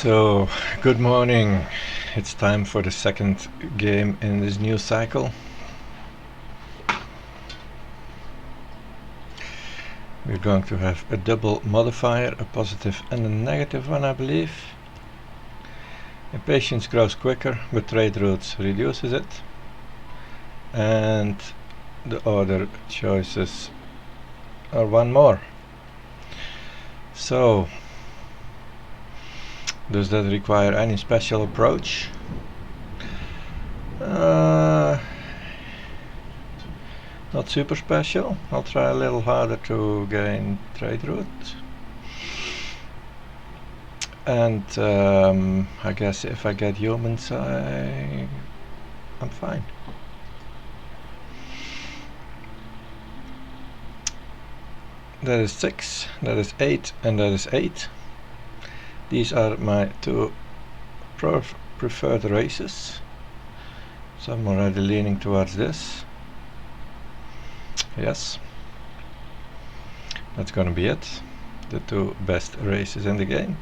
So, good morning. It's time for the second game in this new cycle. We're going to have a double modifier, a positive and a negative one, I believe. Impatience grows quicker, but trade routes reduces it. And the other choices are one more. So, does that require any special approach? Not super special. I'll try a little harder to gain trade route. And I guess if I get humans, I'm fine. That is 6, that is 8, and that is 8. These are my two preferred races. So I'm already leaning towards this. Yes. That's gonna be it. The two best races in the game.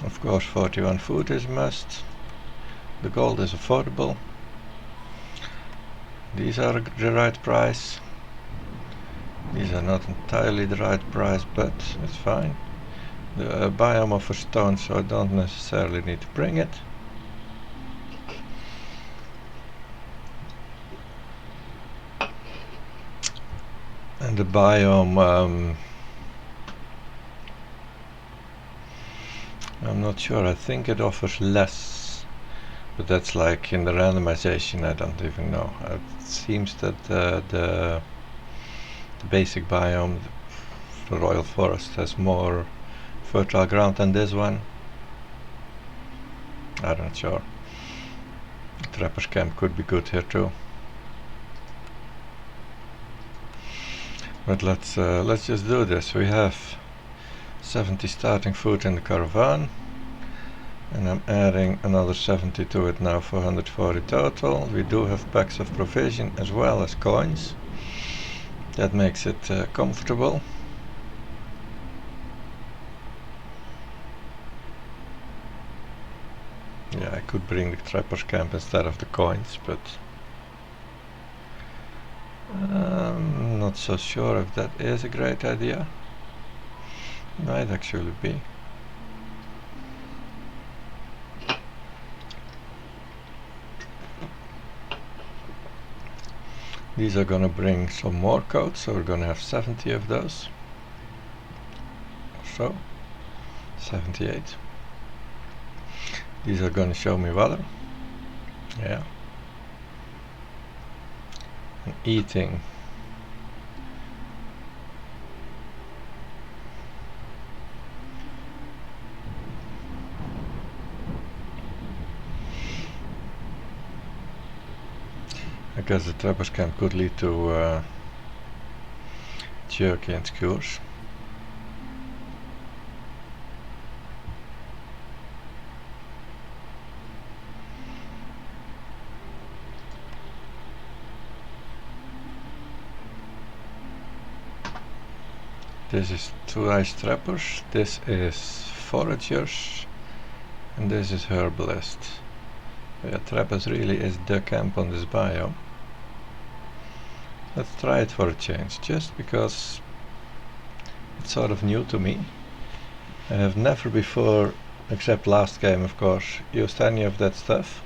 Of course 41 food is a must. The gold is affordable. These are the right price. These are not entirely the right price, but it's fine. The biome offers stone, so I don't necessarily need to bring it. And the biome, I'm not sure, I think it offers less, but that's like in the randomization, I don't even know. It seems that the basic biome, the Royal Forest, has more fertile ground than this one. I'm not sure. Trapper's Camp could be good here too. But let's just do this. We have 70 starting food in the caravan, and I'm adding another 70 to it now for 140 total. We do have packs of provision as well as coins. That makes it comfortable. Yeah, I could bring the Trapper's Camp instead of the coins, but I'm not so sure if that is a great idea. Might actually be. These are gonna bring some more coats, so we're gonna have 70 of those. So, 78. These are gonna show me weather. Yeah. And eating. I guess the Trapper's Camp could lead to jerky and skewers. This is two ice trappers, this is foragers, and this is herbalist. Yeah, trappers really is the camp on this biome. Let's try it for a change, just because it's sort of new to me. I have never before, except last game of course, used any of that stuff.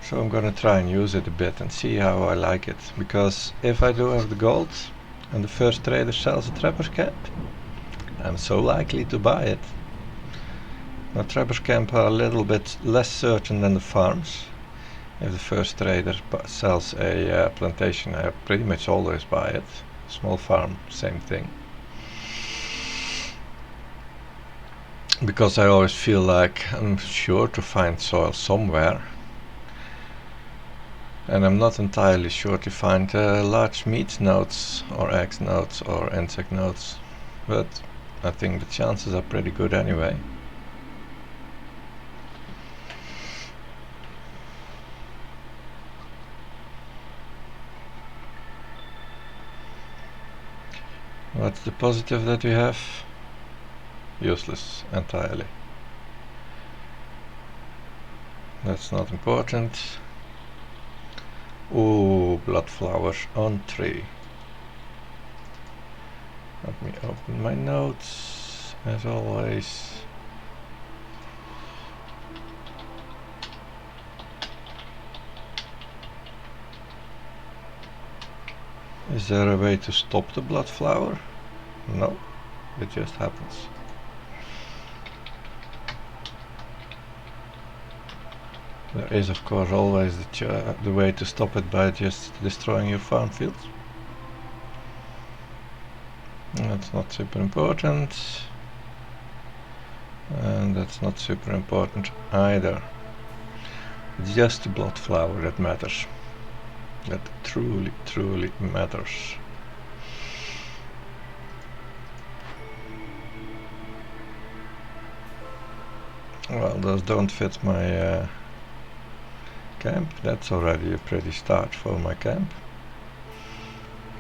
So I'm gonna try and use it a bit and see how I like it, because if I do have the gold and the first trader sells a Trapper's Camp, I'm so likely to buy it. Now Trapper's Camp are a little bit less certain than the farms. If the first trader sells a plantation, I pretty much always buy it. Small farm, same thing. Because I always feel like I'm sure to find soil somewhere. And I'm not entirely sure to find large meat nodes or eggs nodes or insect nodes. But I think the chances are pretty good anyway. What's the positive that we have? useless entirely. That's not important. Ooh, blood flowers on 3. Let me open my notes, as always. Is there a way to stop the blood flower? No, it just happens. There is of course always the way to stop it by just destroying your farm fields. That's not super important. And that's not super important either. It's just the blood flower that matters. That truly matters. Well, those don't fit my camp. That's already a pretty start for my camp.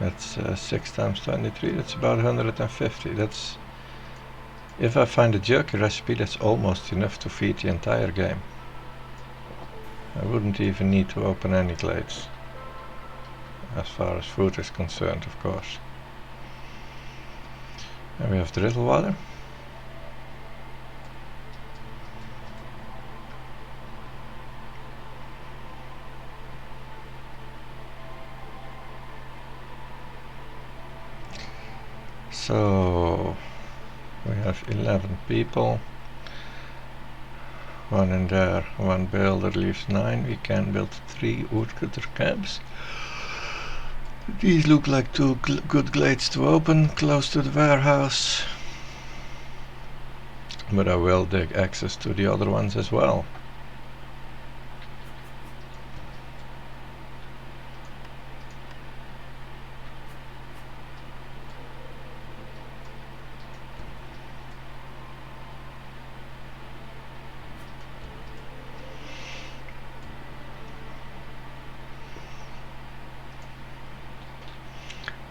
That's 6 times 23, that's about 150. That's, if I find a jerky recipe, that's almost enough to feed the entire game. I wouldn't even need to open any glades, as far as food is concerned, of course. And we have drizzle water. So we have 11 people. 1 in there, 1 builder leaves 9. We can build 3 woodcutter camps. These look like 2 good glades to open, close to the warehouse. But I will dig access to the other ones as well.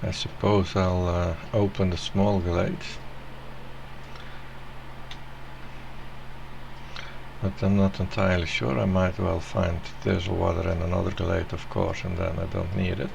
I suppose I'll open the small glade, but I'm not entirely sure. I might well find drizzle water in another glade, of course, and then I don't need it.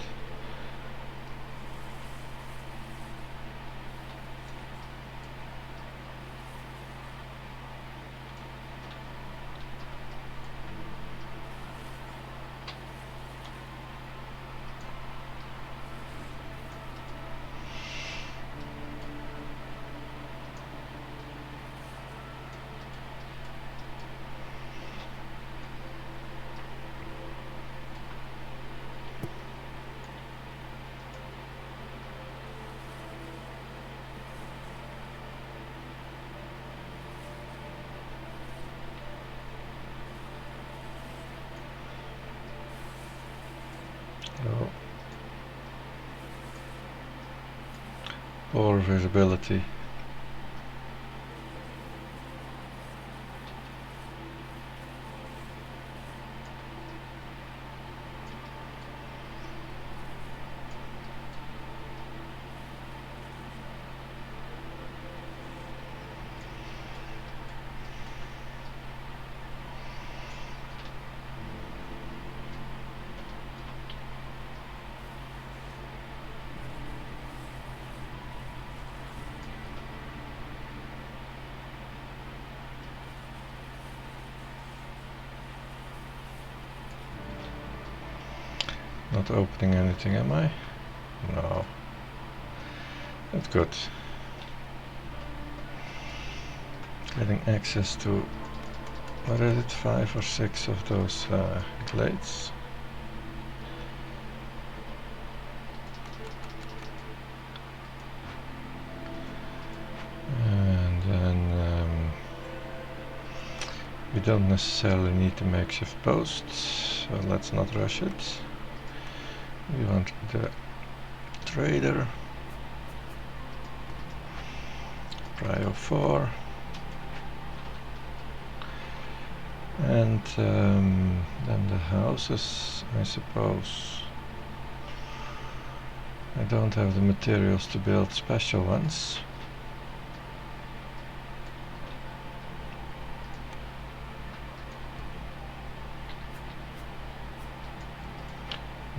So, poor visibility. Not opening anything, am I? No. That's good. Getting access to, what is it, 5 or 6 of those glades. And then we don't necessarily need the makeshift posts, so let's not rush it. We want the trader, prio 4, and then the houses, I suppose. I don't have the materials to build special ones.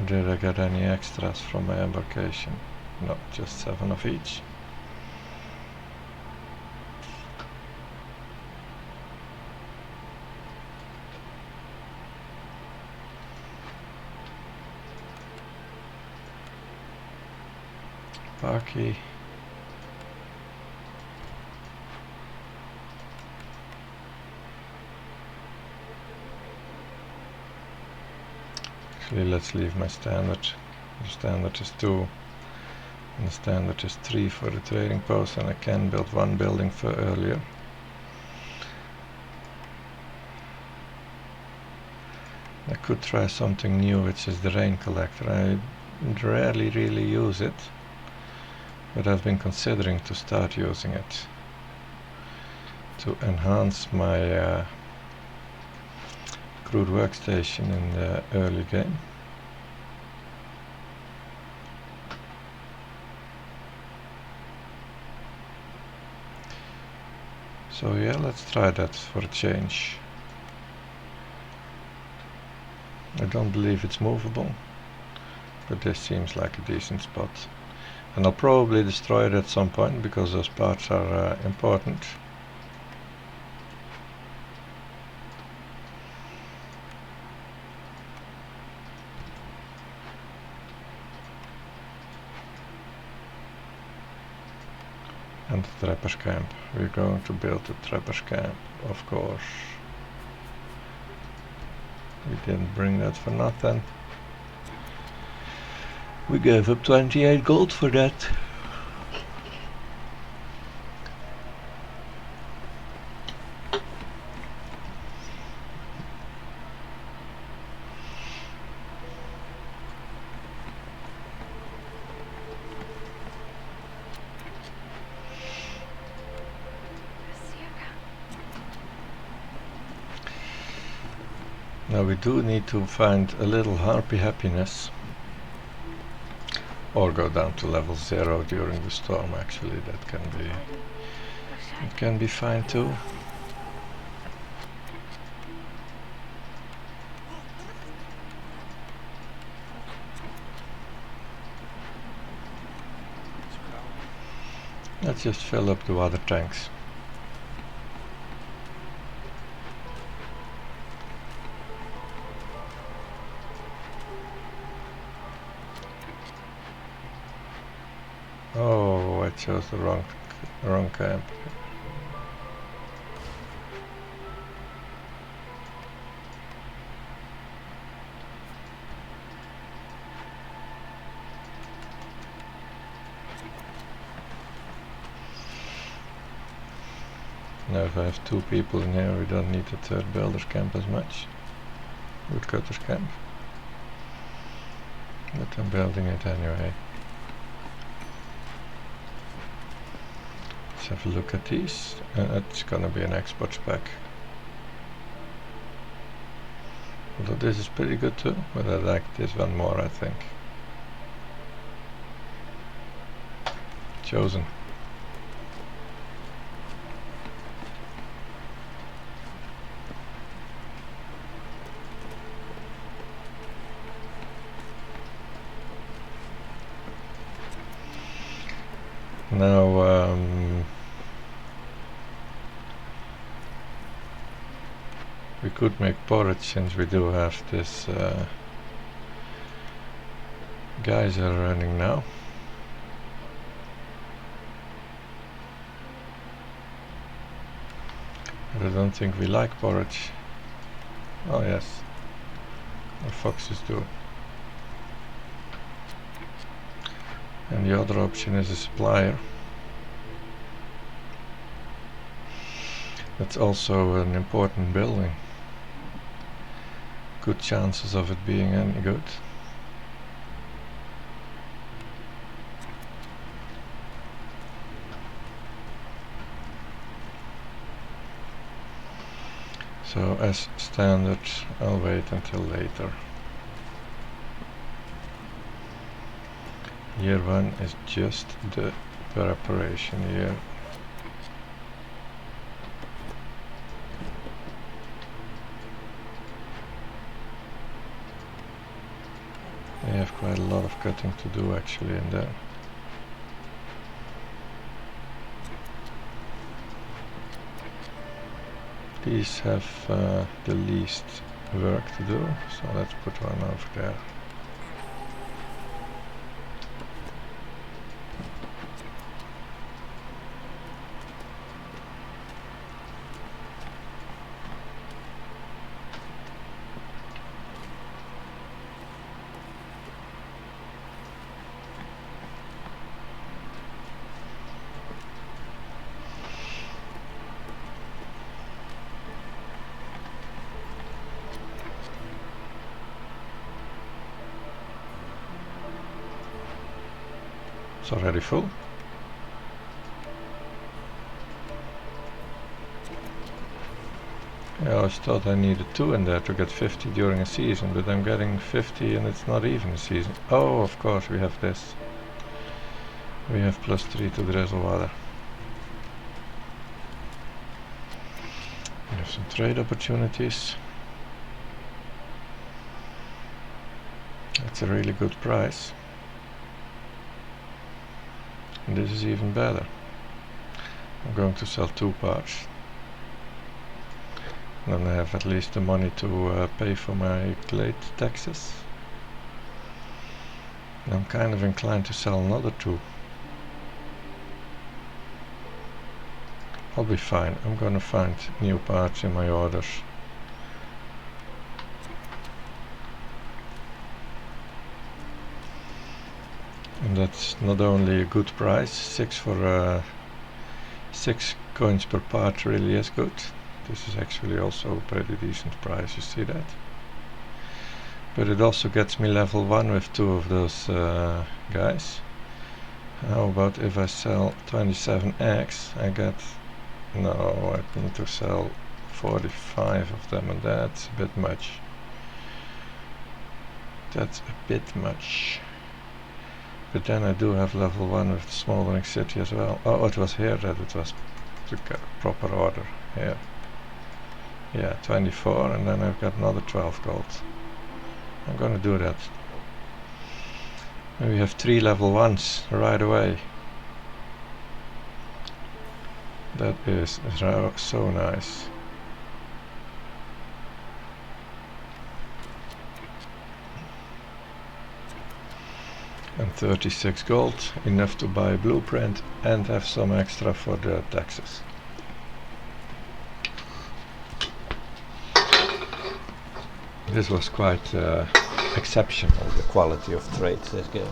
Did I get any extras from my embarkation? No, just 7 of each. Parky. Actually, let's leave my standard. The standard is 2 and the standard is 3 for the trading post, and I can build 1 building for earlier. I could try something new, which is the rain collector. I rarely really use it, but I've been considering to start using it to enhance my crude workstation in the early game. So yeah, let's try that for a change. I don't believe it's movable, but this seems like a decent spot. And I'll probably destroy it at some point because those parts are important. And the trapper's camp. We're going to build the trapper's camp, of course. We didn't bring that for nothing. We gave up 28 gold for that. Now we do need to find a little harpy happiness, or go down to level 0 during the storm. Actually, that can be fine too. Let's just fill up the water tanks. Oh, I chose the wrong camp. Now if I have 2 people in here, we don't need the 3rd builder's camp as much. Woodcutter's camp. But I'm building it anyway. Let's have a look at these. It's gonna be an export spec. Although this is pretty good too, but I like this one more, I think. Chosen. Now we could make porridge, since we do have this geyser running now. But I don't think we like porridge. Oh yes, the foxes do. And the other option is a supplier. That's also an important building. Good chances of it being any good. So as standard, I'll wait until later. Year 1 is just the preparation year. have quite a lot of cutting to do actually in there. These have the least work to do, so let's put one over there. It's already full. I always thought I needed 2 in there to get 50 during a season, but I'm getting 50 and it's not even a season. Oh, of course we have this. We have +3 to drizzle water. We have some trade opportunities. That's a really good price. And this is even better. I'm going to sell 2 parts. Then I have at least the money to pay for my glade taxes. And I'm kind of inclined to sell another 2. I'll be fine. I'm gonna find new parts in my orders. And that's not only a good price, 6 coins per part really is good. This is actually also a pretty decent price, you see that? But it also gets me level 1 with 2 of those guys. How about if I sell 27 eggs, I get... no, I need to sell 45 of them, and that's a bit much. That's a bit much. But then I do have level 1 with the smoldering city as well. Oh, it was here that it was the proper order. Here. Yeah, 24, and then I've got another 12 gold. I'm gonna do that. And we have 3 level 1s right away. That is so nice. And 36 gold, enough to buy a blueprint and have some extra for the taxes. This was quite exceptional, the quality of trades this game.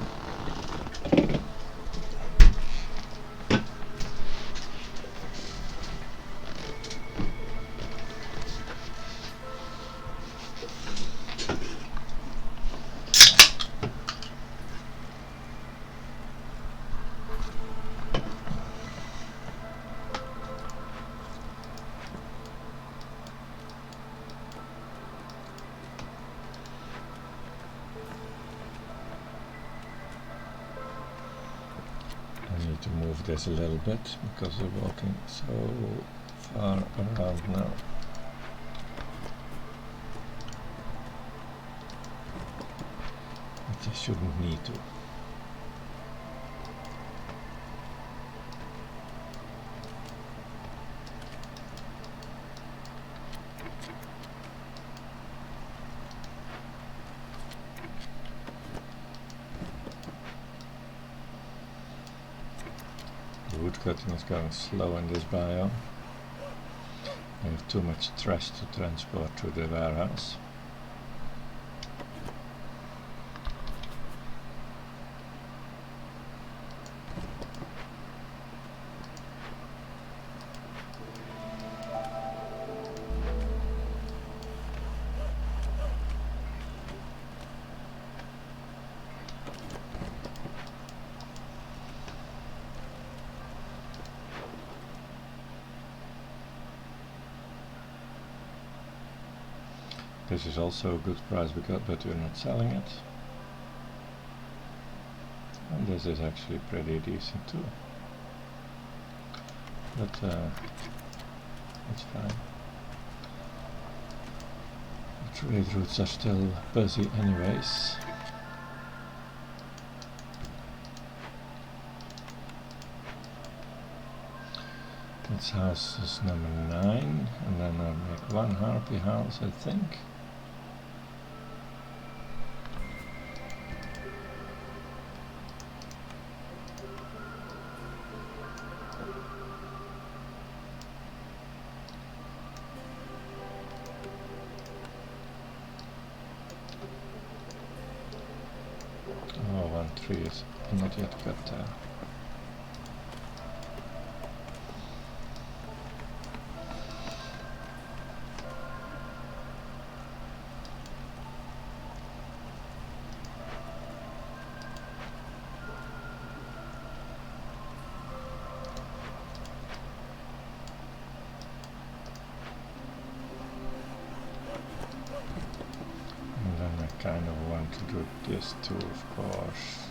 I need to move this a little bit because we're walking so far around now. But I shouldn't need to. Woodcutting is going slow in this biome. I have too much trash to transport to the warehouse. This is also a good price but we're not selling it. And this is actually pretty decent too. But it's fine. The trade routes are still busy anyways. This house is number 9, and then I'll make 1 harpy house, I think. Oh, 1 tree is not yet cut there. And then I kind of want to do this too, of course.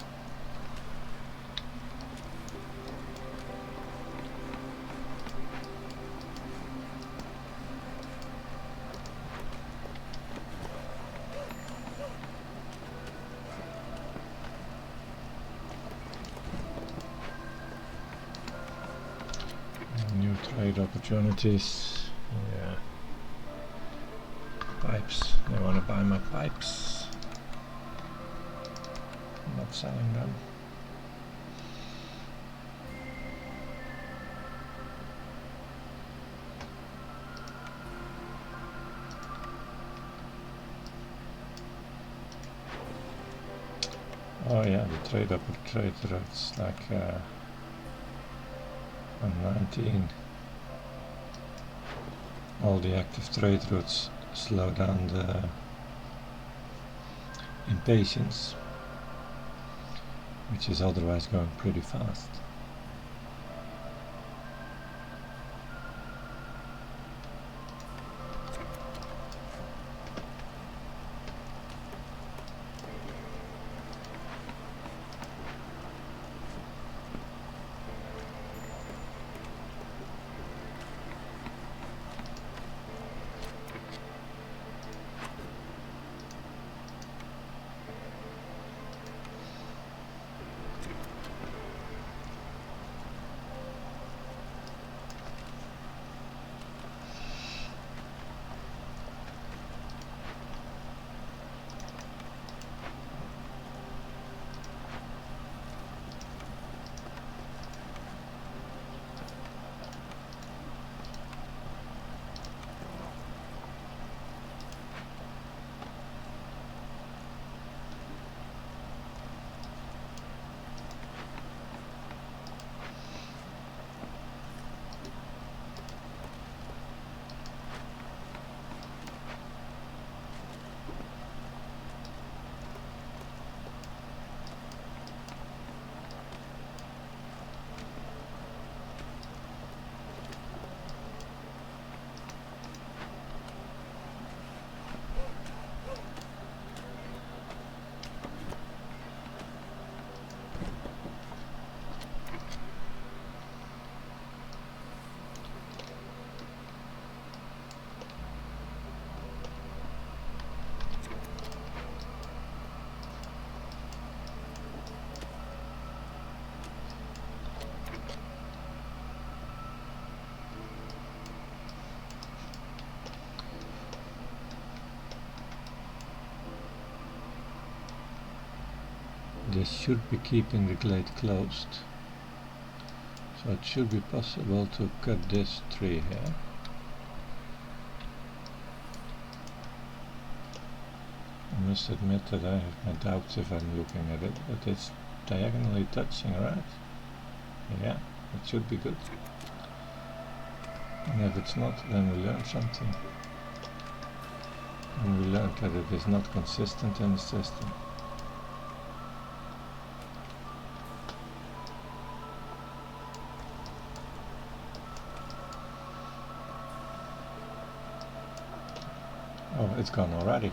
New trade opportunities. Yeah. Pipes. They want to buy my pipes. I'm not selling them. Oh yeah, the trade operator, it's like on 19. All the active trade routes slow down the impatience, which is otherwise going pretty fast. This should be keeping the glade closed, so it should be possible to cut this tree here. I must admit that I have my doubts if I'm looking at it, but it's diagonally touching, right? Yeah, it should be good. And if it's not, then we learn something. And we learned that it is not consistent in the system. Oh, it's gone already.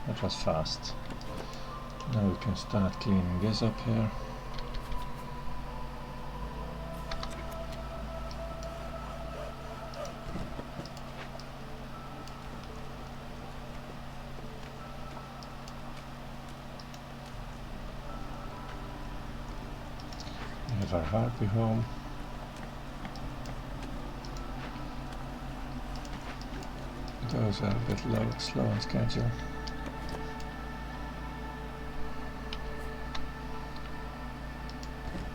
That was fast. Now we can start cleaning this up here. We have our harpy home. Those are a bit slow on schedule.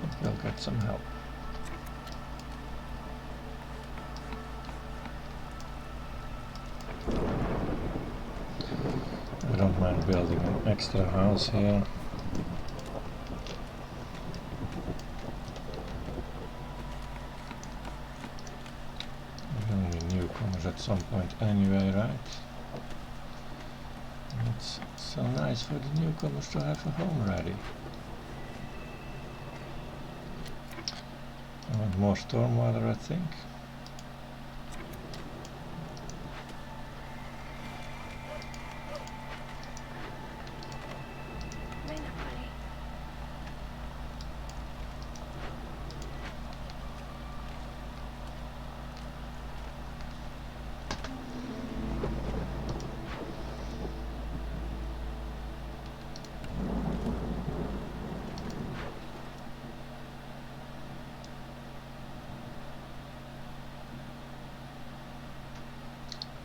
But we'll get some help. I don't mind building an extra house here. We're only newcomers at some point anyway, right? And it's so nice for the newcomers to have a home ready. I want more stormwater, I think.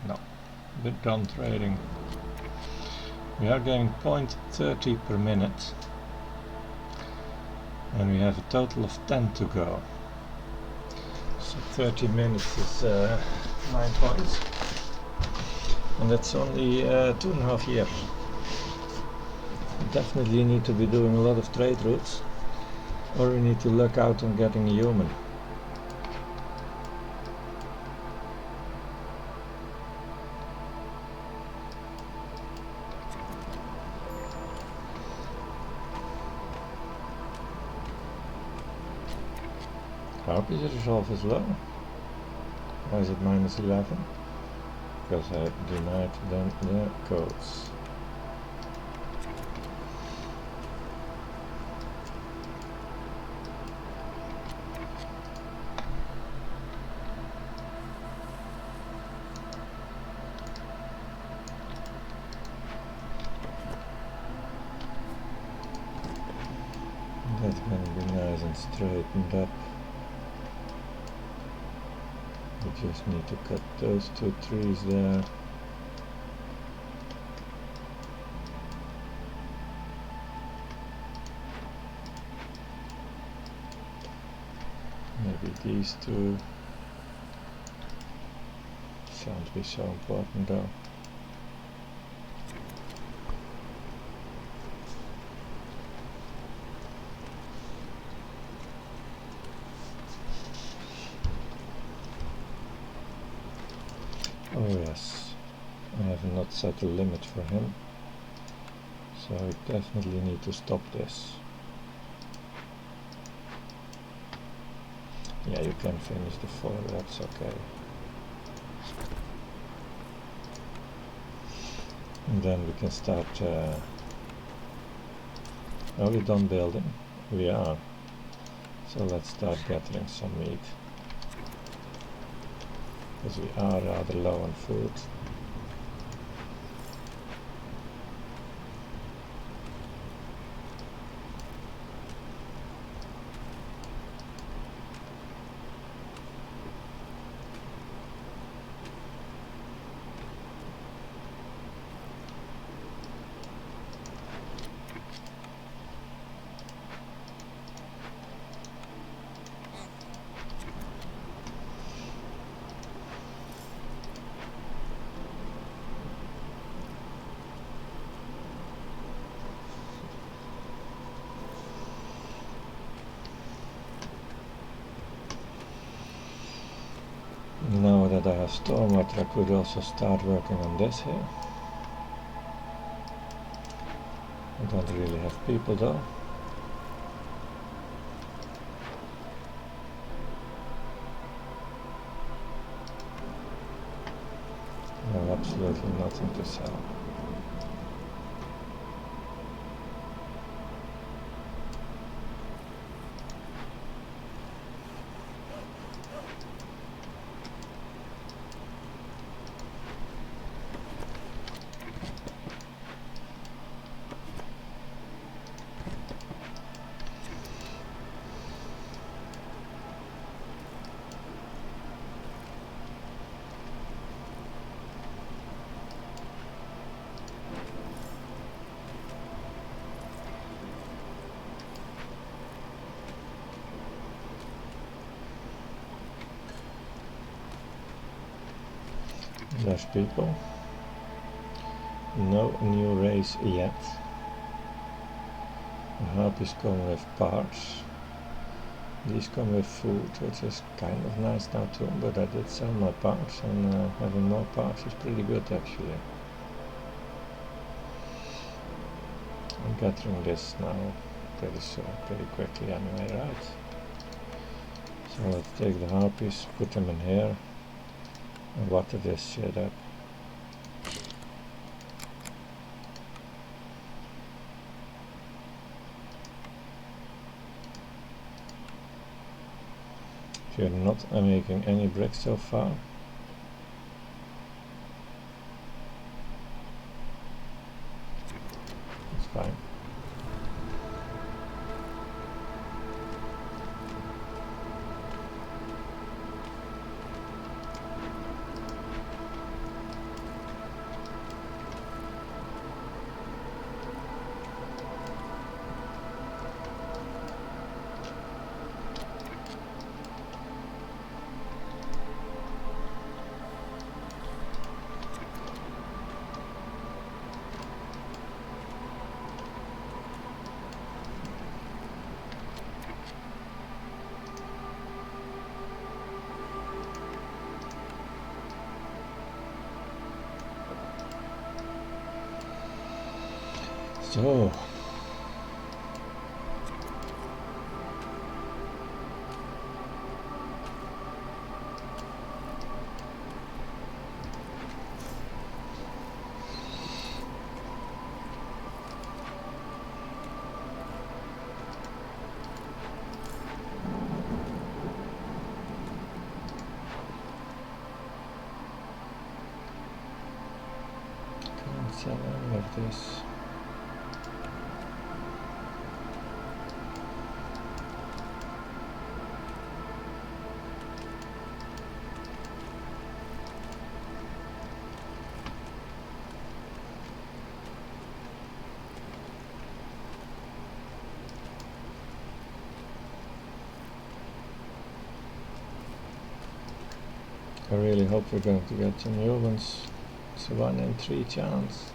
No, we're done trading. We are getting 0.30 per minute. And we have a total of 10 to go. So 30 minutes is 9 points. And that's only 2.5 years. We definitely need to be doing a lot of trade routes. Or we need to luck out on getting a human. Hope is resolve as well. Why is it -11? Because I denied them the codes. That's gonna be nice and straightened up. We just need to cut those 2 trees there. Maybe these 2. Shan't be so important though. Oh yes, I have not set a limit for him, so I definitely need to stop this. Yeah, you can finish the 4, that's okay. And then we can start... are we done building? We are. So let's start gathering some meat. Because we are rather low on food. Now that I have stormwater, I could also start working on this here. I don't really have people though. I have absolutely nothing to sell. There's people. No new race yet. The harpies come with parts. These come with food, which is kind of nice now too, but I did sell my parts, and having more parts is pretty good actually. I'm gathering this now pretty quickly anyway, right? So let's take the harpies, put them in here, and water this shit up. You're not making any bricks so far. It's fine. So can't sell any of this. I really hope we're going to get some new ones. It's a 1 in 3 chance.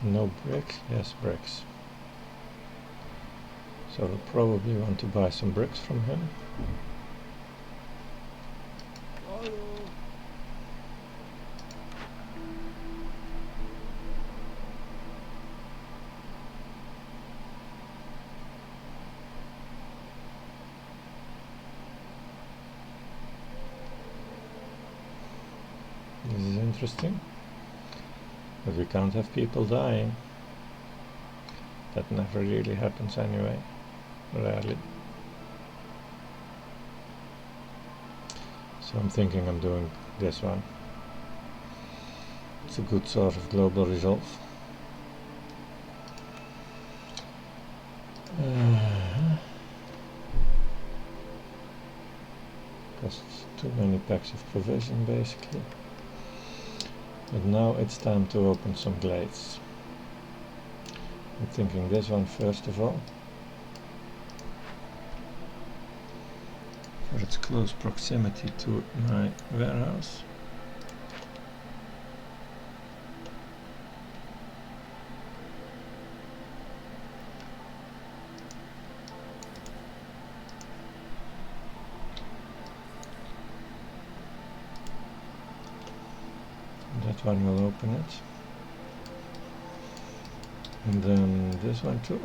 No bricks? Yes, bricks. So we'll probably want to buy some bricks from him. This is interesting. But we can't have people dying. That never really happens anyway. Rarely. So I'm thinking I'm doing this one. It's a good sort of global resolve. Costs too many packs of provision basically. But now it's time to open some glades. I'm thinking this one first of all, for its close proximity to my warehouse. That one will open it. And then this one too.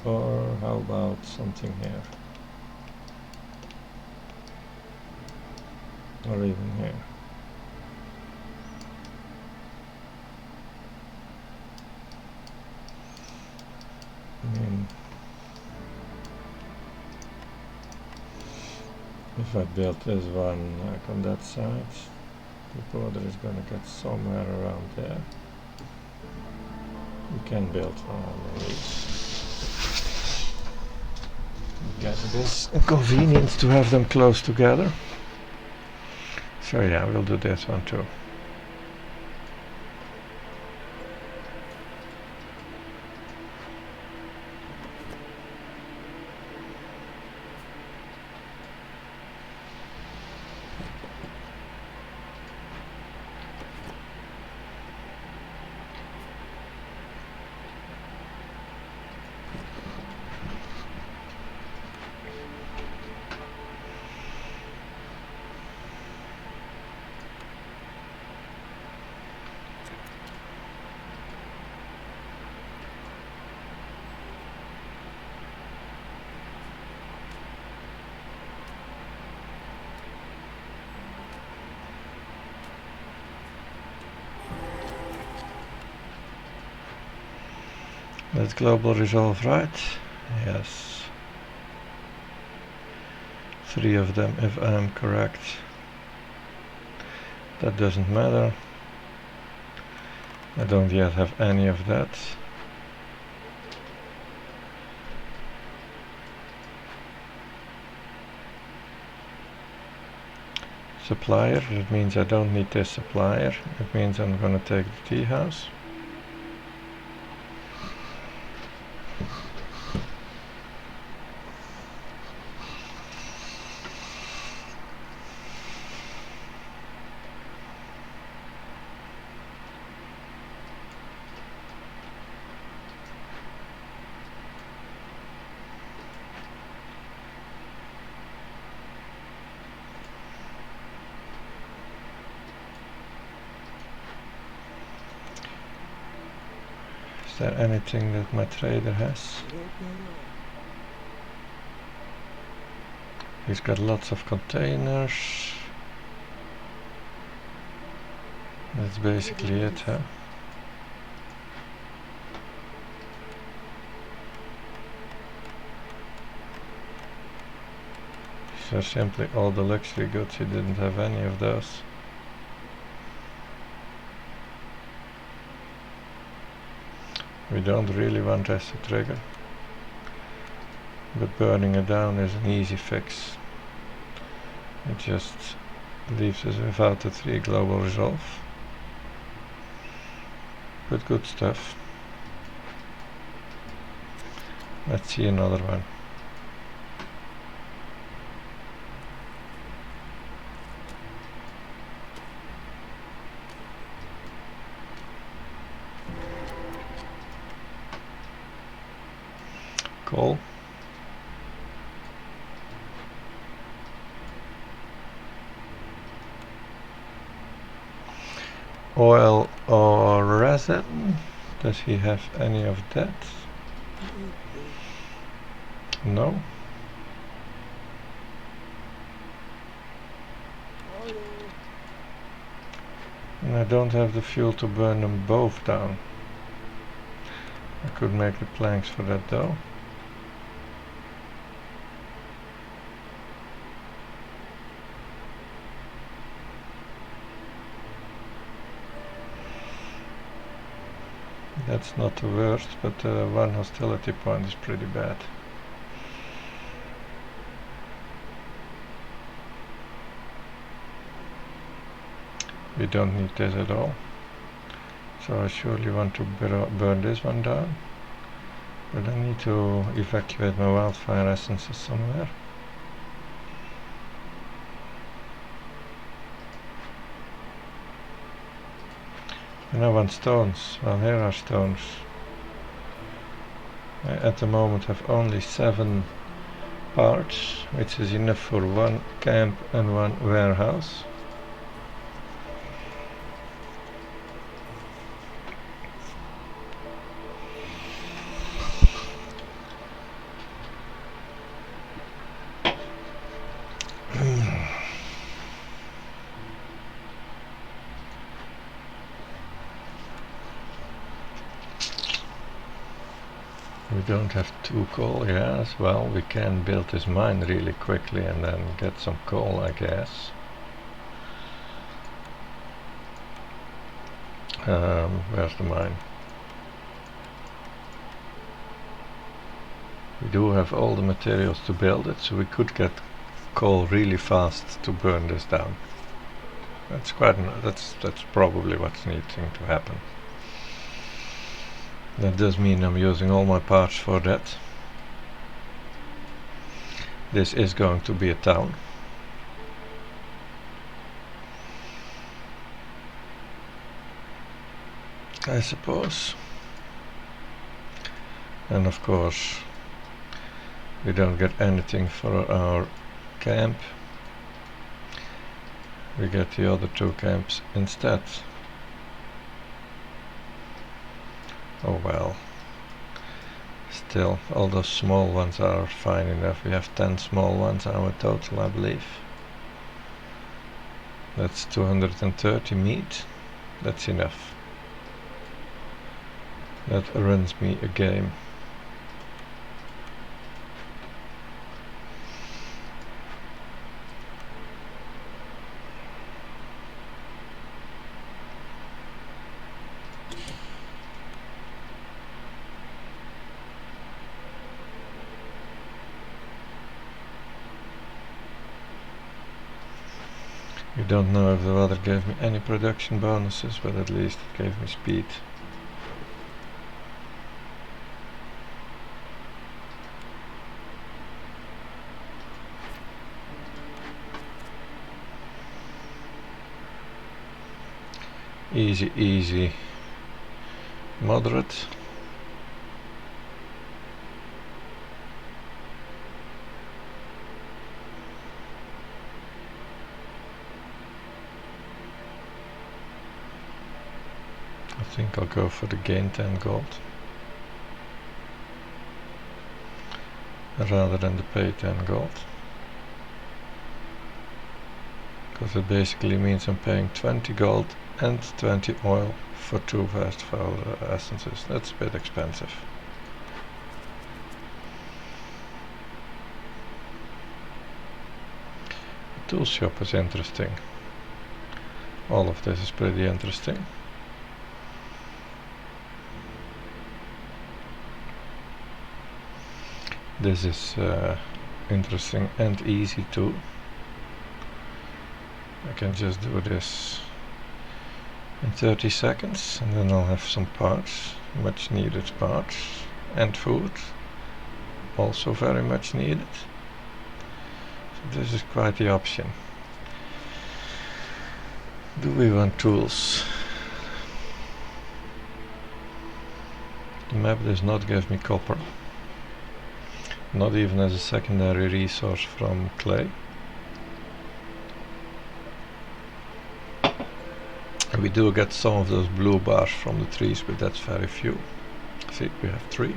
Or how about something here? Or even here. I mean, if I build this one like on that side, the border is gonna get somewhere around there. You can build one of these. It is inconvenient to have them close together. So yeah, we'll do this one too. That's global resolve, right? Yes. 3 of them if I'm correct. That doesn't matter. I don't yet have any of that. Supplier, that means I don't need this supplier. It means I'm gonna take the tea house. Is there anything that my trader has? He's got lots of containers. That's basically it, huh? So simply all the luxury goods, he didn't have any of those. We don't really want this to trigger, but burning it down is an easy fix. It just leaves us without the 3 global resolve. But good stuff. Let's see another one. Cool. Oil or resin? Does he have any of that? No. And I don't have the fuel to burn them both down. I could make the planks for that though. That's not the worst, but 1 hostility point is pretty bad. We don't need this at all. So I surely want to burn this one down. But I need to evacuate my wildfire essences somewhere. And I want stones. Well, here are stones. I at the moment have only 7 parts, which is enough for 1 camp and 1 warehouse. We don't have 2 coal, yes, well, we can build this mine really quickly and then get some coal, I guess. Where's the mine? We do have all the materials to build it, so we could get coal really fast to burn this down. That's that's probably what's needing to happen. That does mean I'm using all my parts for that. This is going to be a town. I suppose. And of course, we don't get anything for our camp. We get the other 2 camps instead. Oh well. Still, all those small ones are fine enough. We have 10 small ones, our total, I believe. That's 230 meat. That's enough. That runs me a game. We don't know if the water gave me any production bonuses, but at least it gave me speed. Easy, easy, moderate. I think I'll go for the gain 10 gold rather than the pay 10 gold, because it basically means I'm paying 20 gold and 20 oil for 2 festival essences. That's a bit expensive. The tool shop is interesting. All of this is pretty interesting. This is interesting and easy too. I can just do this in 30 seconds and then I'll have some parts, much needed parts, and food, also very much needed. So this is quite the option. Do we want tools? The map does not give me copper, not even as a secondary resource from clay. We do get some of those blue bars from the trees, but that's very few. See, we have 3.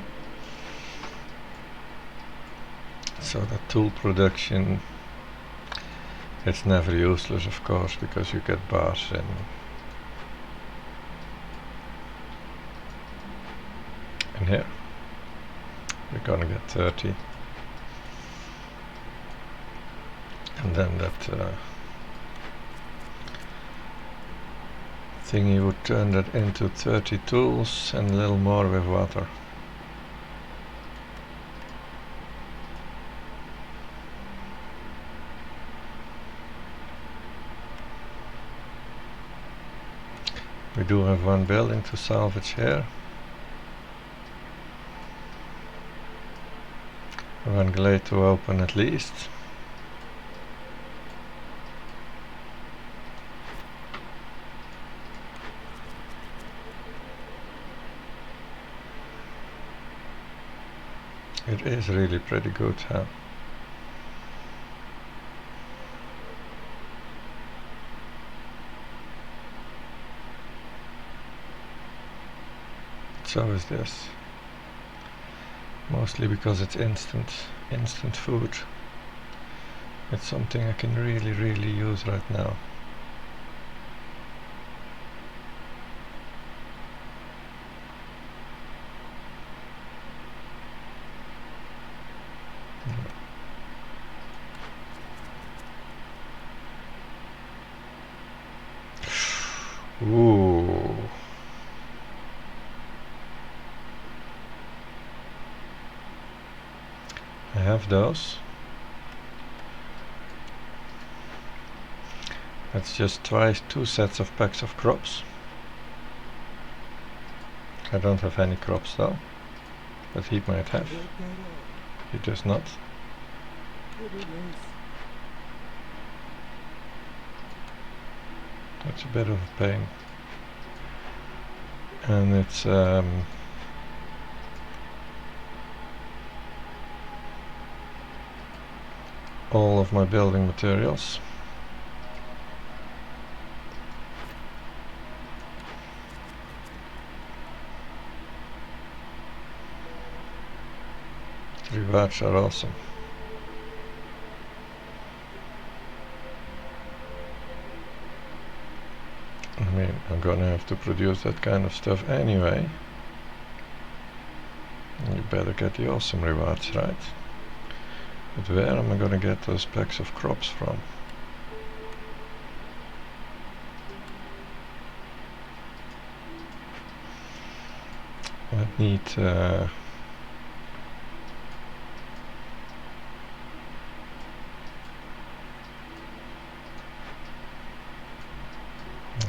So the tool production, it's never useless, of course, because you get bars in here. We're gonna get 30. And then that thingy would turn that into 30 tools and a little more with water. We do have 1 building to salvage here. 1 glade to open at least. It is really pretty good, huh? So is this. Mostly because it's instant food. It's something I can really use right now. Ooh. I have those. Let's just try 2 sets of packs of crops. I don't have any crops though, but he might have. He does not. That's a bit of a pain. And it's all of my building materials. Rewards are awesome. I mean, I'm gonna have to produce that kind of stuff anyway. You better get the awesome rewards, right? But where am I gonna get those packs of crops from? I need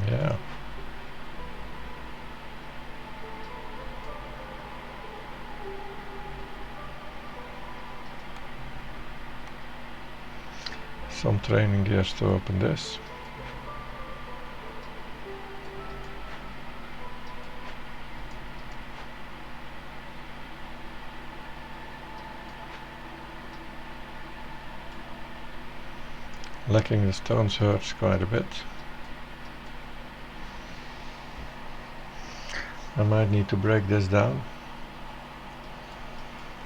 yeah. Some training gears to open this. Lacking the stones hurts quite a bit. I might need to break this down,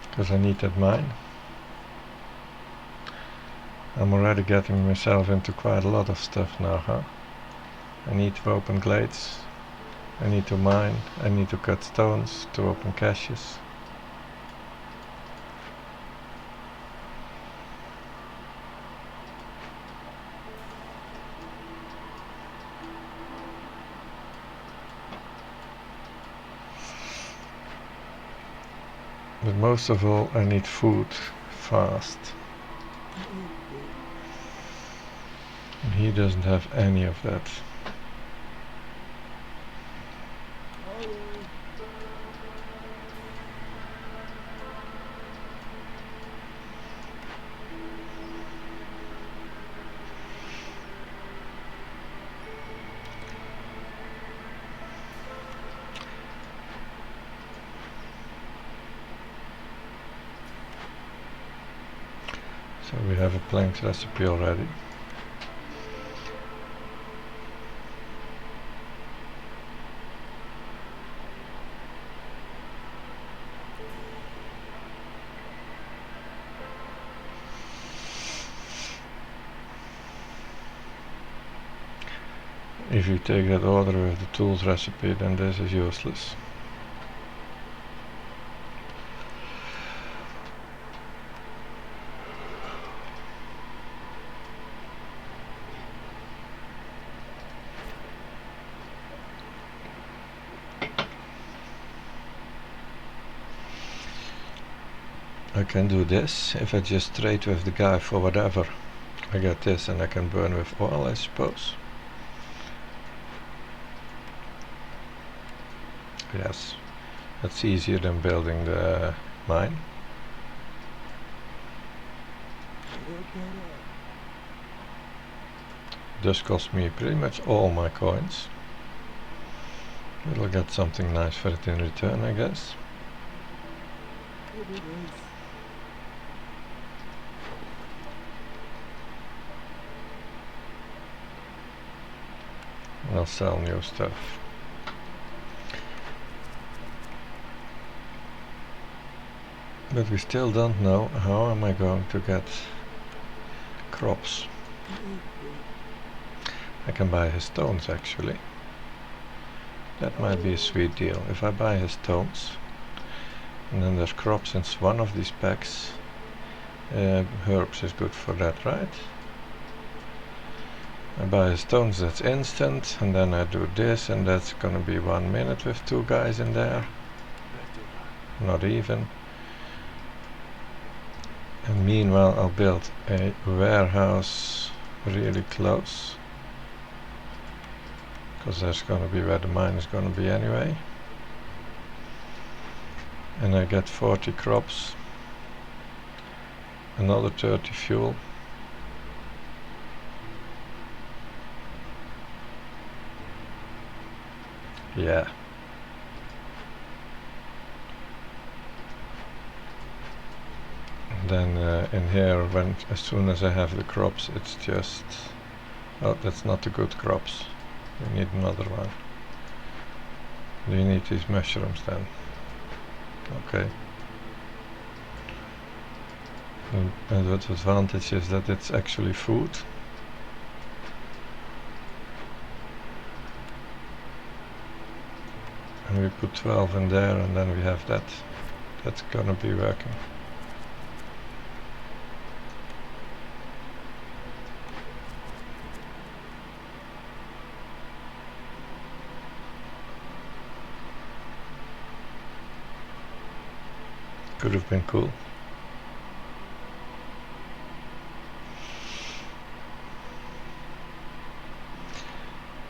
because I need that mine. I'm already getting myself into quite a lot of stuff now, huh? I need to open glades, I need to mine, I need to cut stones to open caches. But most of all, I need food fast. And he doesn't have any of that. So we have a planked recipe already. If you take that order with the tools recipe, then this is useless. I can do this if I just trade with the guy for whatever. I get this and I can burn with oil, I suppose. Yes, that's easier than building the mine. Does cost me pretty much all my coins. We'll get something nice for it in return, I guess. I'll sell new stuff. But we still don't know how am I going to get crops. I can buy his stones actually. That might be a sweet deal. If I buy his stones and then there's crops in one of these packs, herbs is good for that, right? I buy stones, that's instant, and then I do this, and that's gonna be 1 minute with 2 guys in there. Not even. And meanwhile I'll build a warehouse really close, because that's gonna be where the mine is gonna be anyway. And I get 40 crops, another 30 fuel. Yeah. And then in here, as soon as I have the crops, it's just... Oh, that's not the good crops. We need another one. Do you need these mushrooms then? Okay. And the advantage is that it's actually food. And we put 12 in there, and then we have that. That's gonna be working. Could have been cool.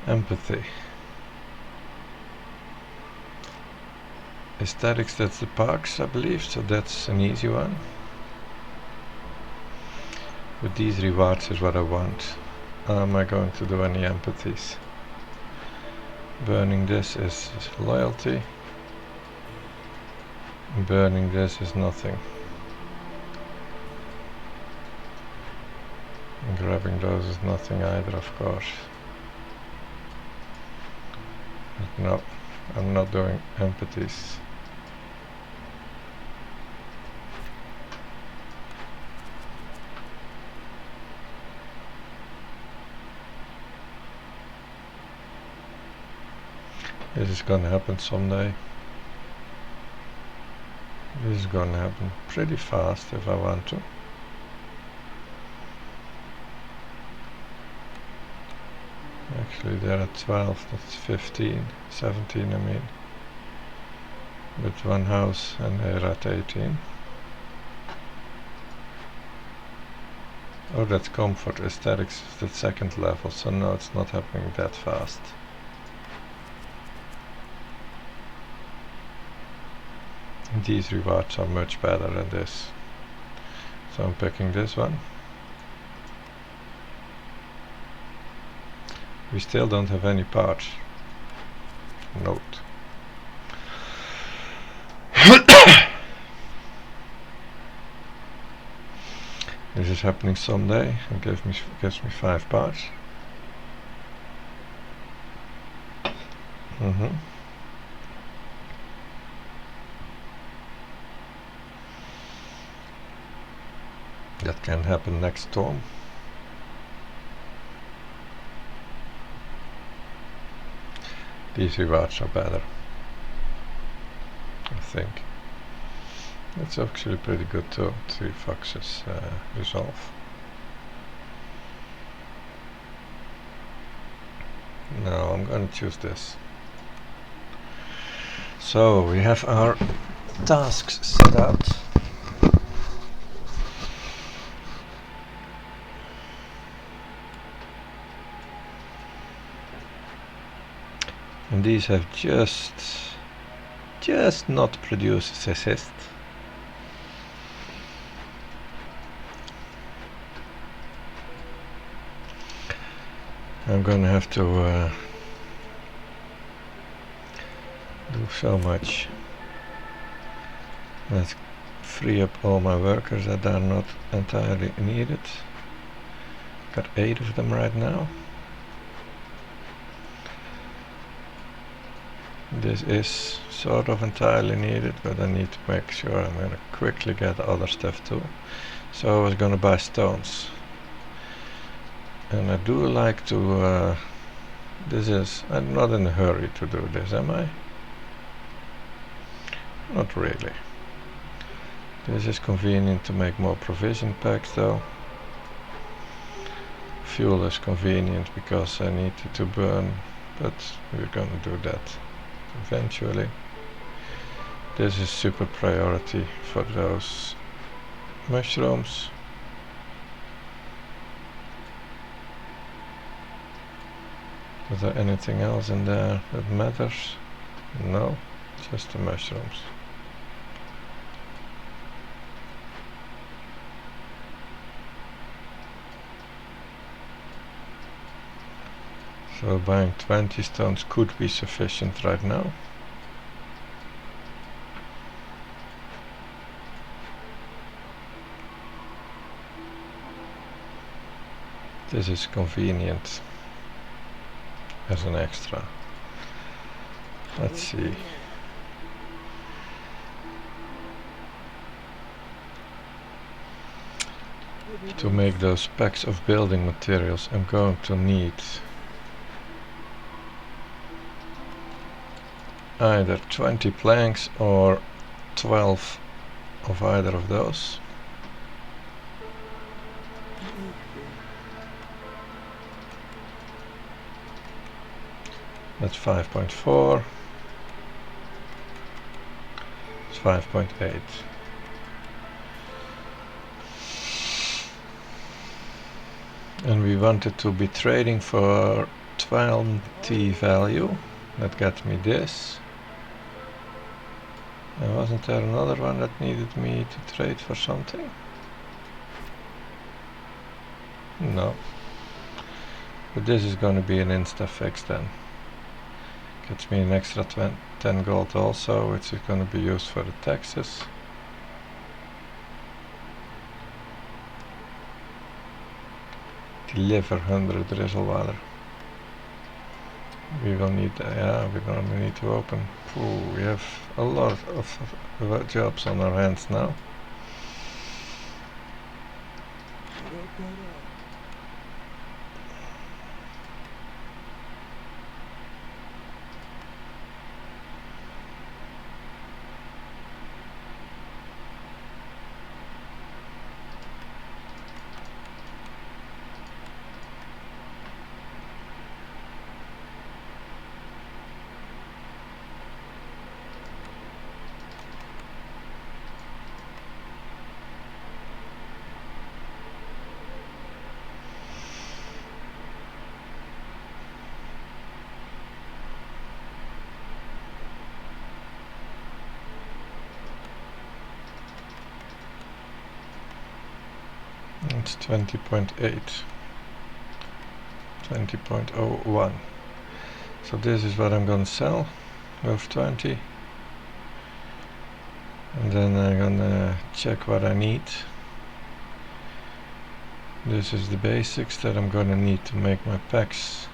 Empathy. Aesthetics, that's the parks, I believe, so that's an easy one. But these rewards is what I want. Am I going to do any empathies? Burning this is loyalty. Burning this is nothing. And grabbing those is nothing either, of course. But no, I'm not doing empathies. This is gonna happen someday. This is gonna happen pretty fast if I want to. Actually they're at 12, that's 15, 17 I mean. With one house, and they're at 18. Oh, that's comfort. Aesthetics is the second level, so no, it's not happening that fast. These rewards are much better than this. So I'm picking this one. We still don't have any parts. Note. This is happening someday, and gives me 5 parts. That can happen next storm. These rewards are better, I think. It's actually pretty good too. 3 foxes resolve. No, I'm gonna choose this. So we have our tasks set out. And these have just not produced assist. I'm gonna have to do so much. Let's free up all my workers that are not entirely needed. Got 8 of them right now. This is sort of entirely needed, but I need to make sure I'm gonna quickly get other stuff too. So I was gonna buy stones. And I do like to, I'm not in a hurry to do this, am I? Not really. This is convenient to make more provision packs though. fuel is convenient because I need it to burn, but we're gonna do that eventually. This is super priority for those mushrooms. Is there anything else in there that matters? No, just the mushrooms. So buying 20 stones could be sufficient right now. This is convenient as an extra. Let's see. To make those packs of building materials, I'm going to need either 20 planks or 12 of either of those. That's 5.4. It's 5.8. And we wanted to be trading for 20 value. That got me this. And wasn't there another one that needed me to trade for something? No. But this is going to be an insta fix then. Gets me an extra 10 gold also, which is going to be used for the taxes. Deliver 100 drizzle water. We will need, yeah, we're going to need to open. Ooh, we have a lot of jobs on our hands now. It's 20.8, 20.01. So this is what I'm gonna sell with 20, and then I'm gonna check what I need. This is the basics that I'm gonna need to make my packs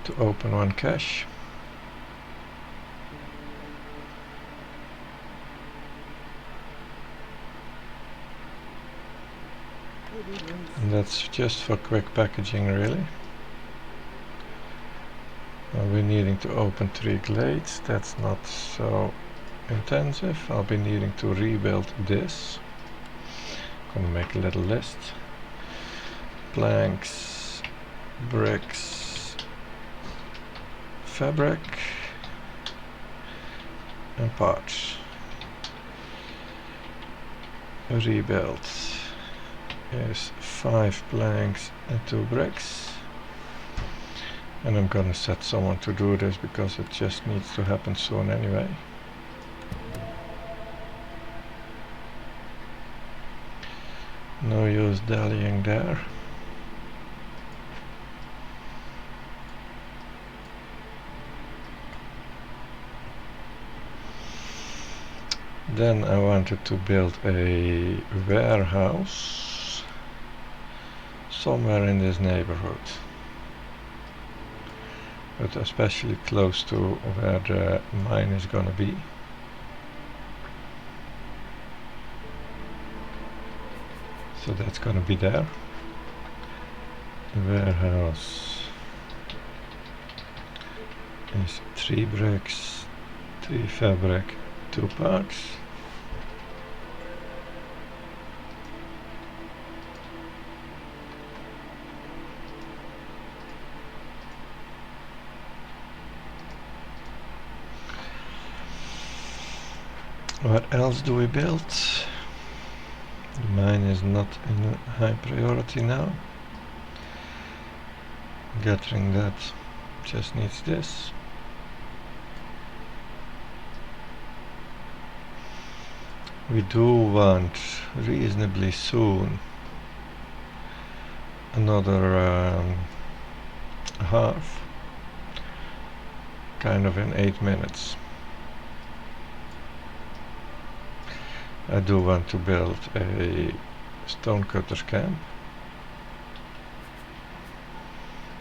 to open one cache. And that's just for quick packaging, really. I'll be needing to open 3 glades. That's not so intensive. I'll be needing to rebuild this. I'm gonna make a little list. Planks, bricks, fabric, and parts. Rebuild is 5 planks and 2 bricks, and I'm gonna set someone to do this because it just needs to happen soon anyway. No use dallying there. Then I wanted to build a warehouse somewhere in this neighborhood, but especially close to where the mine is gonna be. So that's gonna be there. The warehouse is 3 bricks, 3 fabric, 2 parts. What else do we build? The mine is not in high priority now. Gathering that just needs this. We do want reasonably soon another half, kind of in 8 minutes. I do want to build a stonecutter's camp,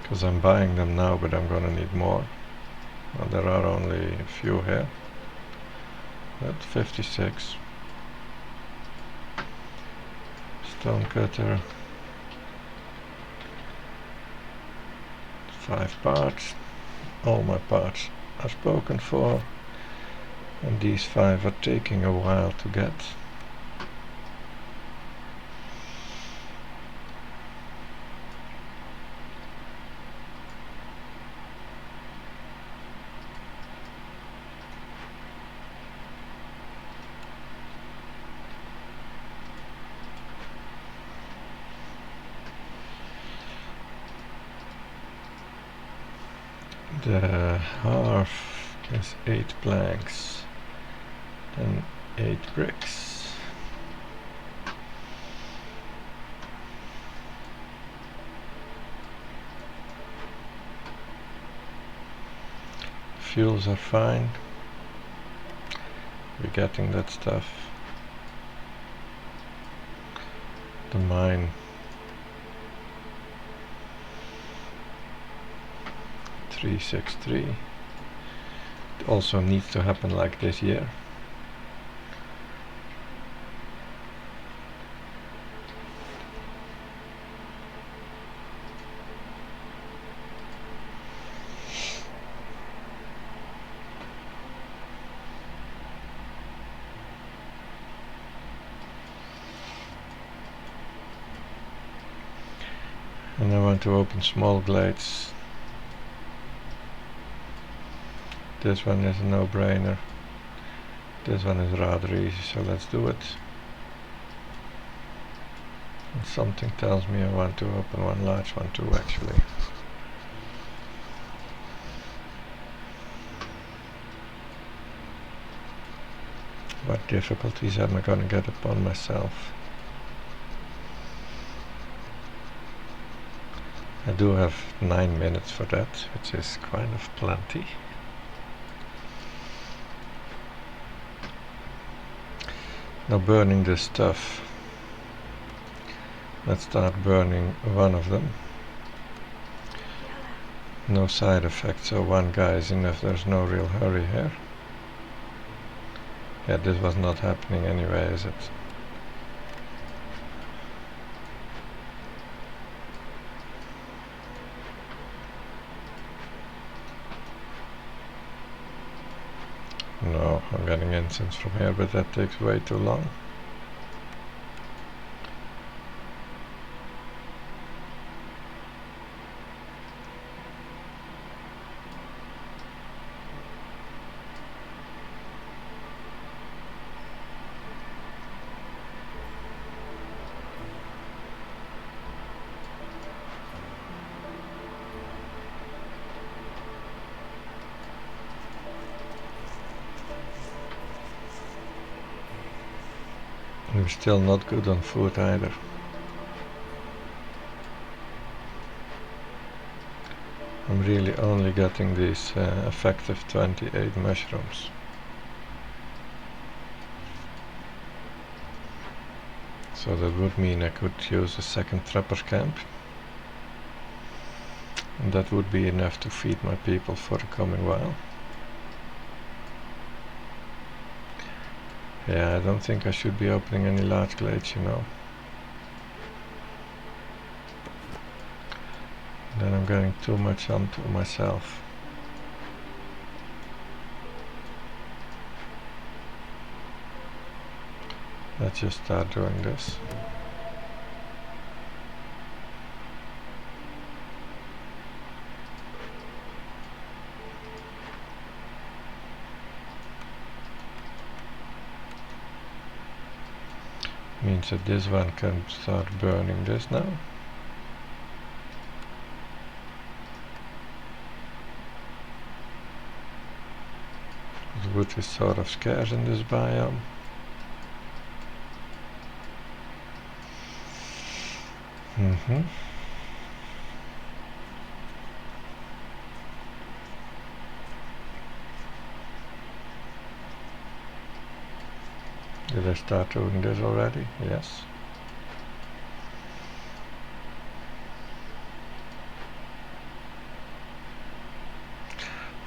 because I'm buying them now, but I'm gonna need more. Well, there are only a few here. But 56. Stonecutter. 5 parts. All my parts are spoken for, and these 5 are taking a while to get. The half is 8 planks and 8 bricks. Fuels are fine. We're getting that stuff. The mine 363. It also needs to happen like this year. And I want to open small glades. This one is a no-brainer. This one is rather easy, so let's do it. And something tells me I want to open one large one too, actually. What difficulties am I gonna get upon myself? I do have 9 minutes for that, which is kind of plenty. Now burning this stuff. Let's start burning one of them. No side effects, so one guy is enough, there's no real hurry here. Yeah, this was not happening anyway, is it? No, I'm getting incense from here, but that takes way too long. We're still not good on food either. I'm really only getting these effective 28 mushrooms. So that would mean I could use a second trapper's camp. And that would be enough to feed my people for the coming while. Yeah, I don't think I should be opening any large glades, you know. Then I'm getting too much onto myself. Let's just start doing this. Means that this one can start burning this now. Wood is sort of scarce in this biome. Did I start doing this already? Yes.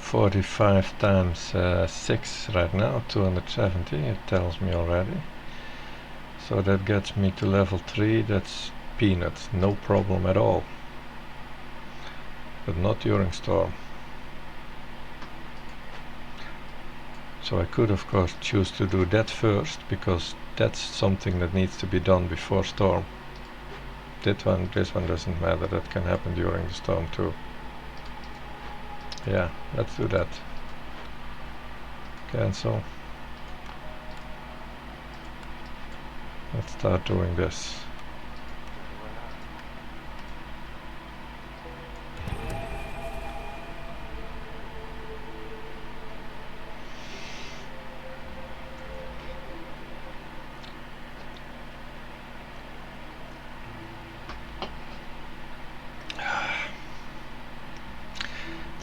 $45 times 6 right now, 270, it tells me already. So that gets me to level 3, that's peanuts, no problem at all. But not during storm. So I could of course choose to do that first, because that's something that needs to be done before storm. This one doesn't matter, that can happen during the storm too. Yeah, let's do that. Cancel. Let's start doing this.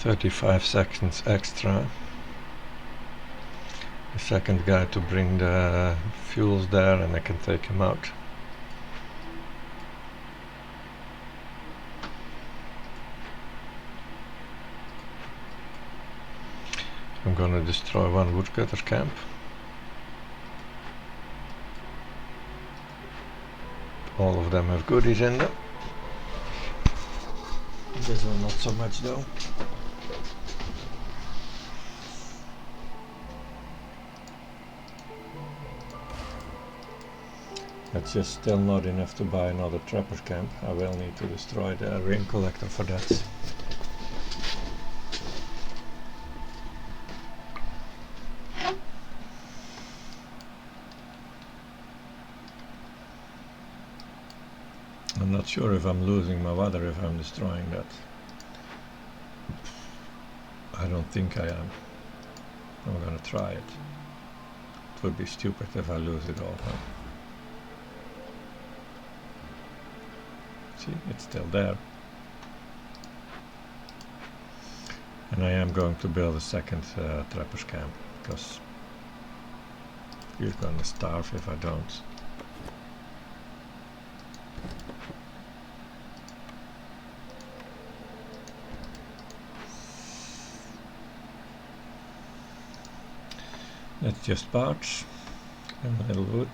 "35 seconds extra. The second guy to bring the fuels there and I can take him out. I'm gonna destroy one woodcutter camp. All of them have goodies in them. This one not so much though. That's just still not enough to buy another trapper camp. I will need to destroy the rain collector for that. I'm not sure if I'm losing my water if I'm destroying that. I don't think I am. I'm gonna try it. It would be stupid if I lose it all, huh? See, it's still there. And I am going to build a second trapper's camp, because you're gonna starve if I don't. Let's just barge and a little wood.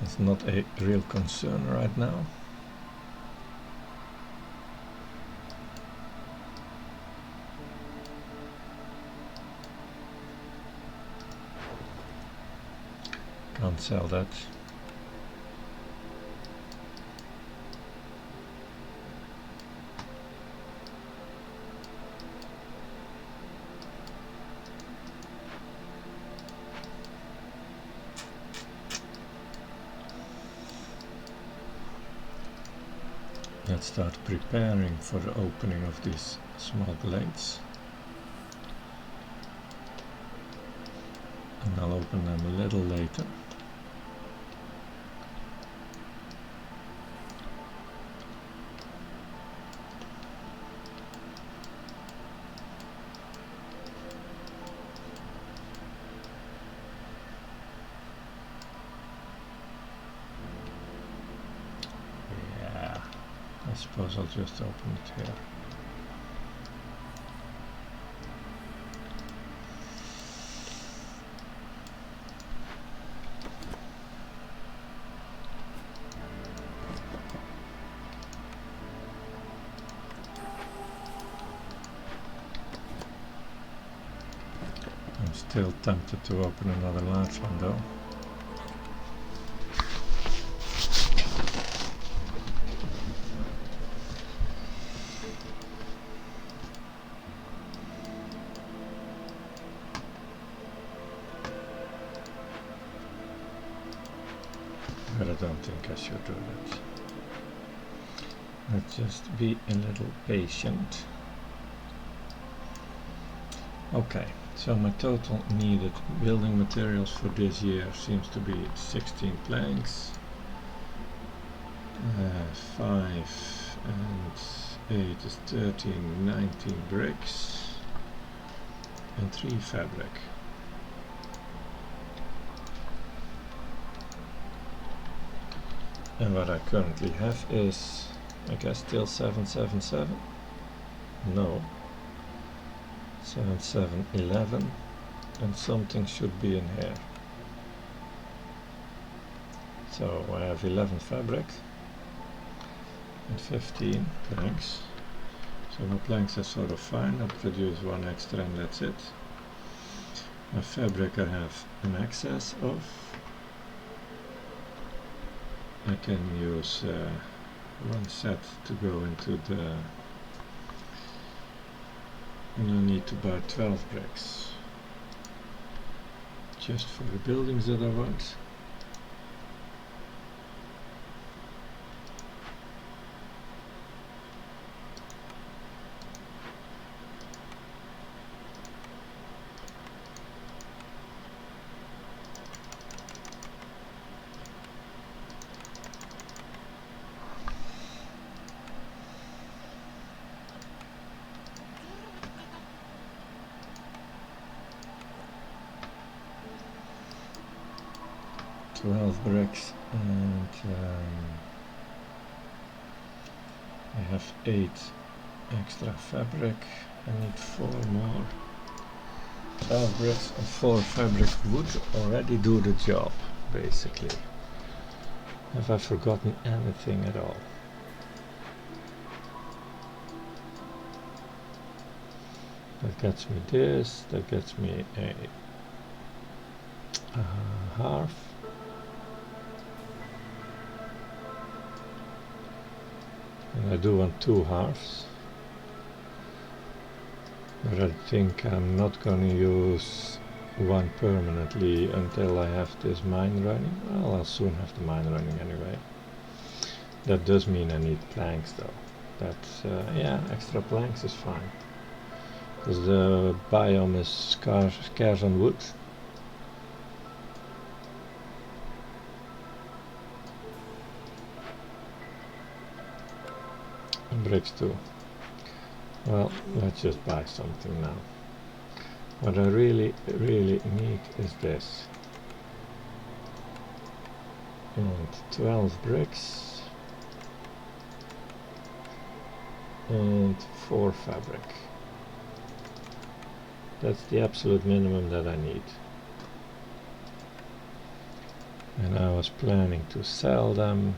It's not a real concern right now. Can't sell that. Let's start preparing for the opening of these small glades. And I'll open them a little later. I suppose I'll just open it here. I'm still tempted to open another large one though. think I should do that. Let's just be a little patient. Okay, so my total needed building materials for this year seems to be 16 planks, 5 and 8 is 13, 19 bricks, and 3 fabric. And what I currently have is, I guess, still 777. No. 7, 7, 11, and something should be in here. So I have 11 fabric and 15 planks. So my planks are sort of fine. I'll produce one extra and that's it. My fabric I have an excess of. I can use one set to go into the, and I need to buy 12 bricks just for the buildings that I want. Bricks, and I have 8 extra fabric. I need 4 more. 12 bricks and 4 fabric would already do the job, basically. Have I forgotten anything at all? That gets me this, that gets me a half. And I do want 2 halves, but I think I'm not going to use one permanently until I have this mine running. Well, I'll soon have the mine running anyway. That does mean I need planks though. That's, yeah, extra planks is fine, because the biome is scarce on wood. Bricks too. Well, let's just buy something now. What I really need is this. And 12 bricks and 4 fabric. That's the absolute minimum that I need. And I was planning to sell them.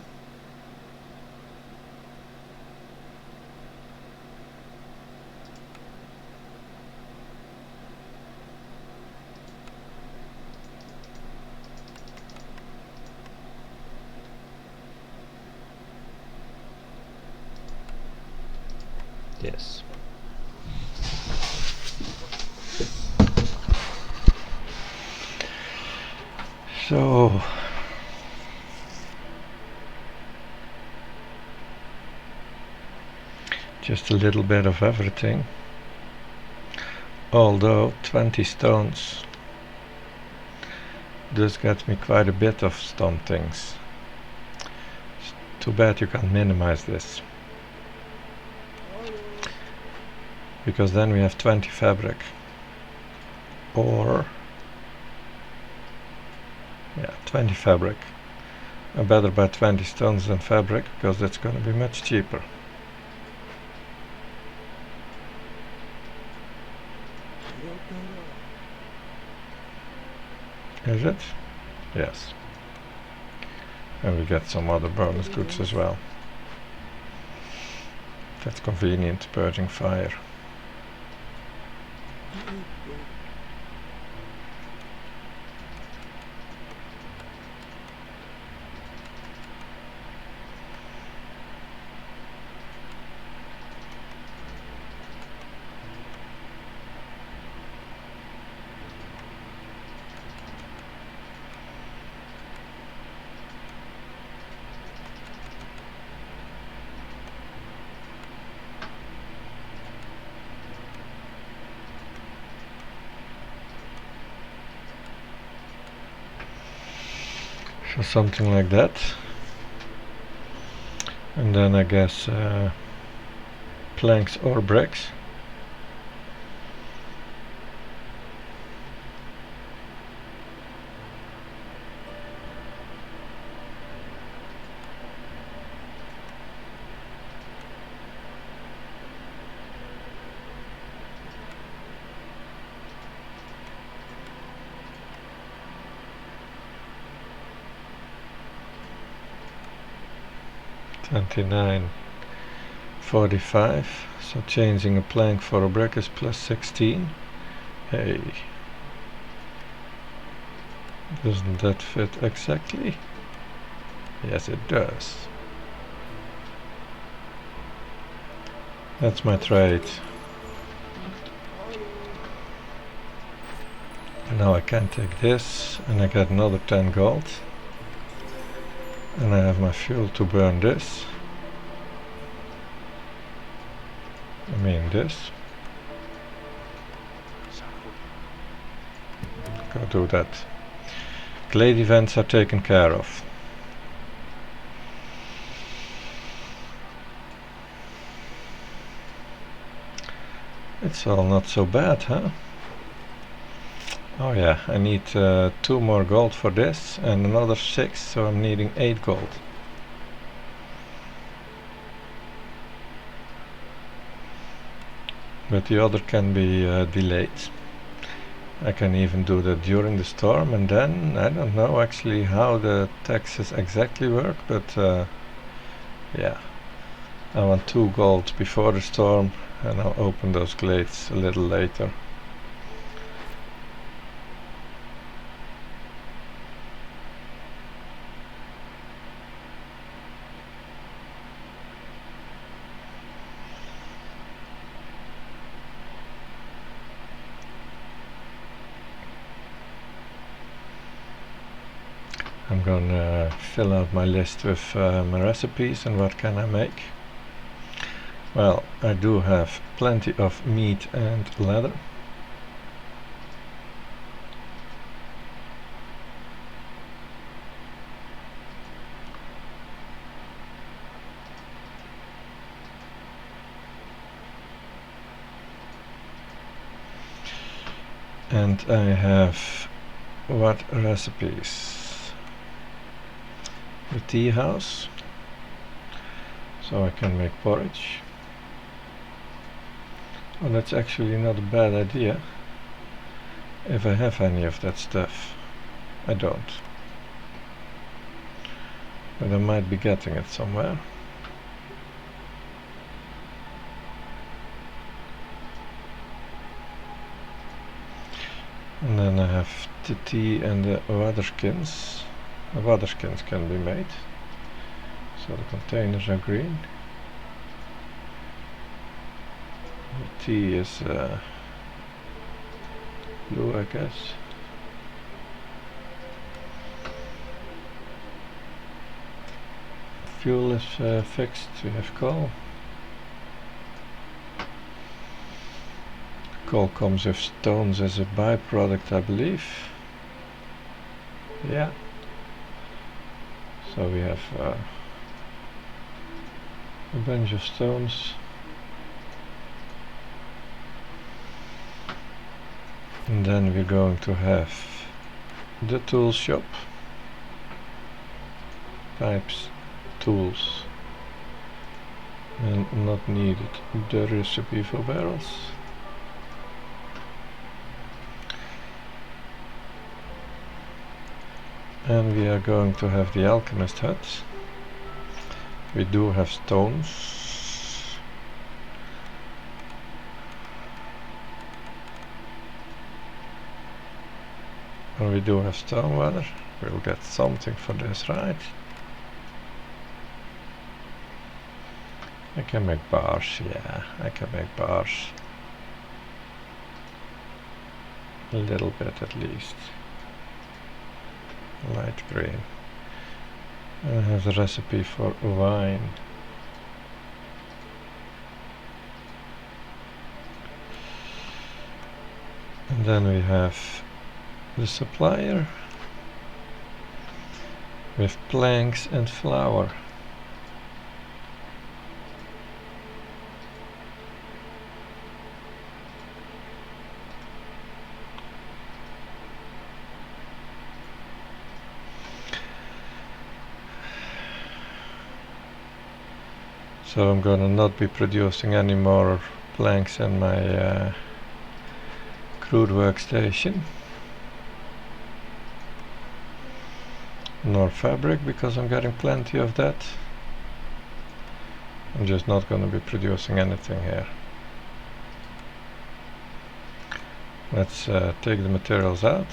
Yes. So just a little bit of everything, although 20 stones does get me quite a bit of stone things. Too bad you can't minimize this, because then we have 20 fabric, or yeah, 20 fabric. I better buy 20 stones than fabric, because that's going to be much cheaper. Is it? Yes. And we get some other bonus goods as well. That's convenient, purging fire. So something like that. And then I guess planks or bricks. $29.45. So changing a plank for a brick is plus 16. Hey, doesn't that fit exactly? Yes, it does. That's my trade. And now I can take this and I get another 10 gold. And I have my fuel to burn this. I mean this. Go do that. Glade events are taken care of. It's all not so bad, huh? Oh yeah, I need 2 more gold for this and another 6, so I'm needing 8 gold. But the other can be delayed. I can even do that during the storm, and then I don't know actually how the taxes exactly work, but yeah, I want 2 gold before the storm and I'll open those glades a little later. I'm gonna fill out my list with my recipes and what can I make. Well, I do have plenty of meat and leather. And I have what recipes? The tea house, so I can make porridge. Oh, that's actually not a bad idea. If I have any of that stuff. I don't. But I might be getting it somewhere. And then I have the tea and the waterskins. The waterskins can be made. So the containers are green. The tea is blue, I guess. Fuel is fixed, we have coal. Coal comes with stones as a byproduct, I believe. Yeah. So we have a bunch of stones. And then we're going to have the tool shop. Pipes, tools. And not needed the recipe for barrels. And we are going to have the alchemist hut. We do have stones. And we do have stone water. We'll get something for this, right? I can make bars, yeah, I can make bars. A little bit at least. Light green. I have the recipe for wine. And then we have the supplier. with planks and flour. So I'm gonna not be producing any more planks in my crude workstation, nor fabric, because I'm getting plenty of that. I'm just not gonna be producing anything here. Let's take the materials out.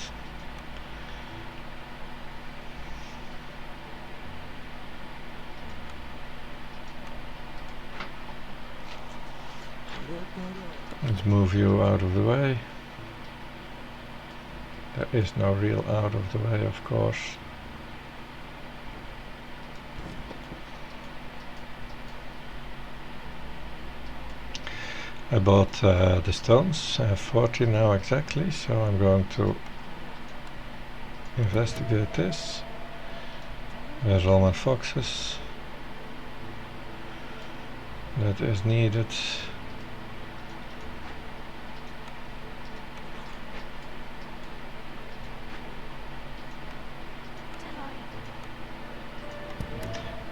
Let's move you out of the way. There is no real out of the way, of course. I bought the stones. I have 40 now exactly, so I'm going to investigate this. There's all my foxes. That is needed.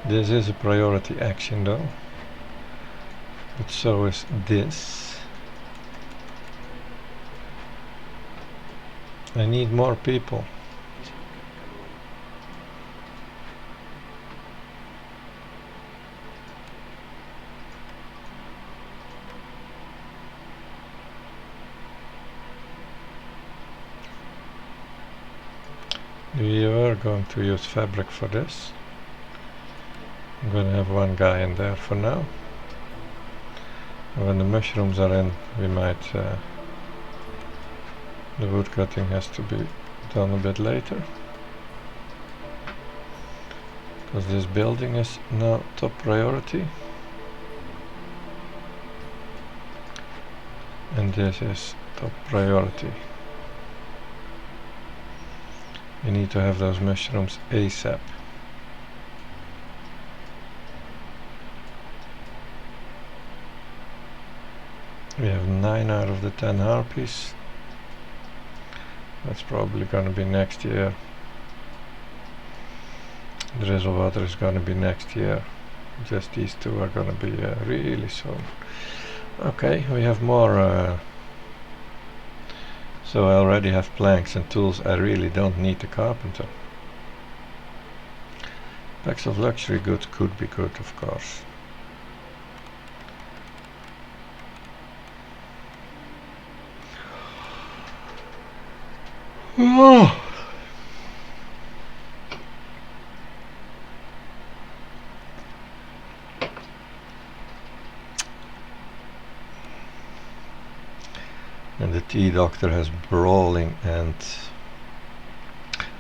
This is a priority action though, but so is this. I need more people. We are going to use fabric for this. I'm going to have one guy in there for now. And when the mushrooms are in, we might... the wood cutting has to be done a bit later. Because this building is now top priority. And this is top priority. You need to have those mushrooms ASAP. We have 9 out of the 10 harpies. That's probably gonna be next year. Drizzle water is gonna be next year. Just these two are gonna be really soon. Okay, we have more. So I already have planks and tools. I really don't need a carpenter. Packs of luxury goods could be good, of course. Oh. And the tea doctor has brawling and...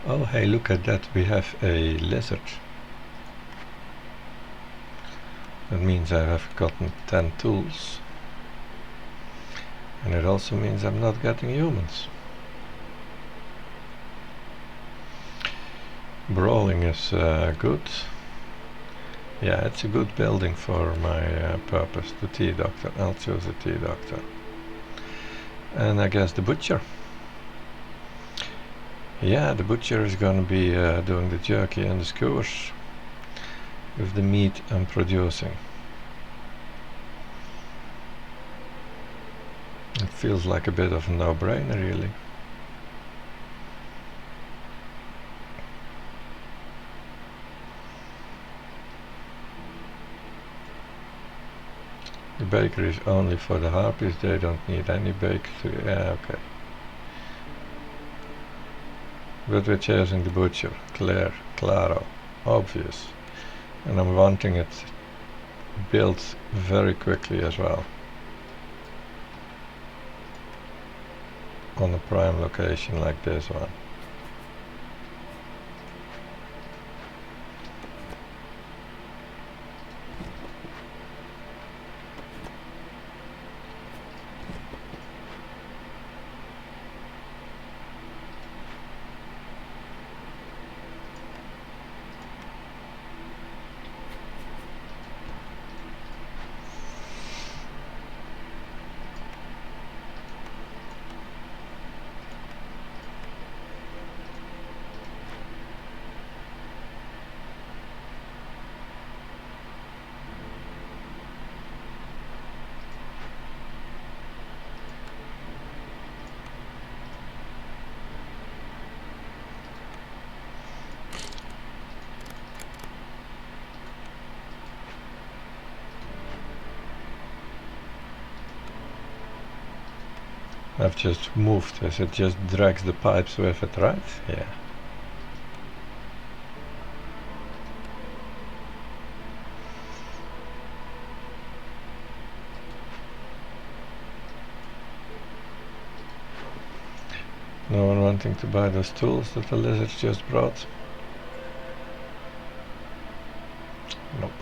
Oh hey, look at that, we have a lizard. That means I have gotten 10 tools. And it also means I'm not getting humans. Brawling is good. Yeah, it's a good building for my purpose, the tea doctor. I'll choose the tea doctor. And I guess the butcher. Yeah, the butcher is gonna be doing the jerky and the skewers with the meat I'm producing. It feels like a bit of a no-brainer, really. The bakery is only for the harpies, they don't need any bakery. Yeah, okay. But we're choosing the butcher. Claro, obvious. And I'm wanting it built very quickly as well. On a prime location like this one. I've just moved this, it just drags the pipes with it, right? Yeah. No one wanting to buy those tools that the lizards just brought? Nope.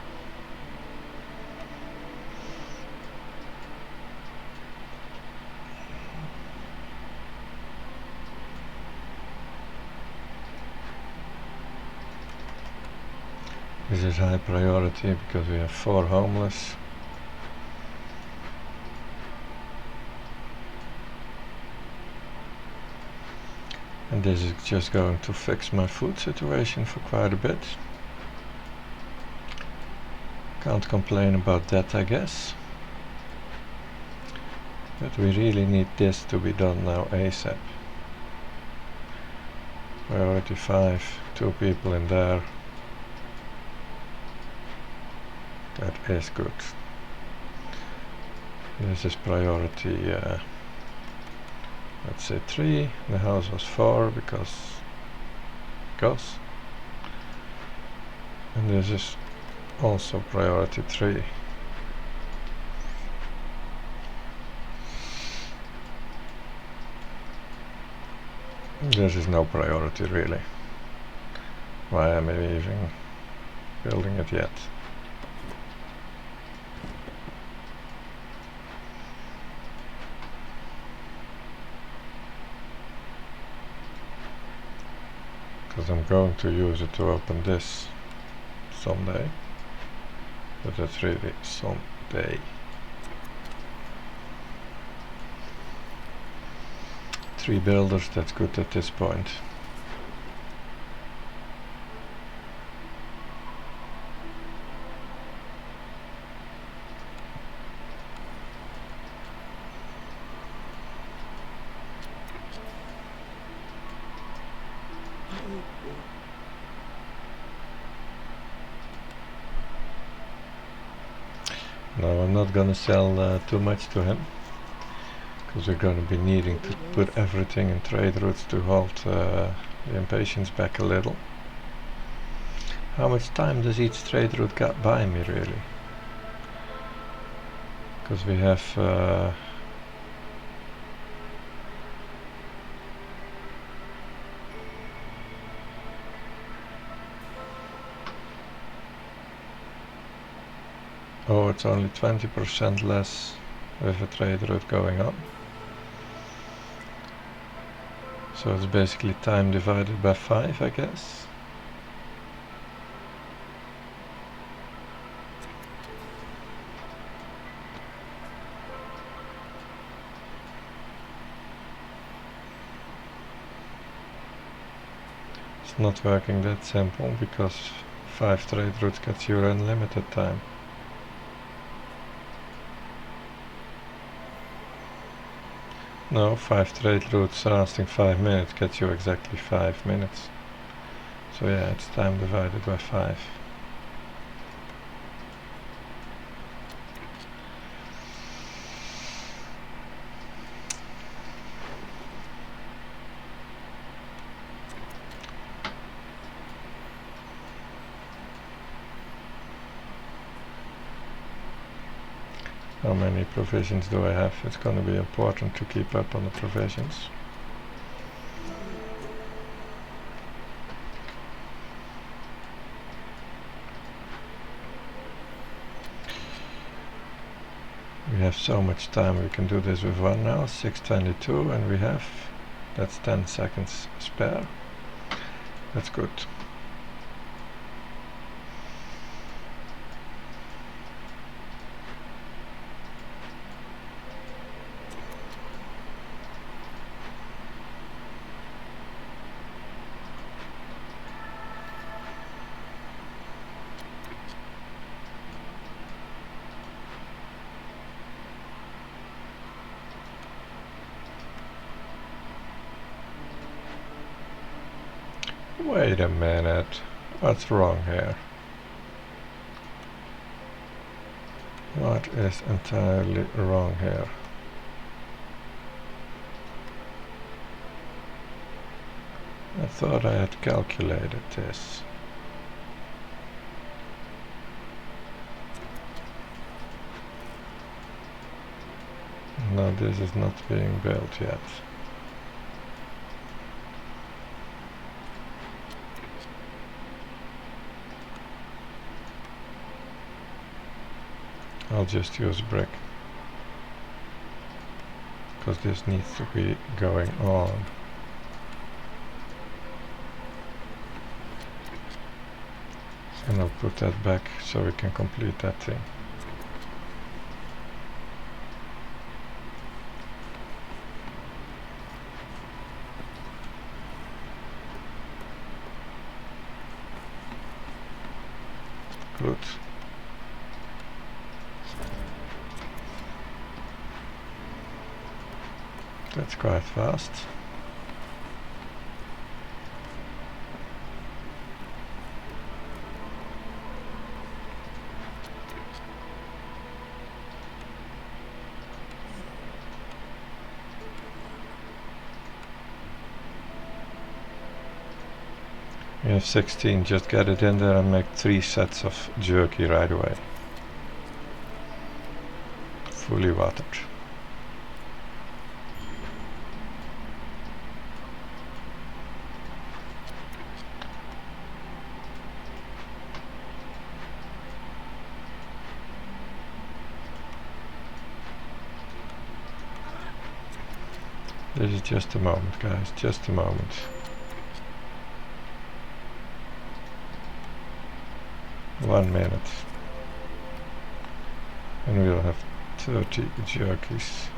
This is high priority because we have 4 homeless. And this is just going to fix my food situation for quite a bit. Can't complain about that, I guess. But we really need this to be done now ASAP. Priority 5, 2 people in there. That is good. This is priority, let's say 3. The house was 4 because. And this is also priority 3. This is no priority really. Why am I even building it yet? Because I'm going to use it to open this someday. But that's really someday. 3 builders, that's good at this point. No, I'm not gonna sell too much to him, because we're gonna be needing to put everything in trade routes to hold the impatience back a little. How much time does each trade route buy me really? Because we have oh, it's only 20% less with a trade route going on. So it's basically time divided by 5, I guess. It's not working that simple because 5 trade routes gets you unlimited time. No, 5 trade routes lasting 5 minutes gets you exactly 5 minutes. So yeah, it's time divided by 5. How many provisions do I have? It's going to be important to keep up on the provisions. We have so much time, we can do this with 1 now, 6:22, and we have, that's 10 seconds spare. That's good. Wait a minute, what's wrong here? What is entirely wrong here? I thought I had calculated this. No, this is not being built yet. I'll just use brick, because this needs to be going on. And I'll put that back so we can complete that thing. Good. That's quite fast. We have 16, just get it in there and make 3 sets of jerky right away. Fully watered. This is just a moment, guys, just a moment. One minute. And we'll have 30 jerkies.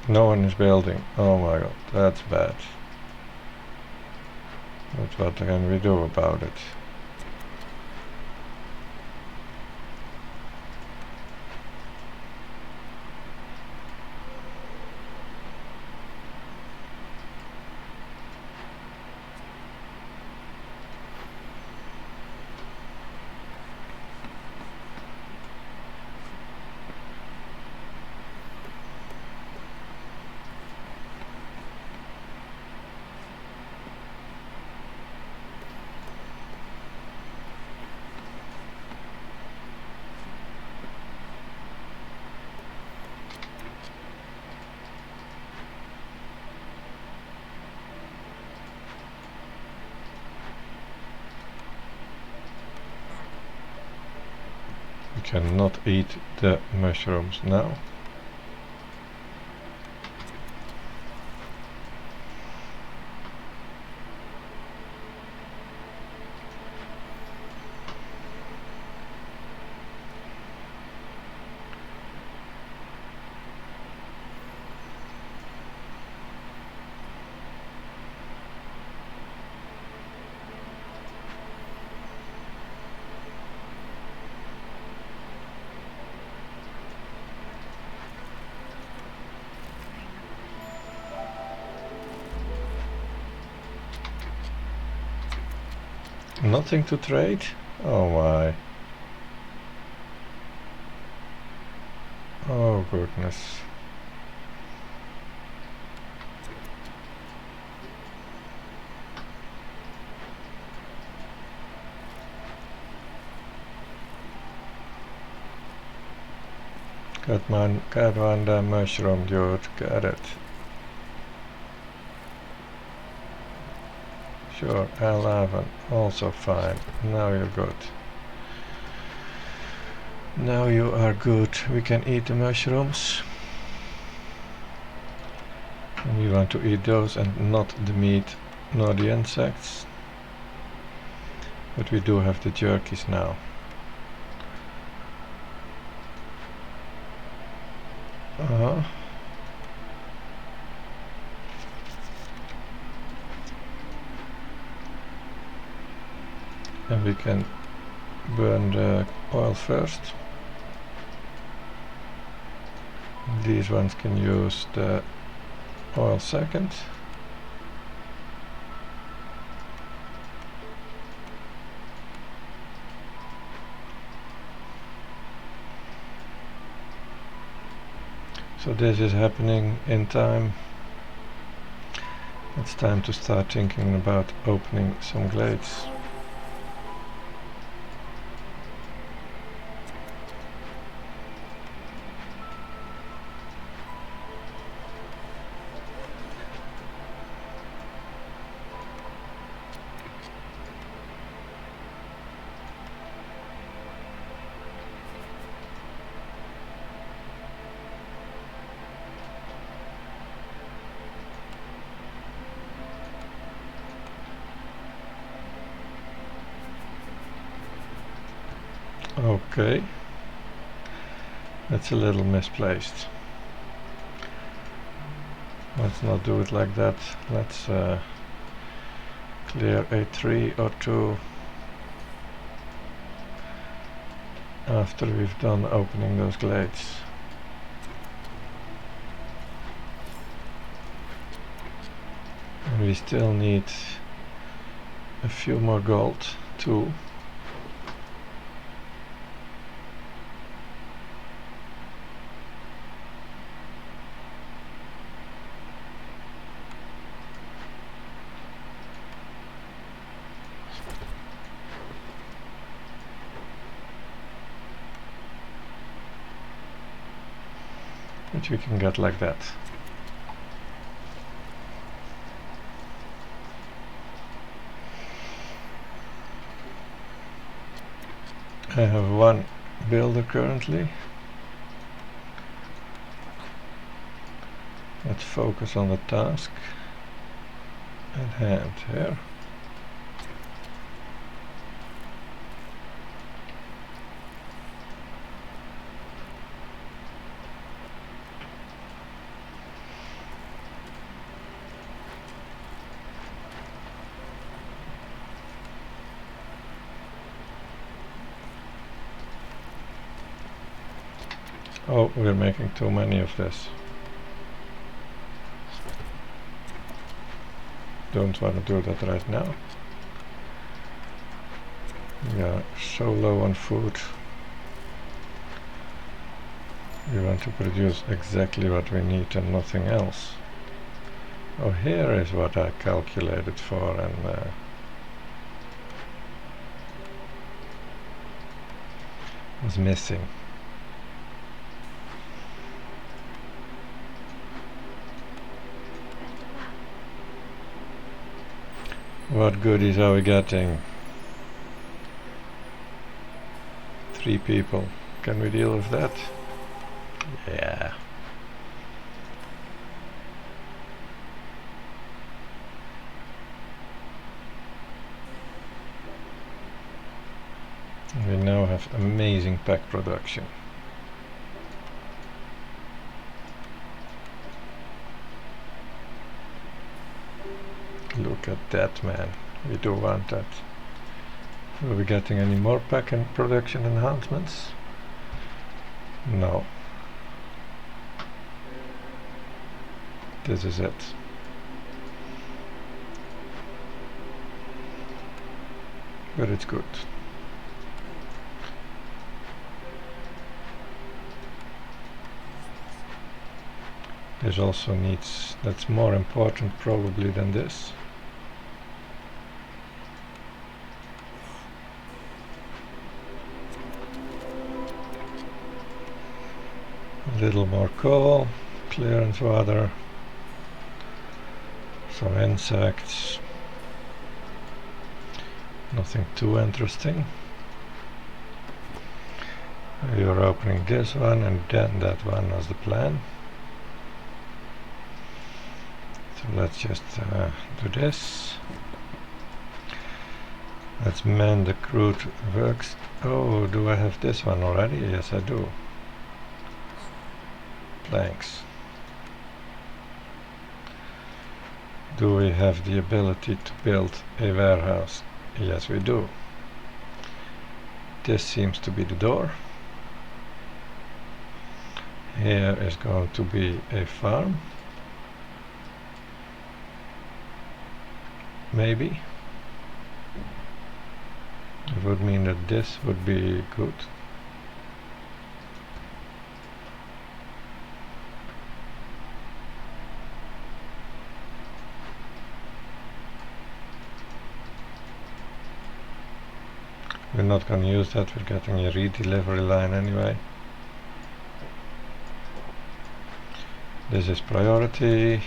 No one is building. Oh my god, that's bad. But what can we do about it? We cannot eat the mushrooms now. Nothing to trade? Oh my. Oh goodness. Get one damn mushroom, dude. Get it. Sure, 11. Also fine. Now you're good. Now you are good. We can eat the mushrooms. And we want to eat those and not the meat nor the insects. But we do have the jerkies now. And we can burn the oil first. These ones can use the oil second. So this is happening in time. It's time to start thinking about opening some glades. Okay, that's a little misplaced. Let's not do it like that. Let's clear a 3 or 2 after we've done opening those glades. And we still need a few more gold too. Which we can get like that. I have one builder currently. Let's focus on the task at hand here. Oh, we're making too many of this. Don't want to do that right now. We are so low on food. We want to produce exactly what we need and nothing else. Oh, here is what I calculated for and was missing. What goodies are we getting? 3 people. Can we deal with that? Yeah. We now have amazing pack production. Look at that, man. We do want that. Are we getting any more pack and production enhancements? No. This is it. But it's good. This also needs, that's more important probably than this. A little more coal, clearance water, some insects, nothing too interesting. You're opening this one and then that one was the plan. So let's just do this. Let's mend the crude works. Oh, do I have this one already? Yes, I do. Planks. Do we have the ability to build a warehouse? Yes, we do. This seems to be the door. Here is going to be a farm. Maybe. It would mean that this would be good. We're not going to use that, we're getting a redelivery line anyway. This is priority.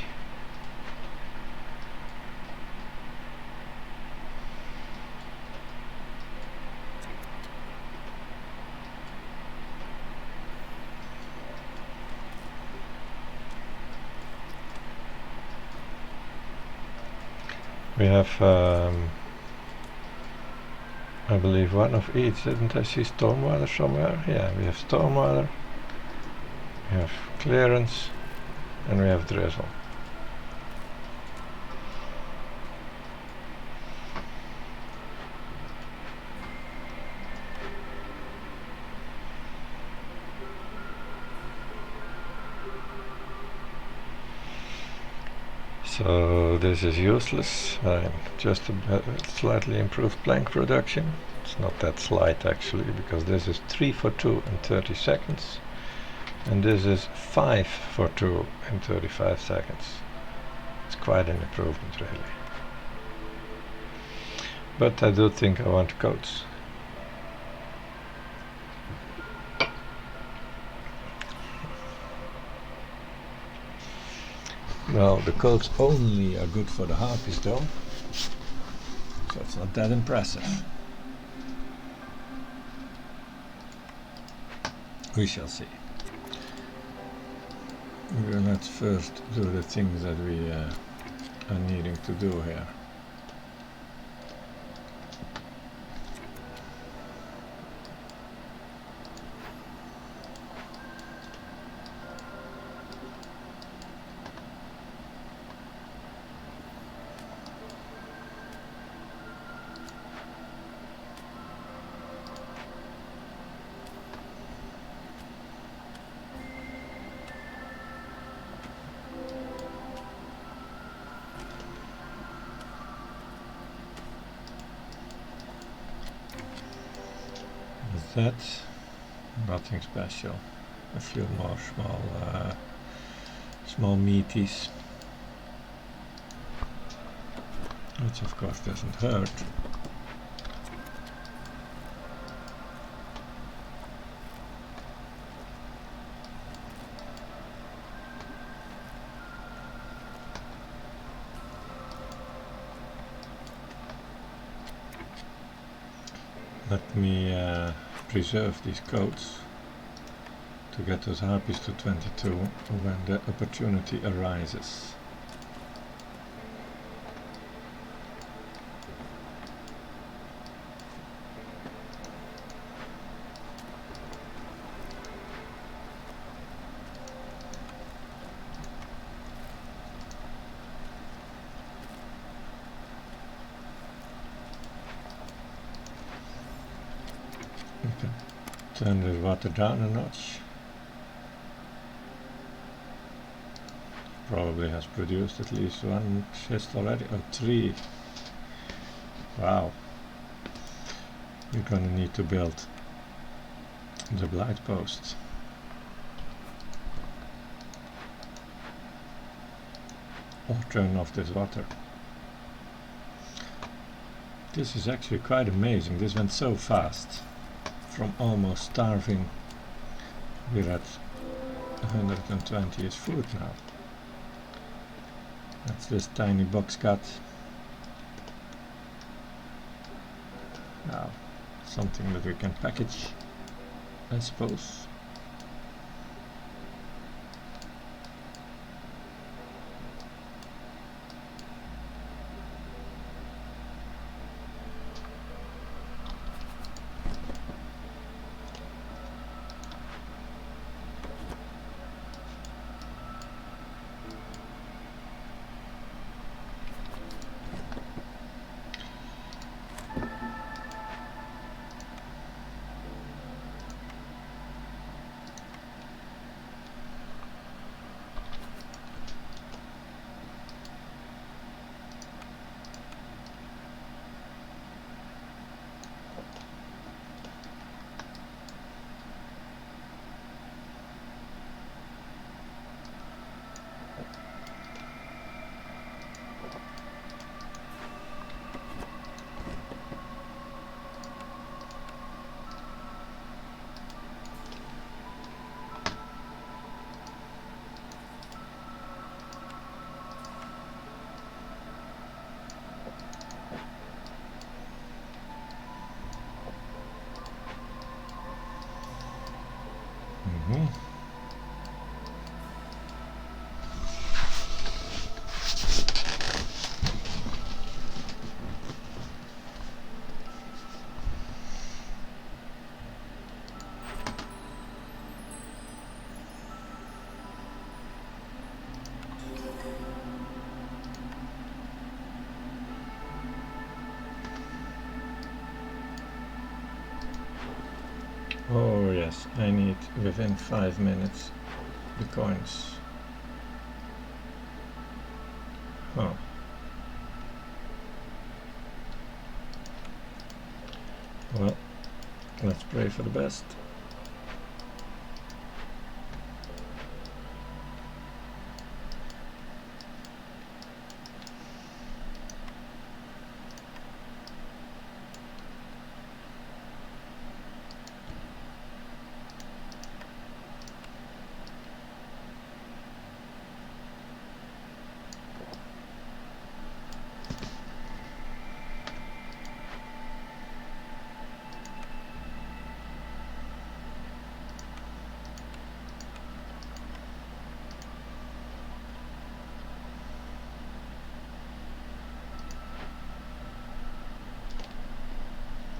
We have, I believe, one of each. Didn't I see stormwater somewhere? Yeah, we have stormwater, we have clearance, and we have drizzle. So this is useless. Just a slightly improved plank production. It's not that slight actually, because this is 3 for 2 in 30 seconds, and this is 5 for 2 in 35 seconds. It's quite an improvement really. But I do think I want coats. Well, the coats only are good for the harpies though, so it's not that impressive. We shall see. Let's first do the things that we are needing to do here. That, nothing special. A few more small meaties, which of course doesn't hurt. Let me preserve these coats to get those harpies to 22 when the opportunity arises. Turn the water down a notch. Probably has produced at least one schist already, or 3. Wow. We're gonna need to build the blight post. Or turn off this water. This is actually quite amazing. This went so fast. From almost starving, we're at 120 is food now. That's this tiny box cut. Now, something that we can package, I suppose. Mhm. Oh yes, I need within 5 minutes the coins. Huh. Well, let's pray for the best.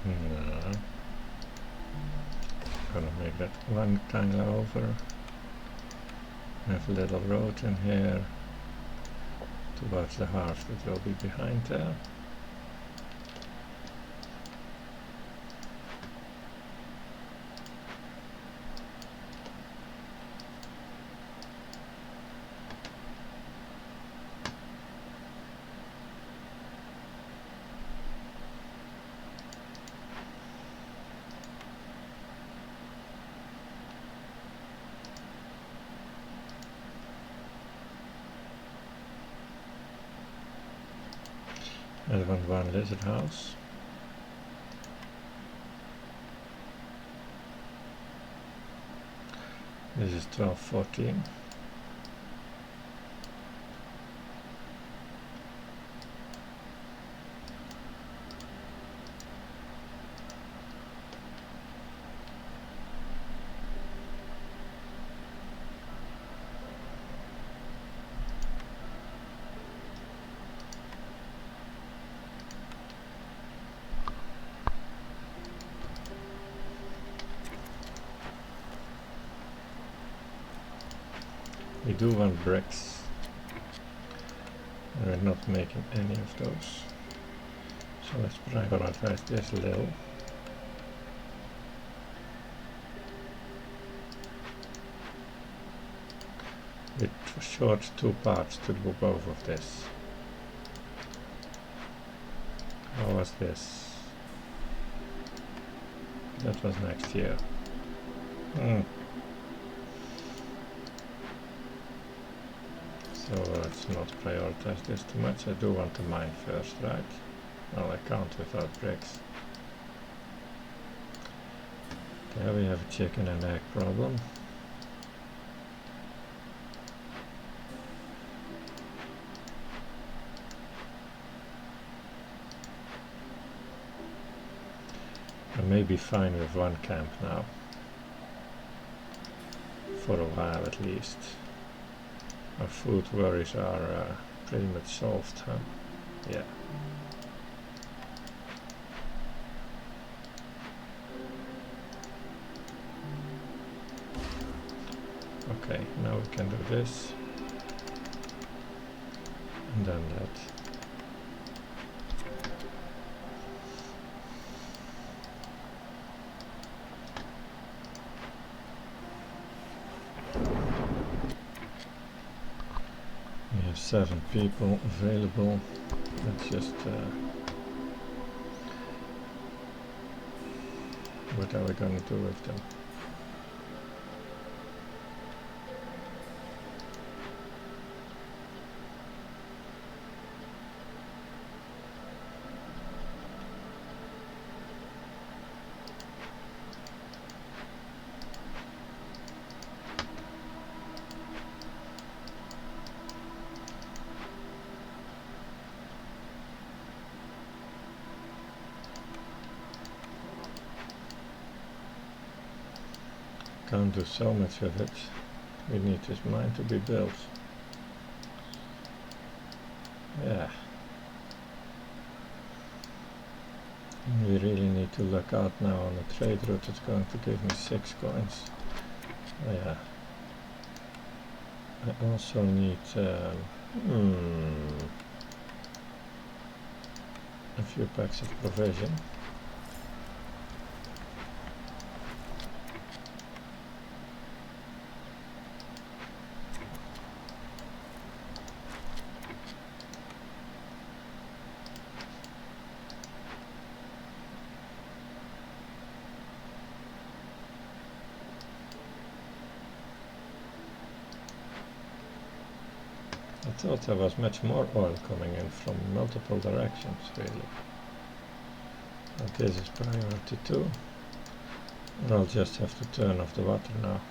No. Gonna make that one kinda over. Have a little road in here towards the half that will be behind there. I want one lizard house. This is 1214. We do want bricks. We're not making any of those. So let's prioritize this a little. With short 2 parts to do both of this. How was this? That was next year. So let's not prioritize this too much. I do want to mine first, right? Well, I can't without bricks. There we have a chicken and egg problem. I may be fine with one camp now. For a while at least. Our food worries are pretty much solved, huh? Yeah. Okay, now we can do this. And then that. We have 7 people available. Let's just what are we gonna do with them? Can't do so much of it. We need this mine to be built. Yeah. We really need to look out now on the trade route. It's going to give me 6 coins. Oh, yeah. I also need a few packs of provision. I thought there was much more oil coming in from multiple directions, really. But this is priority 2. I'll just have to turn off the water now.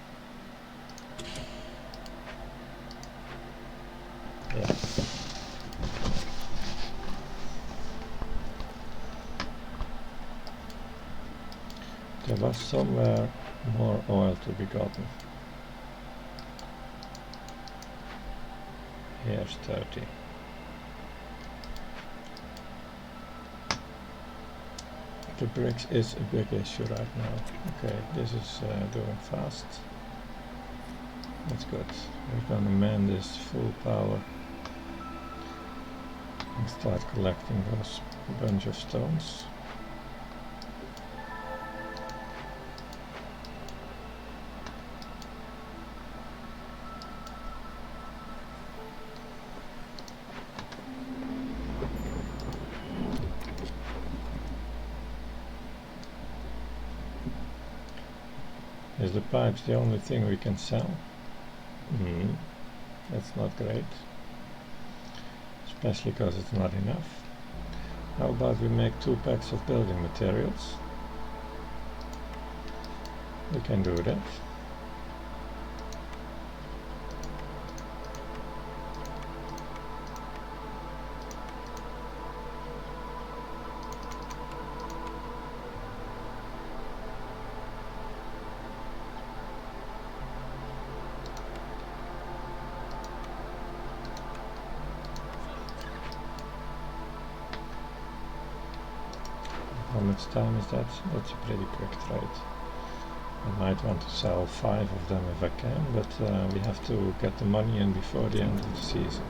Yeah. There was somewhere more oil to be gotten. Here's 30. The bricks is a big issue right now. Okay, this is doing fast. That's good. We're gonna man this full power and start collecting those bunch of stones. Is the pipes the only thing we can sell? That's not great. Especially because it's not enough. How about we make 2 packs of building materials? We can do that. How much time is that? That's a pretty quick trade. I might want to sell 5 of them if I can, but we have to get the money in before the end of the season.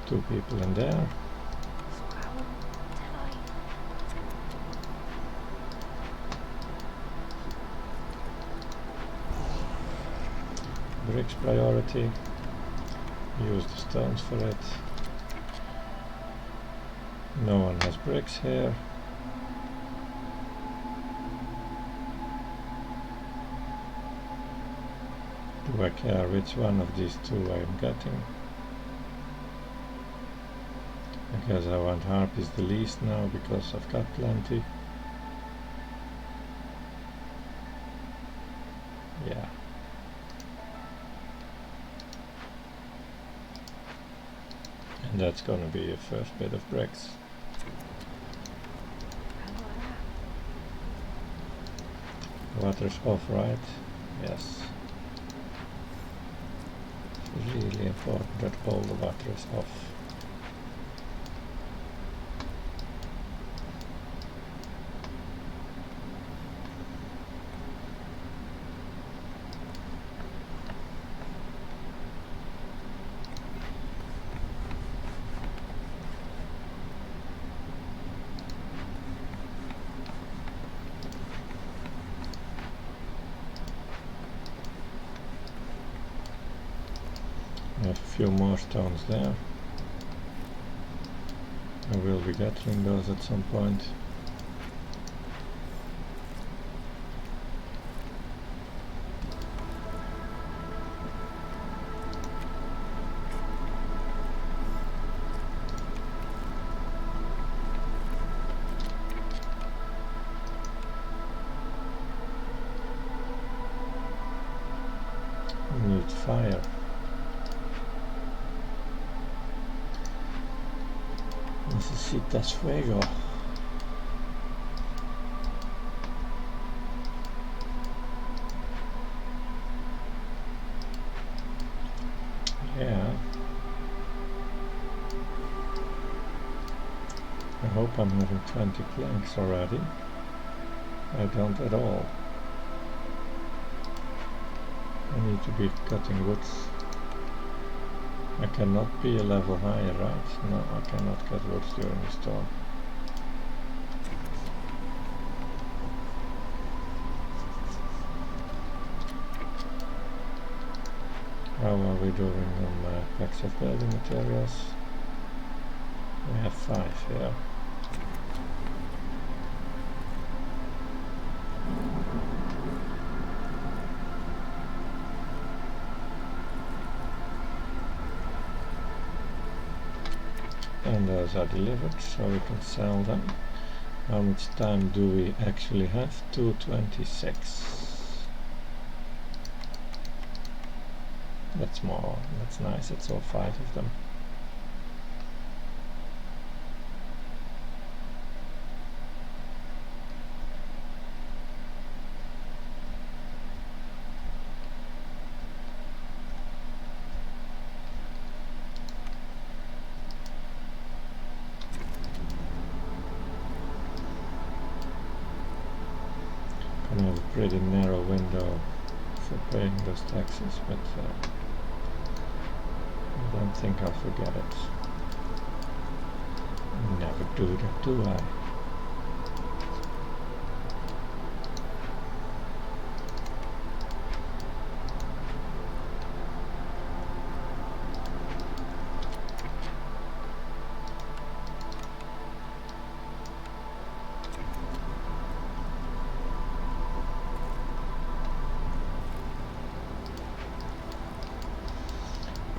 2 people in there. Bricks priority. Use the stones for it. No one has bricks here. Do I care which one of these 2 I am getting? I guess I want harpies the least now because I've got plenty. Yeah. And that's gonna be a first bit of bricks. Water's off, right? Yes. It's really important that all the water is off. I have a few more stones there. I will be gathering those at some point. I need fire. Necesitas fuego. hope I'm having 20 planks already. I don't at all. I need to be cutting woods. I cannot be a level higher, right? No, I cannot cut woods during the storm. How are we doing on packs of building materials? We have 5 here. And those are delivered, so we can sell them. How much time do we actually have? 2:26. That's more, that's nice, it's all 5 of them. Gonna have a pretty narrow window for paying those taxes, but I don't think I'll forget it. Never do that, do I?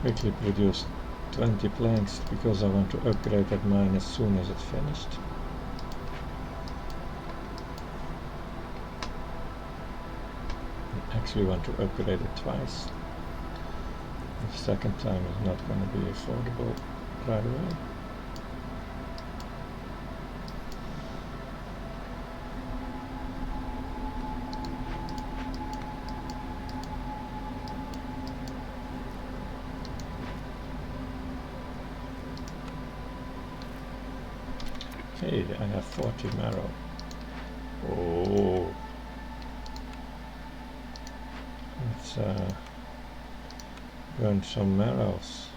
Quickly produce 20 planks because I want to upgrade that mine as soon as it's finished. I actually want to upgrade it twice. The second time is not going to be affordable right away. Hey, I have 40 marrow. Oh, let's burn some marrows.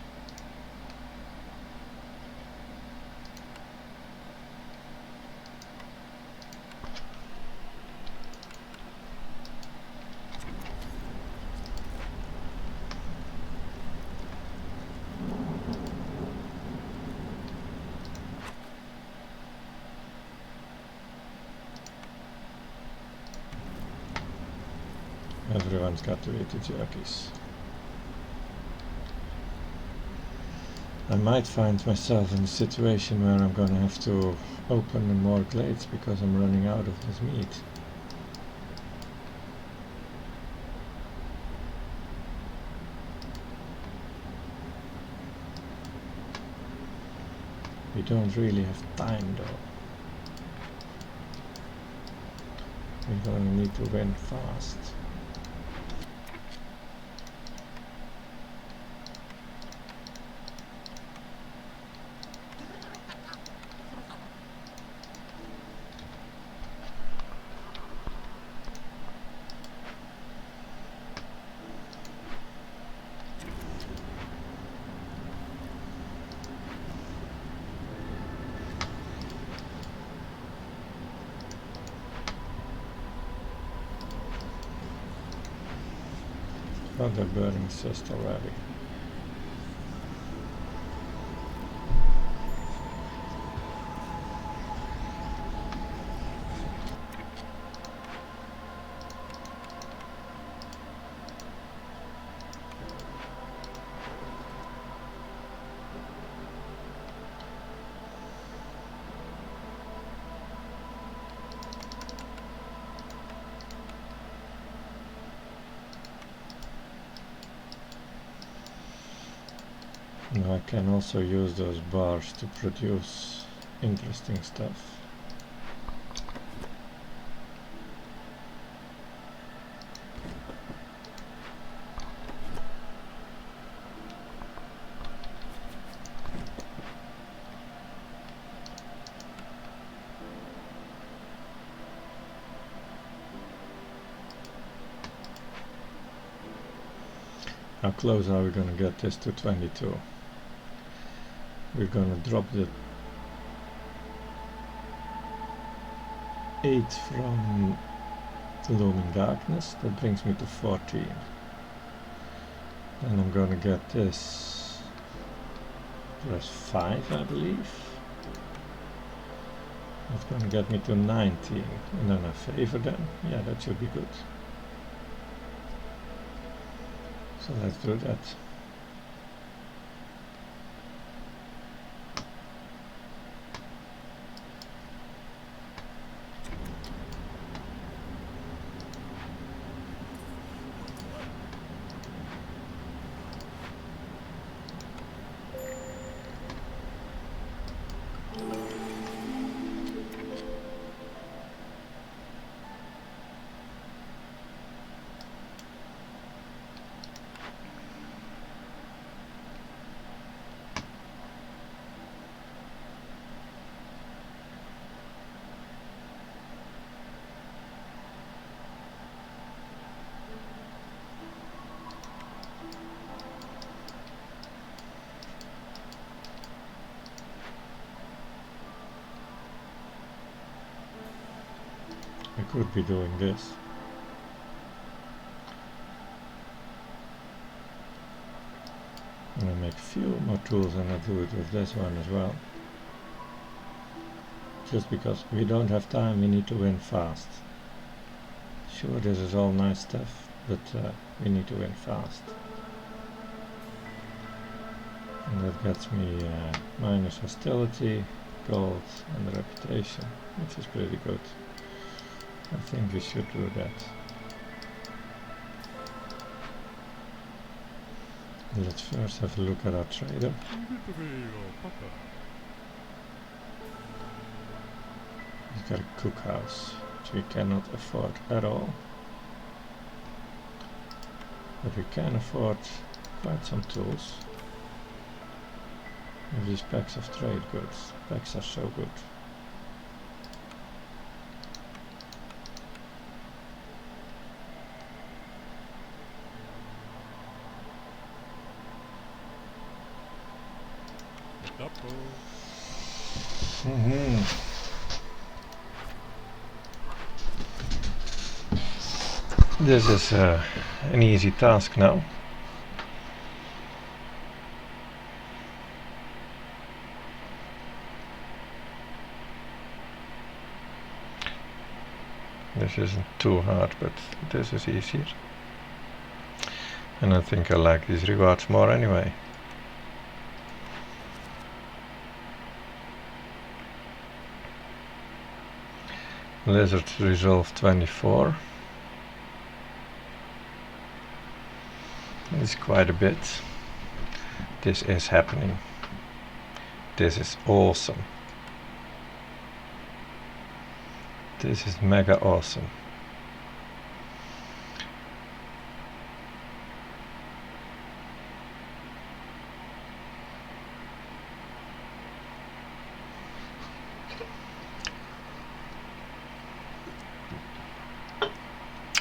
Everyone's got to eat the jerkies. I might find myself in a situation where I'm gonna have to open more glades because I'm running out of this meat. We don't really have time though. We're gonna need to win fast. Oh, they're burning cyst already. Now I can also use those bars to produce interesting stuff. How close are we gonna get this to 22? We're gonna drop the 8 from Looming Darkness. That brings me to 14. And I'm gonna get this plus 5, I believe. That's gonna get me to 19. And then I favor them. Yeah, that should be good. So let's do that. I could be doing this. I'm gonna make a few more tools and I'll do it with this one as well. Just because we don't have time, we need to win fast. Sure, this is all nice stuff, but we need to win fast. And that gets me minus hostility, gold, and reputation, which is pretty good. I think we should do that. Let's first have a look at our trader. He's got a cookhouse, which we cannot afford at all. But we can afford quite some tools. With these packs of trade goods. Packs are so good. This is an easy task now. This isn't too hard, but this is easier. And I think I like these rewards more anyway. Lizard resolve 24. It's quite a bit. This is happening. This is awesome. This is mega awesome.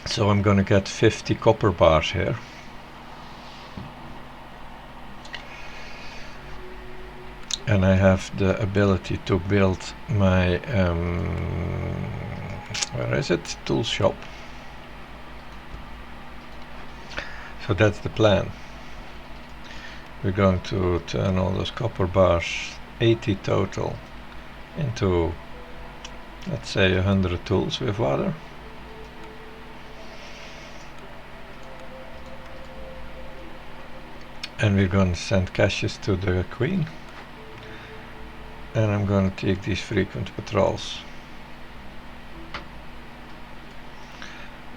So I'm gonna get 50 copper bars here. And I have the ability to build my where is it? Tool shop. So that's the plan. We're going to turn all those copper bars, 80 total, into, let's say, 100 tools with water. And we're going to send caches to the Queen. And I'm going to take these frequent patrols.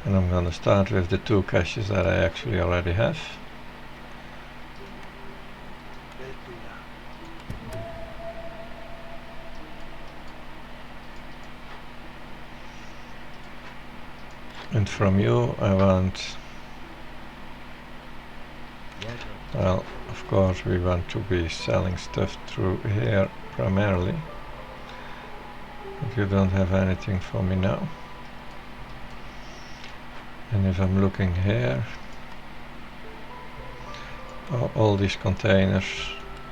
And I'm going to start with the 2 caches that I actually already have. And from you I want, well, of course we want to be selling stuff through here primarily. But you don't have anything for me now. And if I'm looking here, all these containers,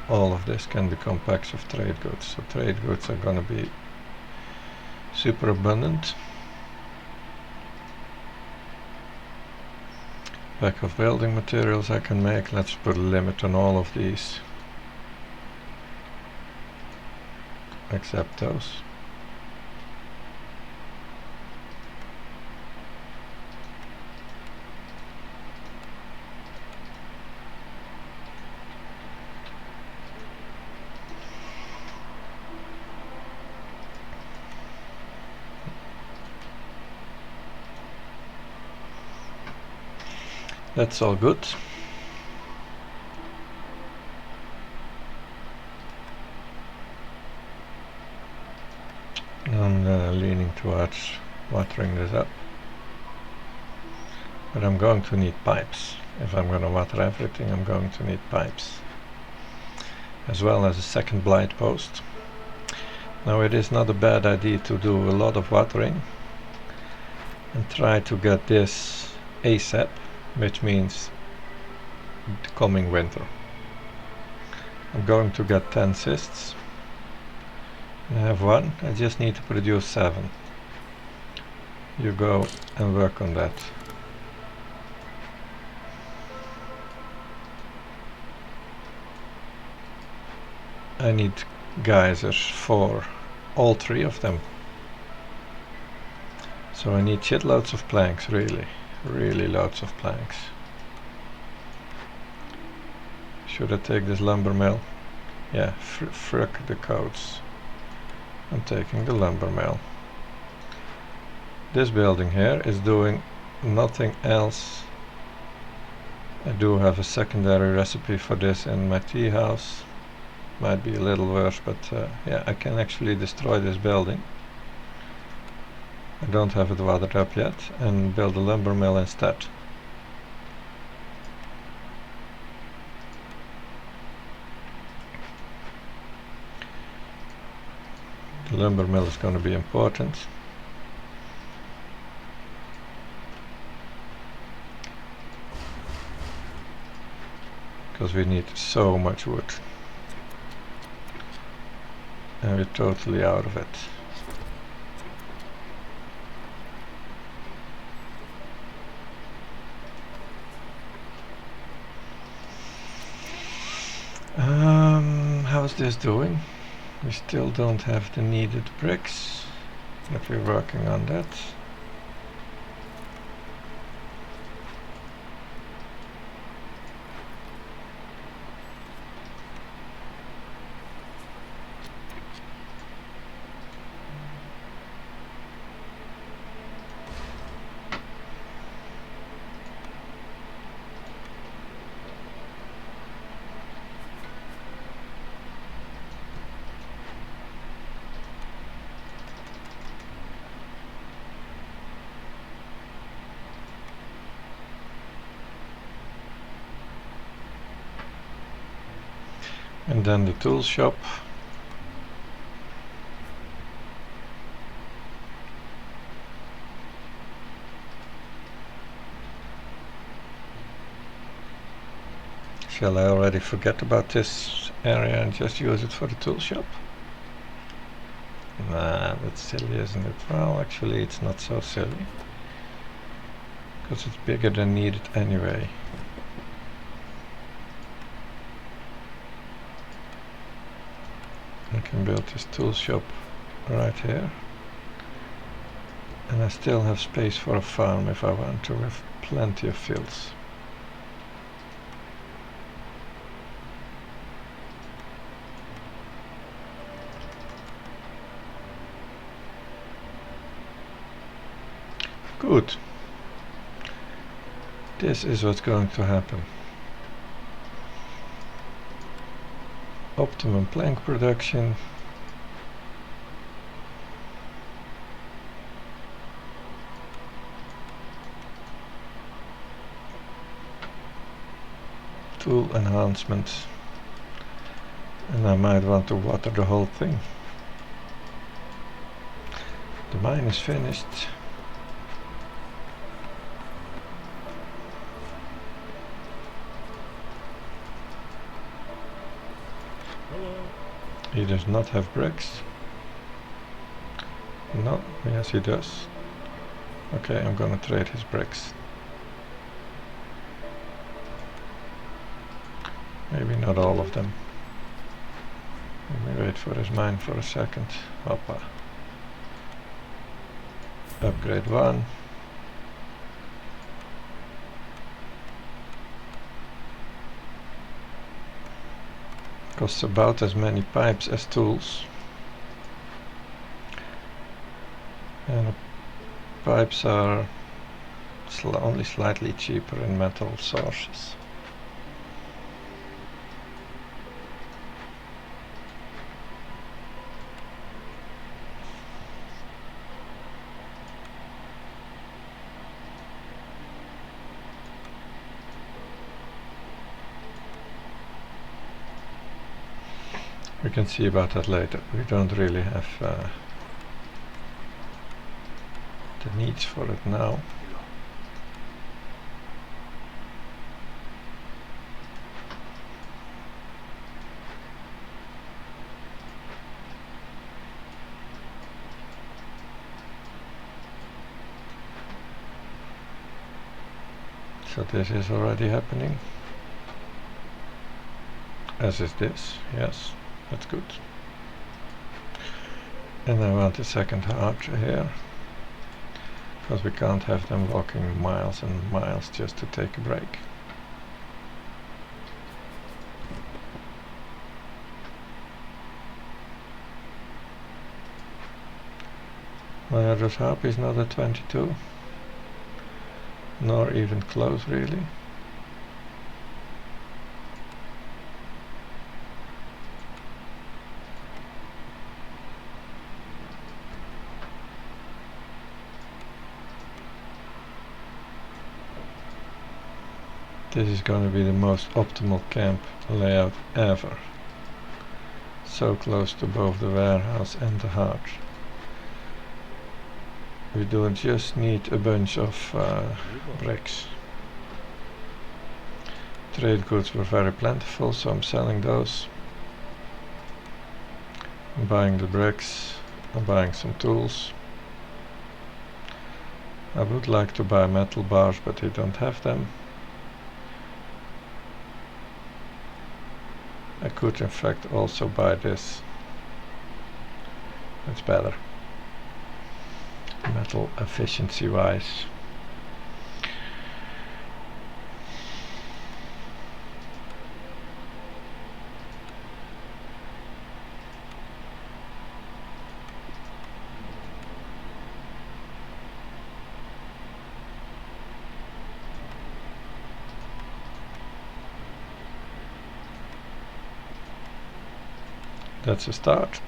all of this can become packs of trade goods. So trade goods are gonna be super abundant. Pack of building materials I can make. Let's put a limit on all of these, except those. That's all good. I'm leaning towards watering this up. But I'm going to need pipes. If I'm going to water everything, I'm going to need pipes. As well as a second blight post. Now it is not a bad idea to do a lot of watering and try to get this ASAP, which means the coming winter. I'm going to get 10 cysts. I have 1, I just need to produce 7. You go and work on that. I need geysers for all 3 of them. So I need shitloads of planks, really loads of planks. Should I take this lumber mill? Yeah, frick the codes. I'm taking the lumber mill. This building here is doing nothing else. I do have a secondary recipe for this in my tea house. Might be a little worse, but yeah, I can actually destroy this building. I don't have it watered up yet, and build a lumber mill instead. The lumber mill is going to be important. Because we need so much wood. And we're totally out of it. How's this doing? We still don't have the needed bricks, but we're working on that. And then the tool shop. Shall I already forget about this area and just use it for the tool shop? Nah, that's silly, isn't it? Well, actually it's not so silly, because it's bigger than needed anyway. I can build this tool shop right here, and I still have space for a farm if I want to, with plenty of fields. Good. This is what's going to happen. Optimum plank production. Tool enhancements. And I might want to water the whole thing. The mine is finished. He does not have bricks. No, yes he does. Okay, I'm gonna trade his bricks. Maybe not all of them. Let me wait for his mine for a second. Hoppa. Upgrade 1. Costs about as many pipes as tools. And pipes are only slightly cheaper in metal sources. We can see about that later. We don't really have the needs for it now. So this is already happening. As is this, yes, that's good. And I want a second archer here, because we can't have them walking miles and miles just to take a break. My other harp is not at 22, nor even close really. This is going to be the most optimal camp layout ever. So close to both the warehouse and the heart. We don't just need a bunch of bricks. Trade goods were very plentiful, so I'm selling those. I'm buying the bricks, I'm buying some tools. I would like to buy metal bars, but I don't have them. I could in fact also buy this. It's better. Metal efficiency wise. That's a start.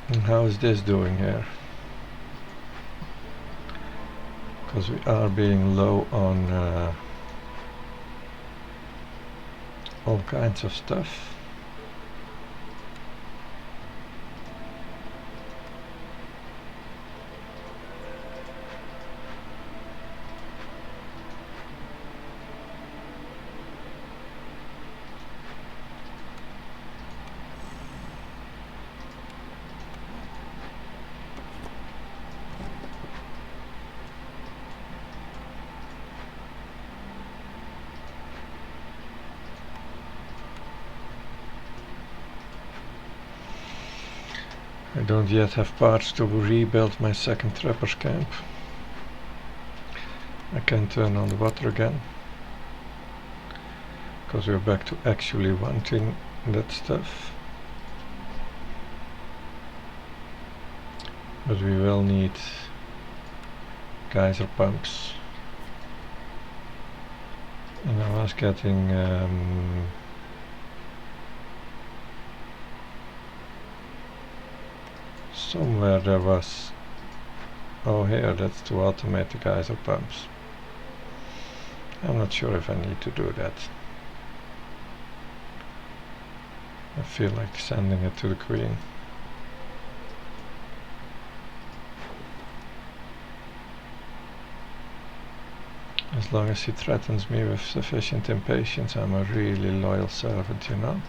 And how is this doing here? Because we are being low on all kinds of stuff. I don't yet have parts to rebuild my second trapper's camp. I can turn on the water again, because we're back to actually wanting that stuff. But we will need geyser pumps. And I was getting somewhere there was, oh here, that's to automate the geyser pumps. I'm not sure if I need to do that. I feel like sending it to the Queen. As long as he threatens me with sufficient impatience, I'm a really loyal servant, you know?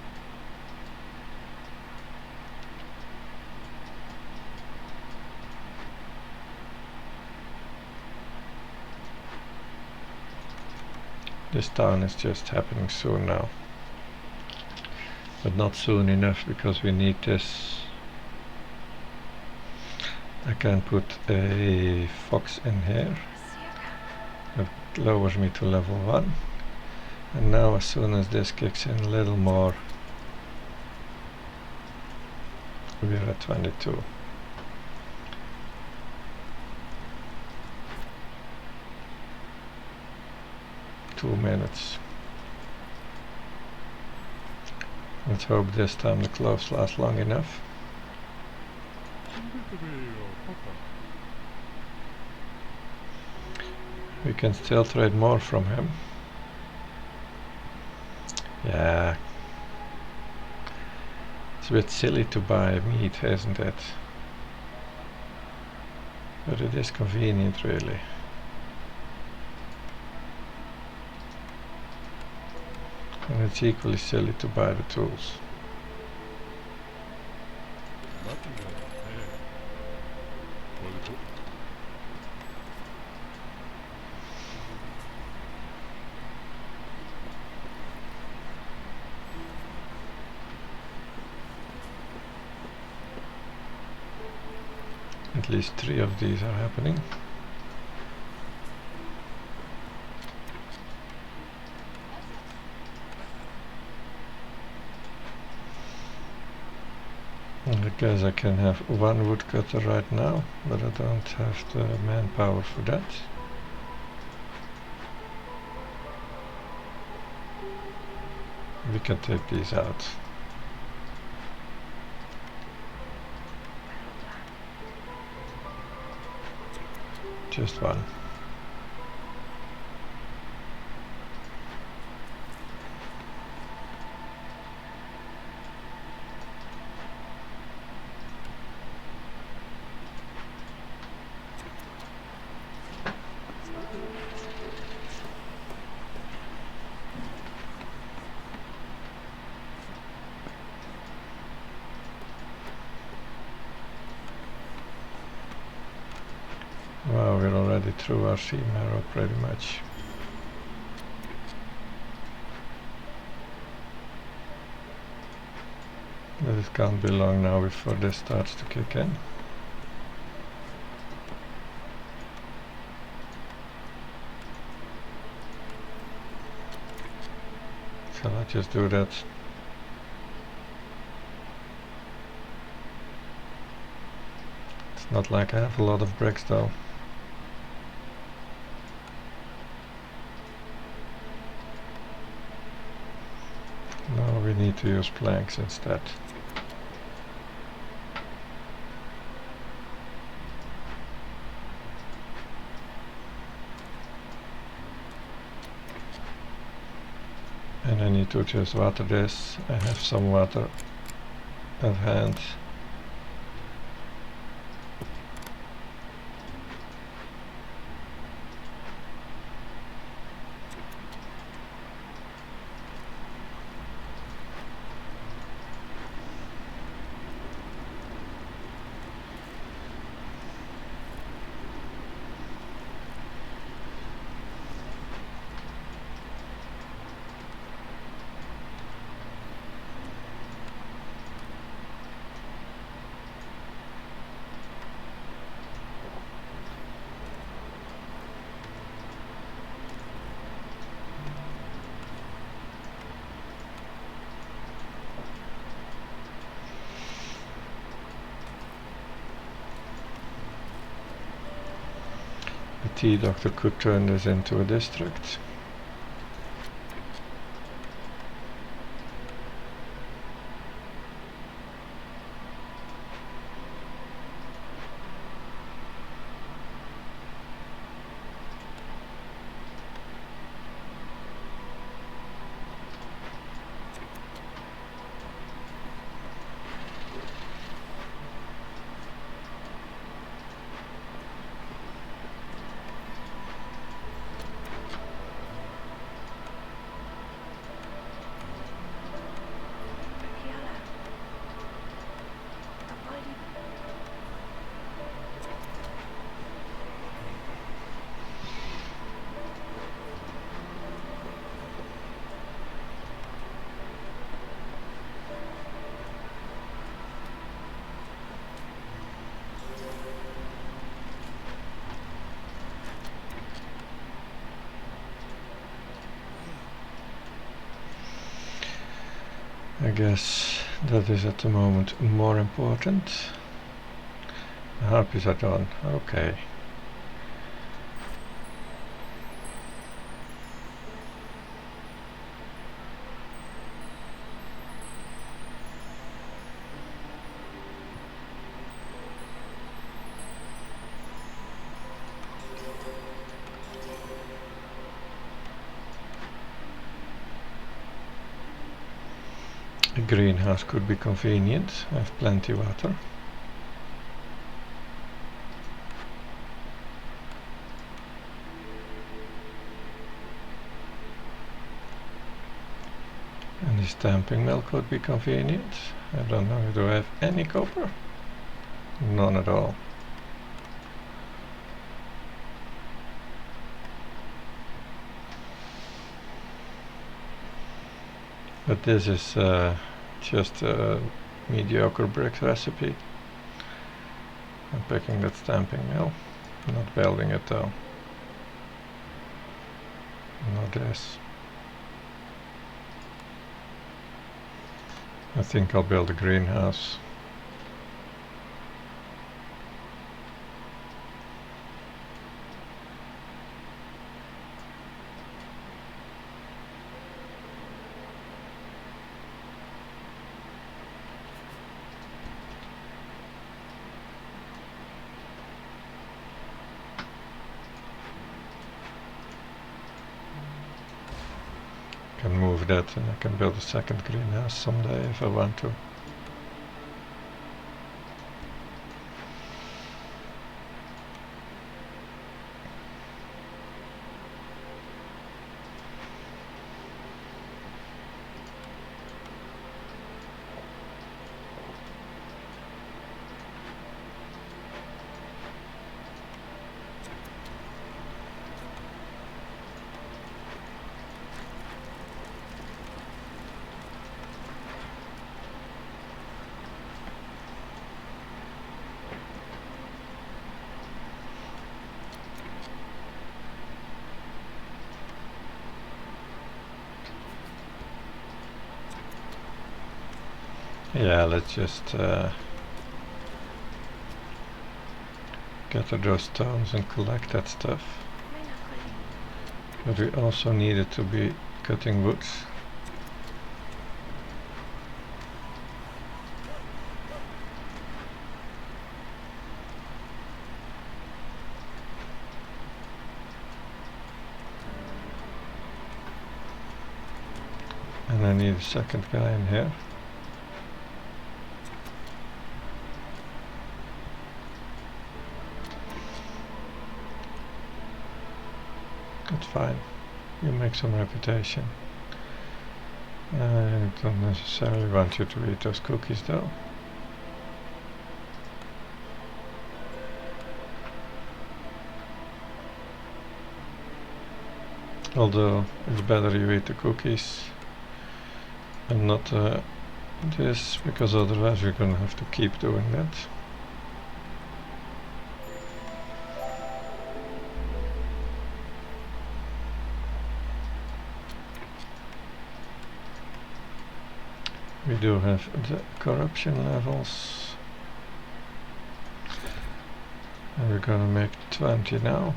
This town is just happening soon now. But not soon enough, because we need this. I can put a fox in here. That lowers me to level 1. And now as soon as this kicks in a little more, we're at 22. Two minutes. Let's hope this time the clothes last long enough. We can still trade more from him. Yeah. It's a bit silly to buy meat, isn't it? But it is convenient, really. And it's equally silly to buy the tools. At least 3 of these are happening. And I guess I can have 1 woodcutter right now, but I don't have the manpower for that. We can take these out. Just 1. Wow, we're already through our sea marrow pretty much. But it can't be long now before this starts to kick in. Shall I just do that? It's not like I have a lot of bricks though. No, we need to use planks instead. And I need to just water this. I have some water at hand. The tea doctor could turn this into a district. guess that is at the moment more important. The harpies are done. Okay. A greenhouse could be convenient. I have plenty of water. And the stamping mill could be convenient. I don't know, do I have any copper? None at all. But this is just a mediocre brick recipe. I'm picking that stamping mill, not building it though. Not this. I think I'll build a greenhouse. Can move that and I can build a second greenhouse someday if I want to. Yeah, let's just gather those stones and collect that stuff. But we also needed to be cutting woods. And I need a second guy in here. That's fine. You make some reputation. I don't necessarily want you to eat those cookies though. Although it's better you eat the cookies and not this, because otherwise we're gonna have to keep doing that. We do have the corruption levels. And we're gonna make 20 now.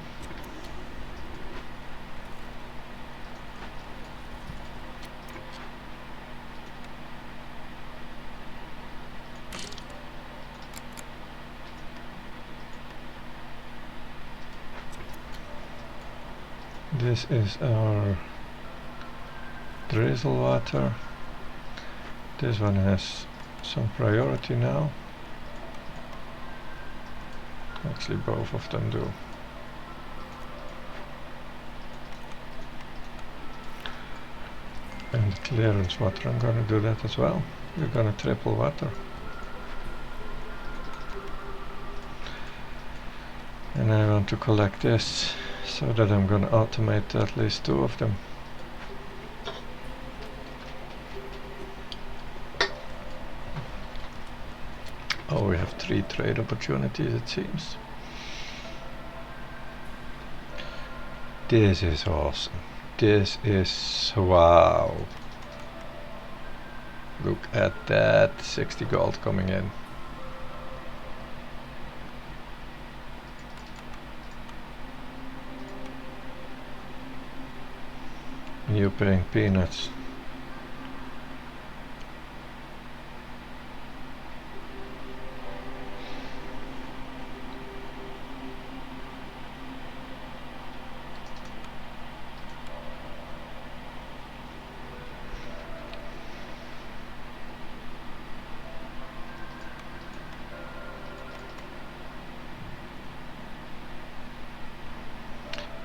This is our drizzle water. This one has some priority now. Actually, both of them do. And the clearance water, I'm gonna do that as well. We're gonna triple water. And I want to collect this so that I'm gonna automate at least 2 of them. Oh, we have 3 trade opportunities, it seems. This is awesome. This is wow. Look at that, 60 gold coming in. You paying peanuts.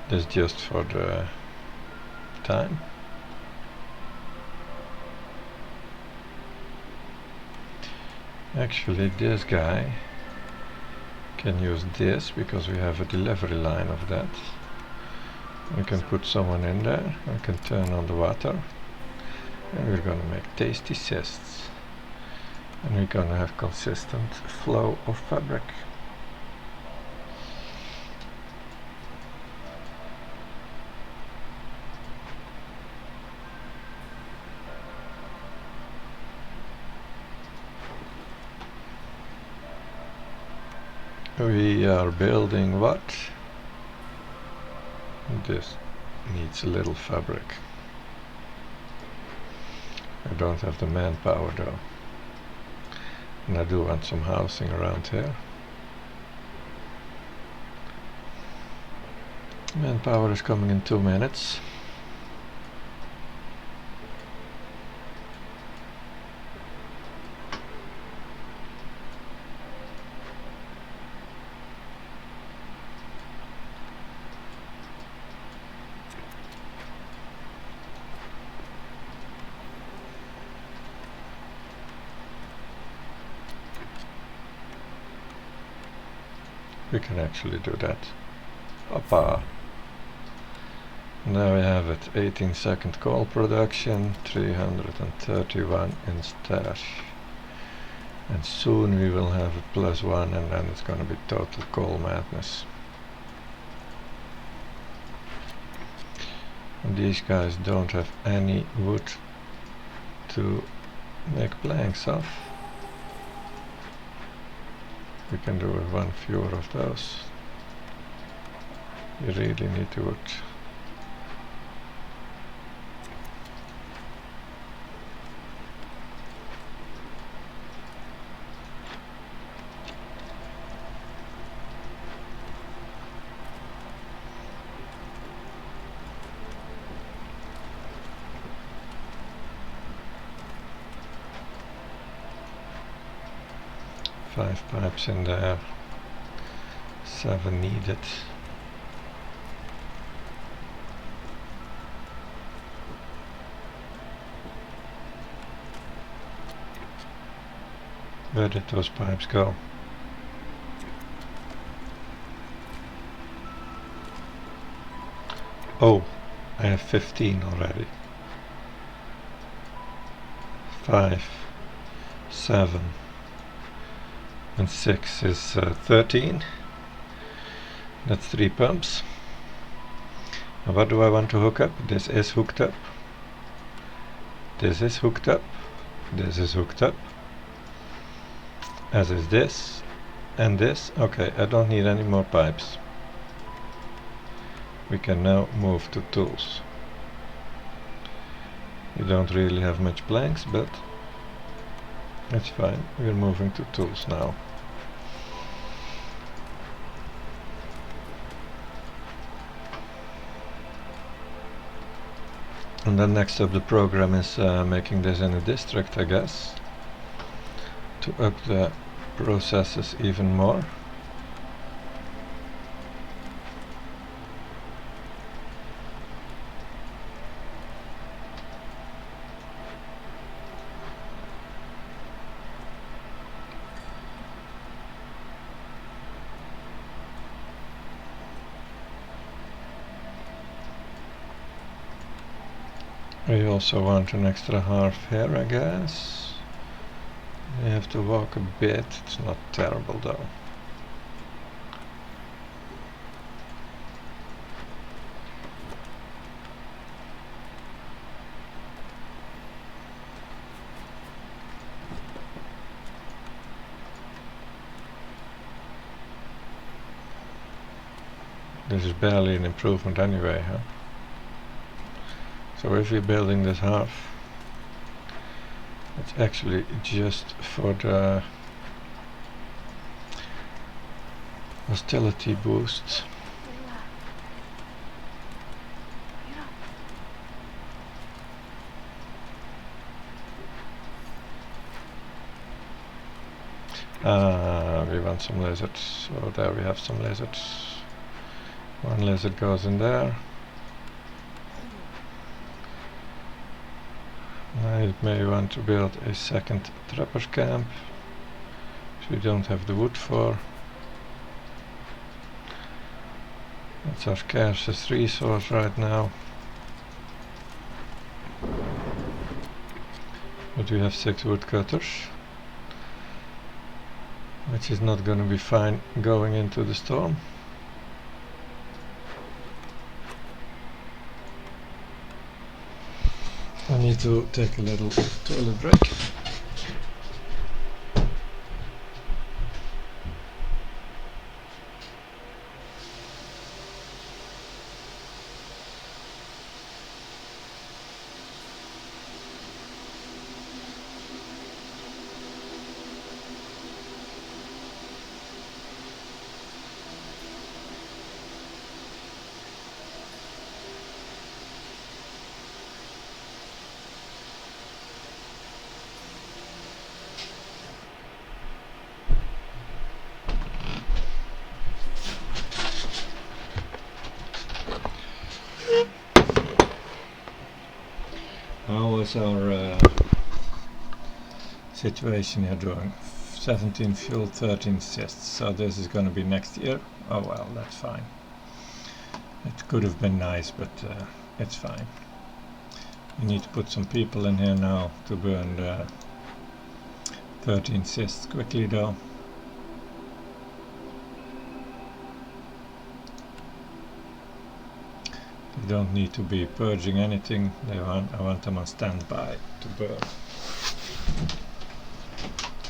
This just for the time. Actually, this guy can use this because we have a delivery line of that. We can put someone in there, we can turn on the water, and we're gonna make tasty cysts. And we're gonna have consistent flow of fabric. We are building what? This needs a little fabric. I don't have the manpower though. And I do want some housing around here. Manpower is coming in 2 minutes. We can actually do that. Hoppa! Now we have it, 18-second call production, 331 in stash. And soon we will have a +1 and then it's gonna be total call madness. And these guys don't have any wood to make planks of. We can do with 1 fewer of those. You really need to wood. Five pipes in there, 7 needed. Where did those pipes go? Oh, I have 15 already. 5, 7, and 6 is 13. That's 3 pumps. And what do I want to hook up? This is hooked up. This is hooked up. This is hooked up. As is this. And this. Okay, I don't need any more pipes. We can now move to tools. We don't really have much planks, but that's fine. We're moving to tools now. And then next up the program is making this in a district, I guess, to up the processes even more. We also want an extra half here, I guess. We have to walk a bit, it's not terrible though. this is barely an improvement anyway, huh? So if we're building this half, it's actually just for the hostility boost. We want some lizards, so there we have some lizards. One lizard goes in there. I may want to build a second trapper's camp, which we don't have the wood for. That's our scarcest resource right now. But we have 6 woodcutters, which is not going to be fine going into the storm. I need to take a little toilet break. How is our situation here doing? 17 fuel, 13 cysts, so this is going to be next year. Oh well, that's fine. It could have been nice, but it's fine. We need to put some people in here now to burn the 13 cysts quickly though. They don't need to be purging anything. I want them on standby to burn.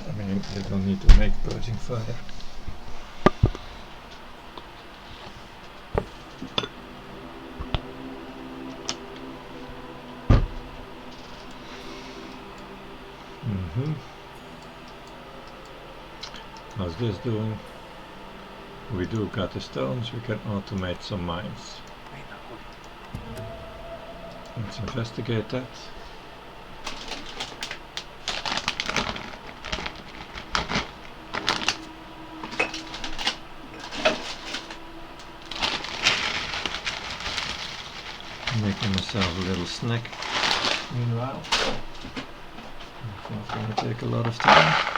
I mean, they don't need to make purging fire. How's this doing? We do got the stones, we can automate some mines. Let's investigate that. Making myself a little snack meanwhile. It's going to take a lot of time.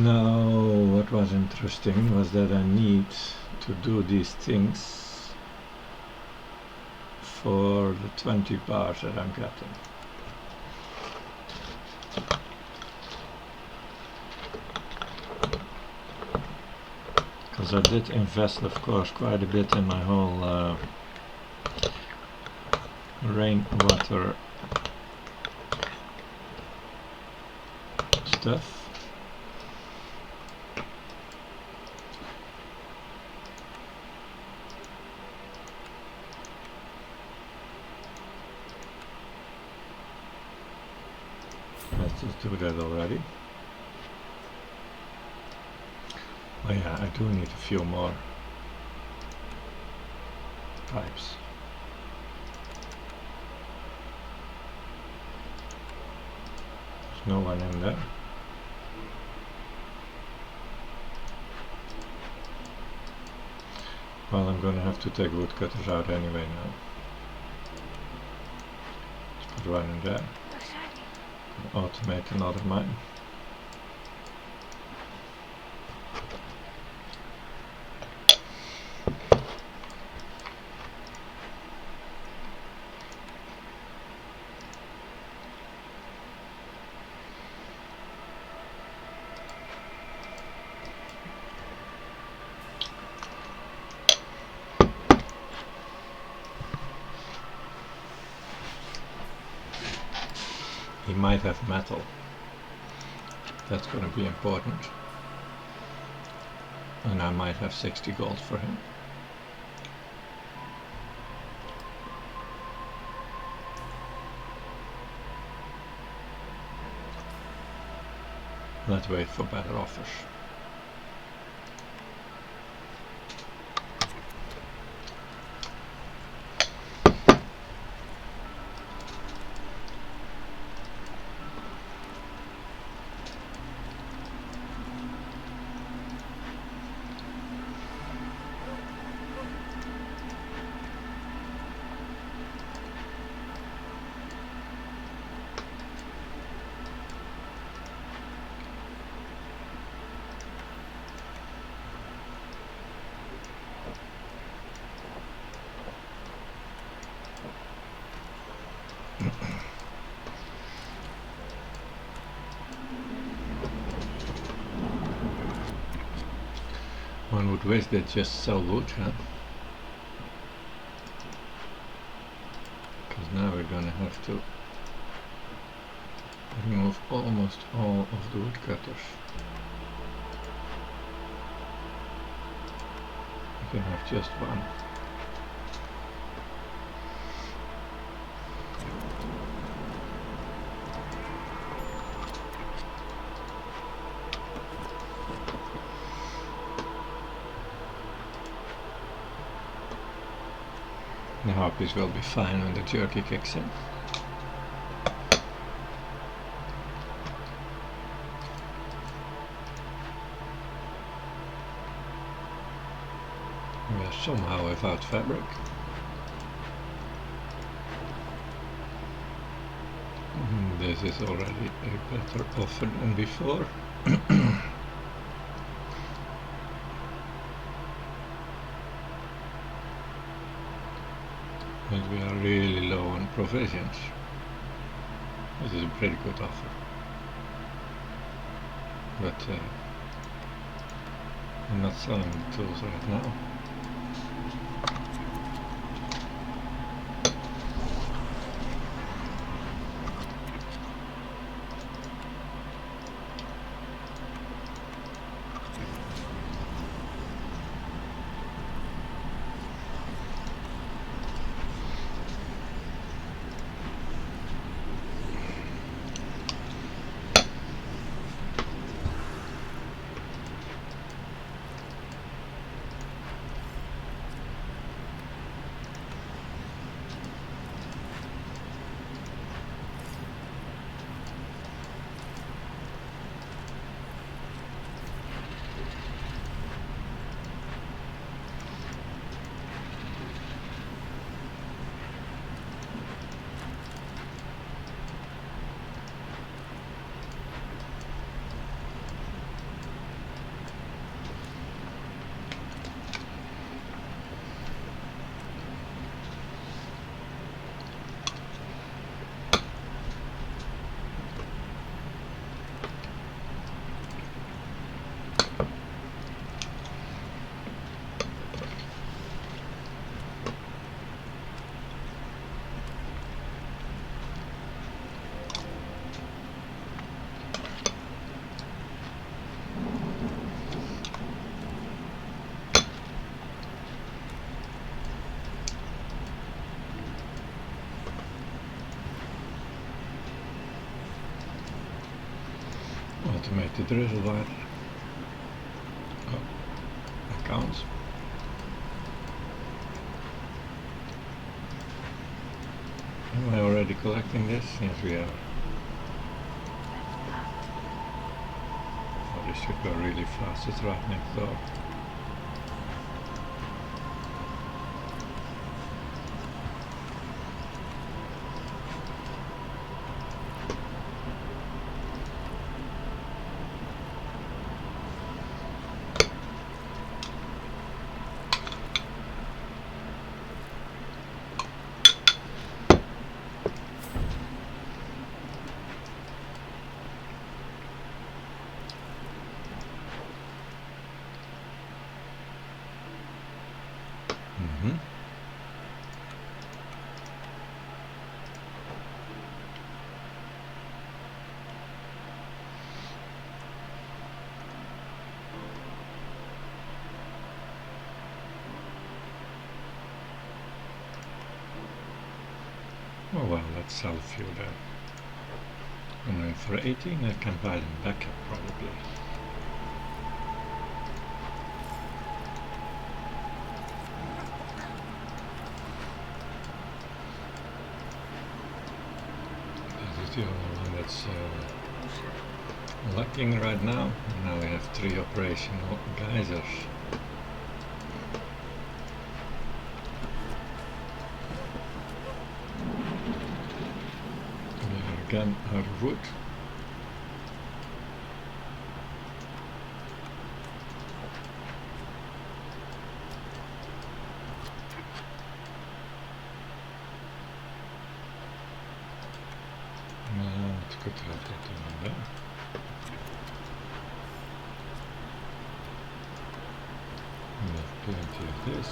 Now, what was interesting was that I need to do these things for the 20 bars that I'm getting. Because I did invest, of course, quite a bit in my whole rainwater stuff. Let's just do that already. Oh yeah, I do need a few more pipes. There's no one in there. Well, I'm gonna have to take woodcutters out anyway now. Let's put one in there. Automate another mine. he might have metal. That's going to be important. And I might have 60 gold for him. Let's wait for better offers. One would wish they'd just sell wood, huh? Because now we're gonna have to remove almost all of the woodcutters. We can have just one. The harpies will be fine when the jerky kicks in. We are somehow without fabric. This is already a better offer than before. But we are really low on provisions. This is a pretty good offer. But I'm not selling the tools right now. Automate the drizzle wire. Oh, accounts. Am I already collecting this? Yes, we are. Oh, this should go really fast. It's right next door. let's sell a few there. And then for 18 I can buy them back up probably. This is the only one that's lacking right now. And now we have 3 operational geysers. We are again out of wood. It's good to have that one there. We have plenty of this.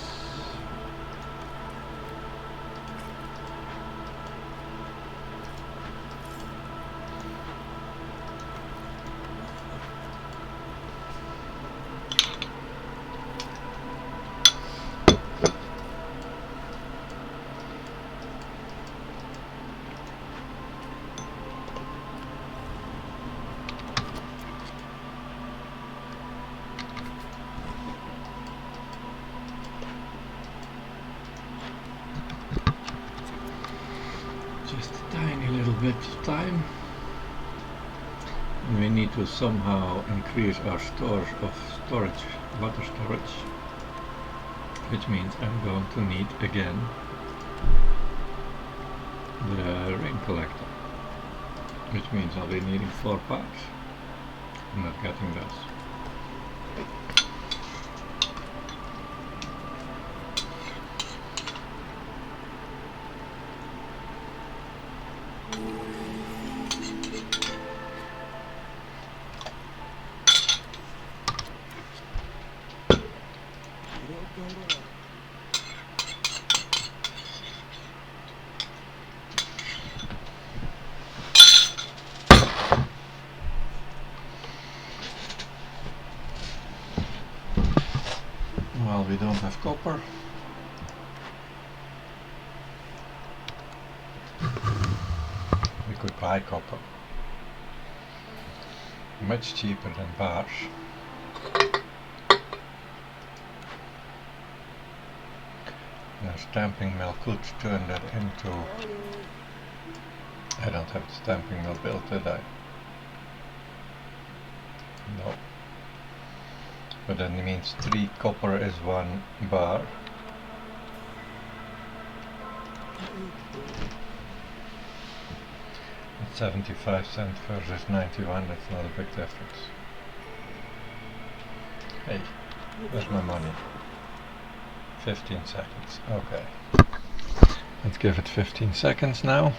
Just a tiny little bit of time. And we need to somehow increase our stores of storage, water storage, which means I'm going to need again the rain collector, which means I'll be needing 4 packs. I'm not getting those. Well, we don't have copper. We could buy copper. Much cheaper than bars. The stamping mill could turn that into... I don't have the stamping mill built, did I? No. But then it means 3 copper is 1 bar. At 75 cents versus 91, that's not a big difference. Hey, where's my money? 15 seconds, okay. Let's give it 15 seconds now.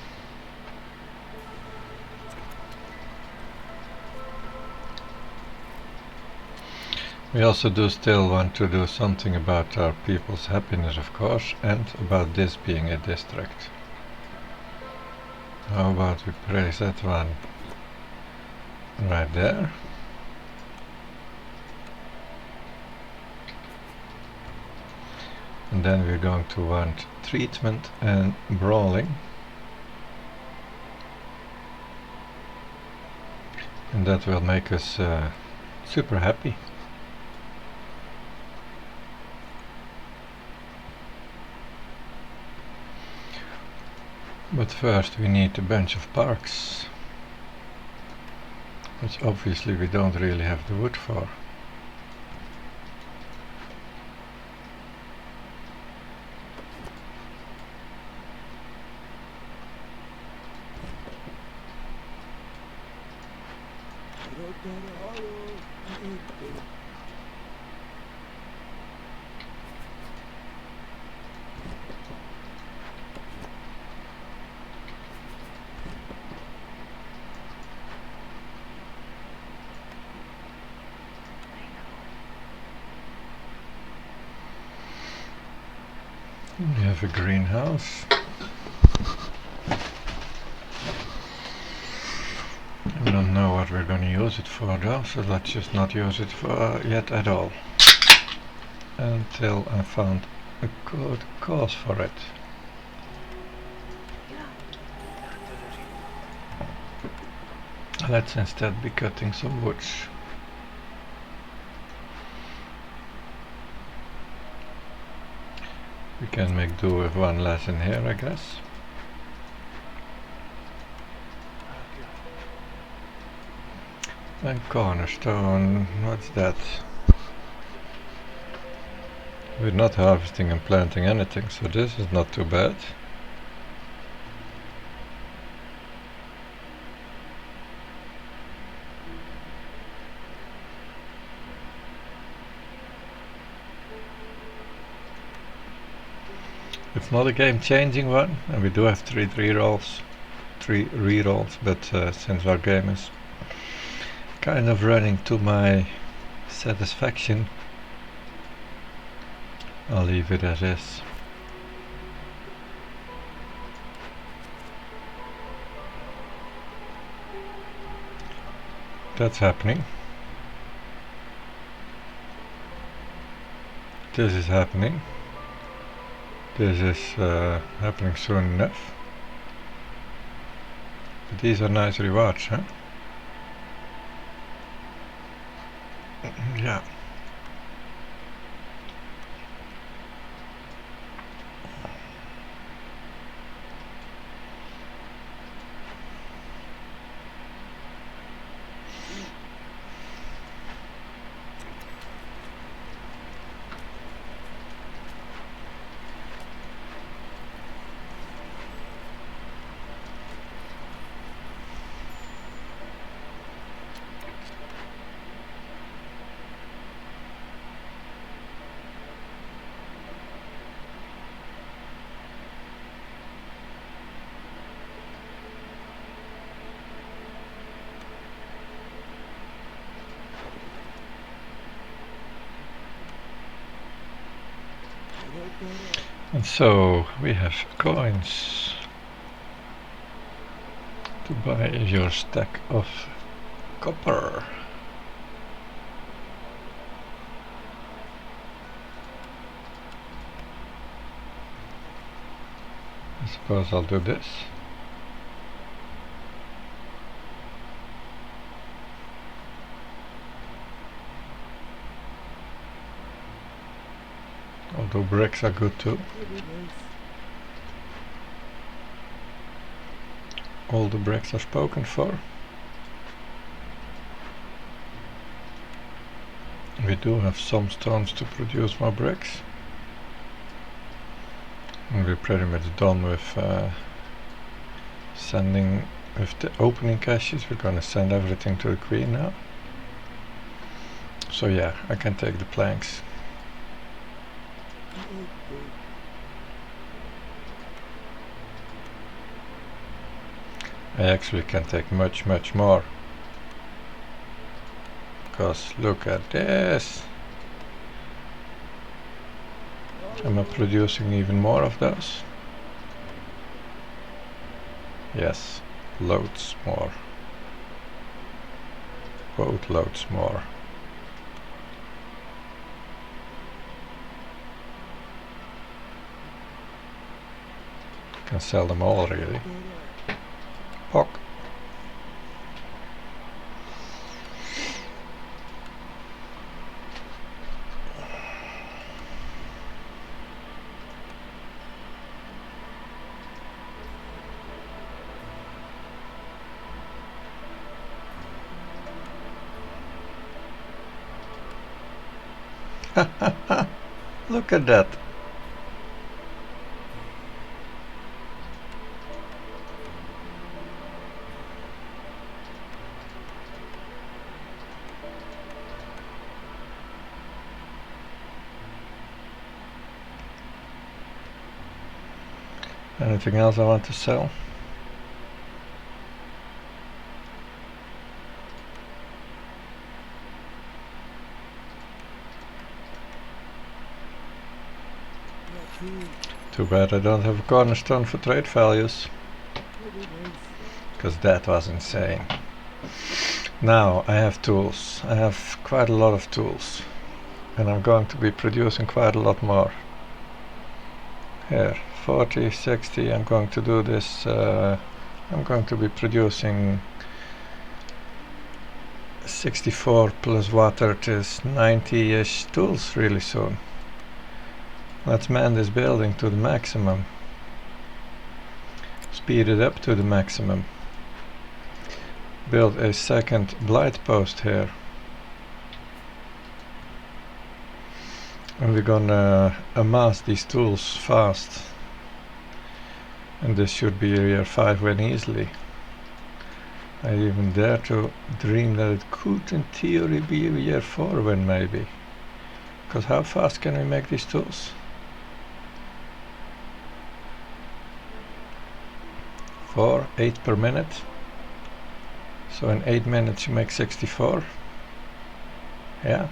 We also do still want to do something about our people's happiness, of course, and about this being a district. How about we place that one right there? And then we're going to want treatment and brawling. And that will make us super happy. But first we need a bunch of parks, which obviously we don't really have the wood for. We have a greenhouse. I don't know what we're going to use it for though, so let's just not use it for yet at all. Until I found a good cause for it. Let's instead be cutting some wood. We can make do with one less in here, I guess. And cornerstone, what's that? We're not harvesting and planting anything, so this is not too bad. It's not a game-changing one, and we do have three rerolls, but since our game is kind of running to my satisfaction, I'll leave it as is. That's happening. This is happening. This is happening soon enough. But these are nice rewards, huh? Yeah. And so we have coins to buy your stack of copper. I suppose I'll do this. Although bricks are good too. All the bricks are spoken for. We do have some stones to produce more bricks. And we're pretty much done with sending with the opening caches. We're gonna send everything to the queen now. So yeah, I can take the planks. I actually can take much more, because look at this. Am I producing even more of those? Yes, loads more. Boatloads more. Can sell them all really. Pock. Look at that. Anything else I want to sell? Too bad I don't have a cornerstone for trade values, because that was insane. Now I have tools. I have quite a lot of tools, and I'm going to be producing quite a lot more. Here, 40, 60, I'm going to do this, I'm going to be producing 64 plus water is 90-ish tools really soon. Let's man this building to the maximum. Speed it up to the maximum. Build a second blight post here. And we're gonna amass these tools fast. And this should be a year 5 win easily. I even dare to dream that it could in theory be a year 4 win maybe. Because how fast can we make these tools? 8 per minute. So in 8 minutes you make 64. Yeah.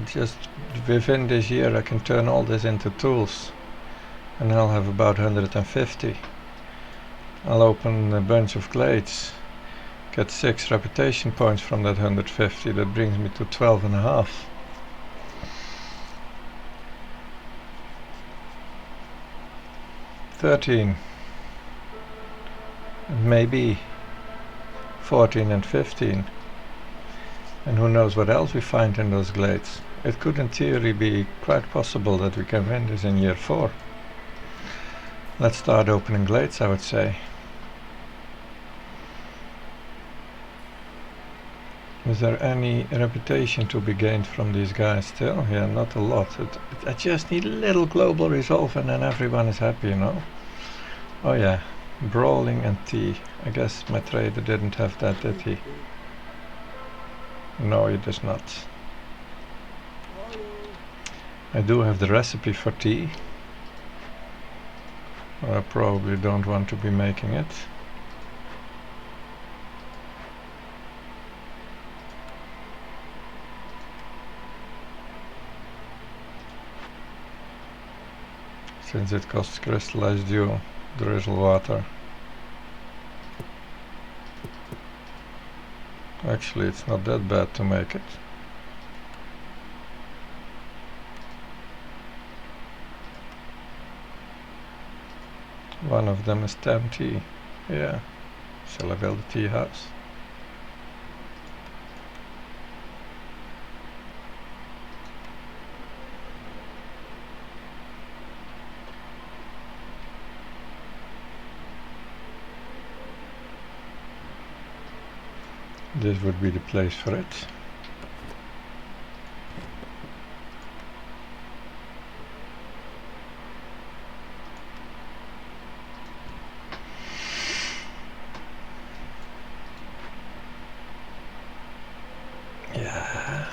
Just within this year I can turn all this into tools. And I'll have about 150. I'll open a bunch of glades. Get 6 reputation points from that 150. That brings me to 12 and a half. $13. Maybe 14 and 15. And who knows what else we find in those glades. It could in theory be quite possible that we can win this in year 4. Let's start opening glades, I would say. Is there any reputation to be gained from these guys still? Yeah, not a lot. I just need a little global resolve and then everyone is happy, you know? Oh yeah, brawling and tea. I guess my trader didn't have that, did he? No, he does not. I do have the recipe for tea. But I probably don't want to be making it. Since it costs crystallized dew, drizzle water. Actually, it's not that bad to make it. One of them is 10 tea. Yeah. Shall I build a tea house? This would be the place for it. Yeah.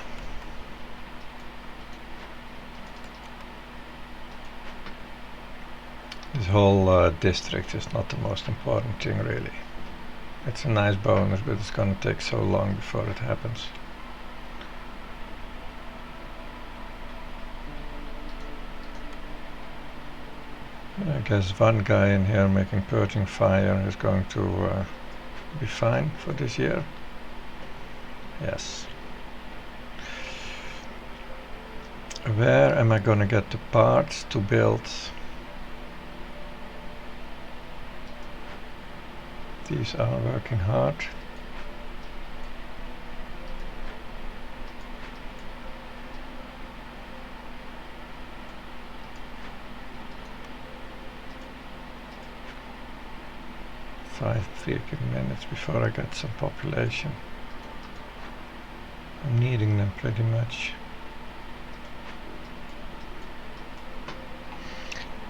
This whole district is not the most important thing really. It's a nice bonus, but it's gonna take so long before it happens. I guess one guy in here making purging fire is going to be fine for this year. Yes. Where am I gonna get the parts to build these? Are working hard. Five freaking minutes before I get some population. I'm needing them pretty much.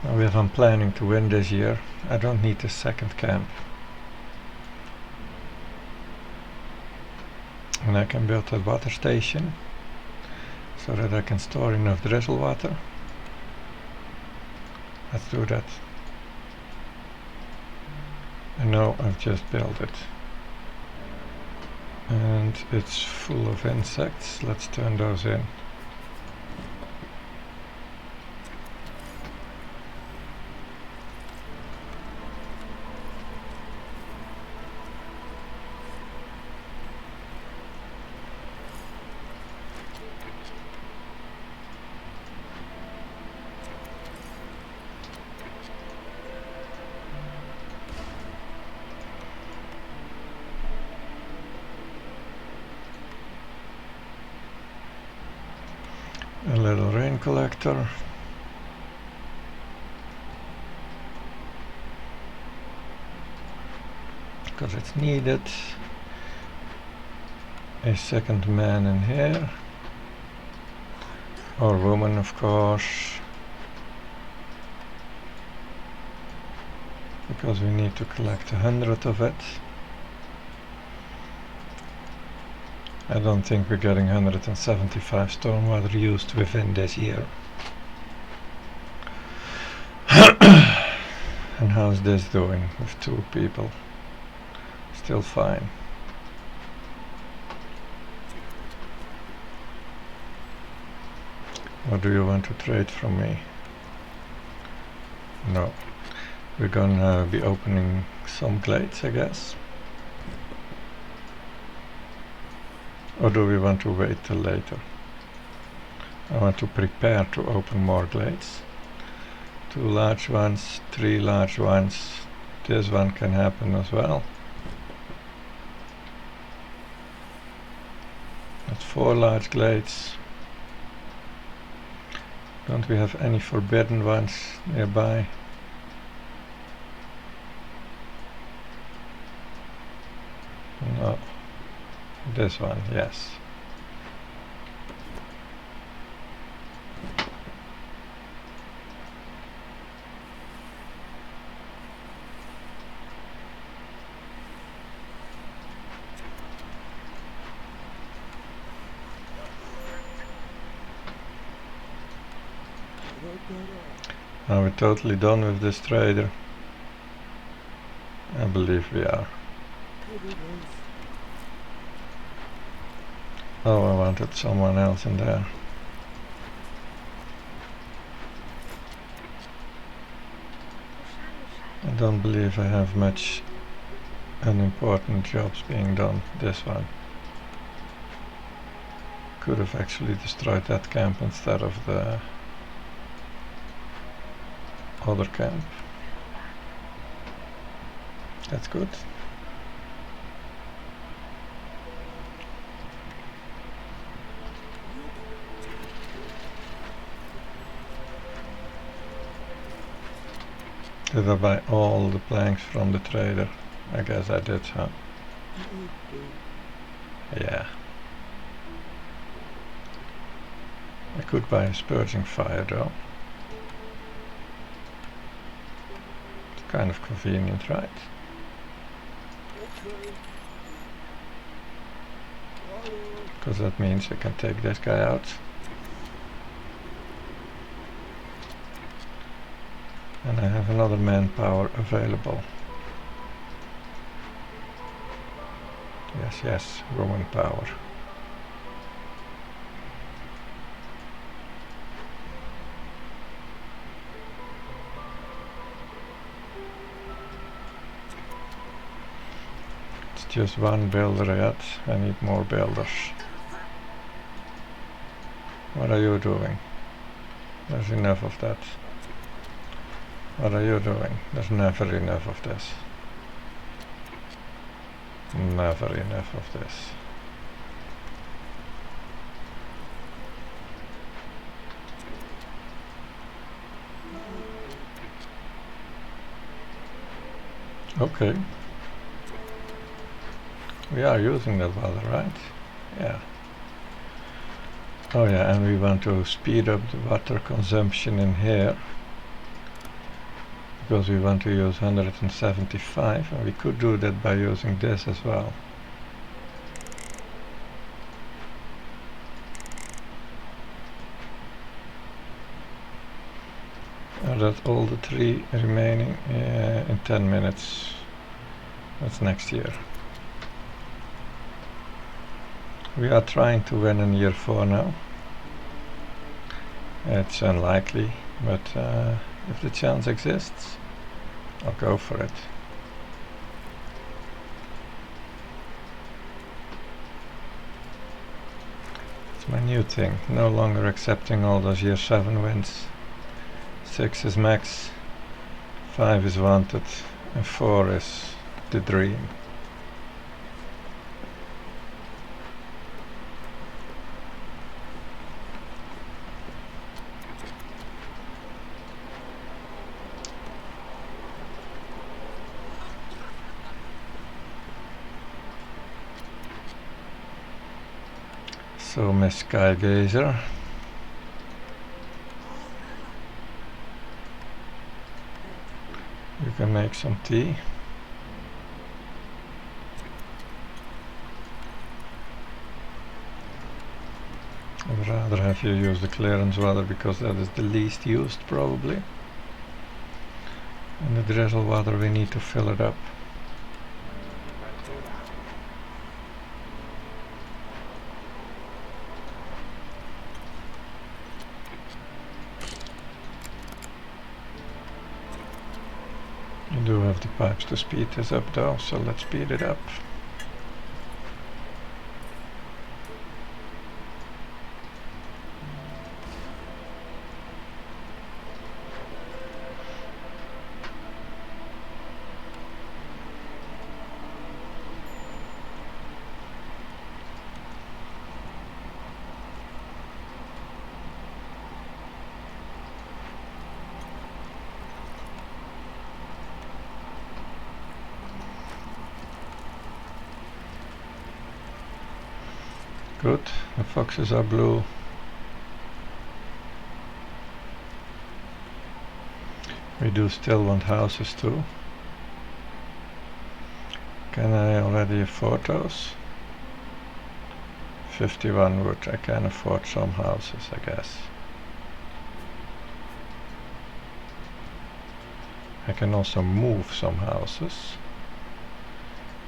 Now if I'm planning to win this year, I don't need a second camp. And I can build a water station so that I can store enough drizzle water. Let's do that. And now I've just built it. And it's full of insects. Let's turn those in. collector. Because it's needed. A second man in here. Or woman, of course. Because we need to collect 100 of it. I don't think we're getting 175 stormwater used within this year. And how's this doing with 2 people? Still fine. What do you want to trade from me? No. We're gonna be opening some glades, I guess. Or do we want to wait till later? I want to prepare to open more glades. 2 large ones, 3 large ones. This one can happen as well. That's 4 large glades. Don't we have any forbidden ones nearby? No. This one, yes. Are we totally done with this trader? I believe we are. Oh, I wanted someone else in there. I don't believe I have much unimportant jobs being done. This one. Could have actually destroyed that camp instead of the other camp. That's good. Did I buy all the planks from the trader? I guess I did, huh? Yeah. I could buy a spurging fire though. It's kind of convenient, right? Because that means I can take this guy out. And I have another manpower available. Yes, yes, Roman power. It's just one builder yet. I need more builders. What are you doing? There's enough of that. What are you doing? There's never enough of this. Never enough of this. Okay. We are using that water, right? Yeah. Oh yeah, and we want to speed up the water consumption in here. Because we want to use 175, and we could do that by using this as well. Are that all the 3 remaining? In 10 minutes. That's next year. We are trying to win in year 4 now. It's unlikely, but if the chance exists, I'll go for it. It's my new thing, no longer accepting all those year 7 wins. 6 is max, 5 is wanted, and 4 is the dream. So Miss Sky Gazer. You can make some tea. I'd rather have you use the clearance water because that is the least used probably. And the drizzle water we need to fill it up. You do have the pipes to speed this up though, so let's speed it up. Good, the foxes are blue. We do still want houses too. Can I already afford those? 51 wood, I can afford some houses, I guess. I can also move some houses,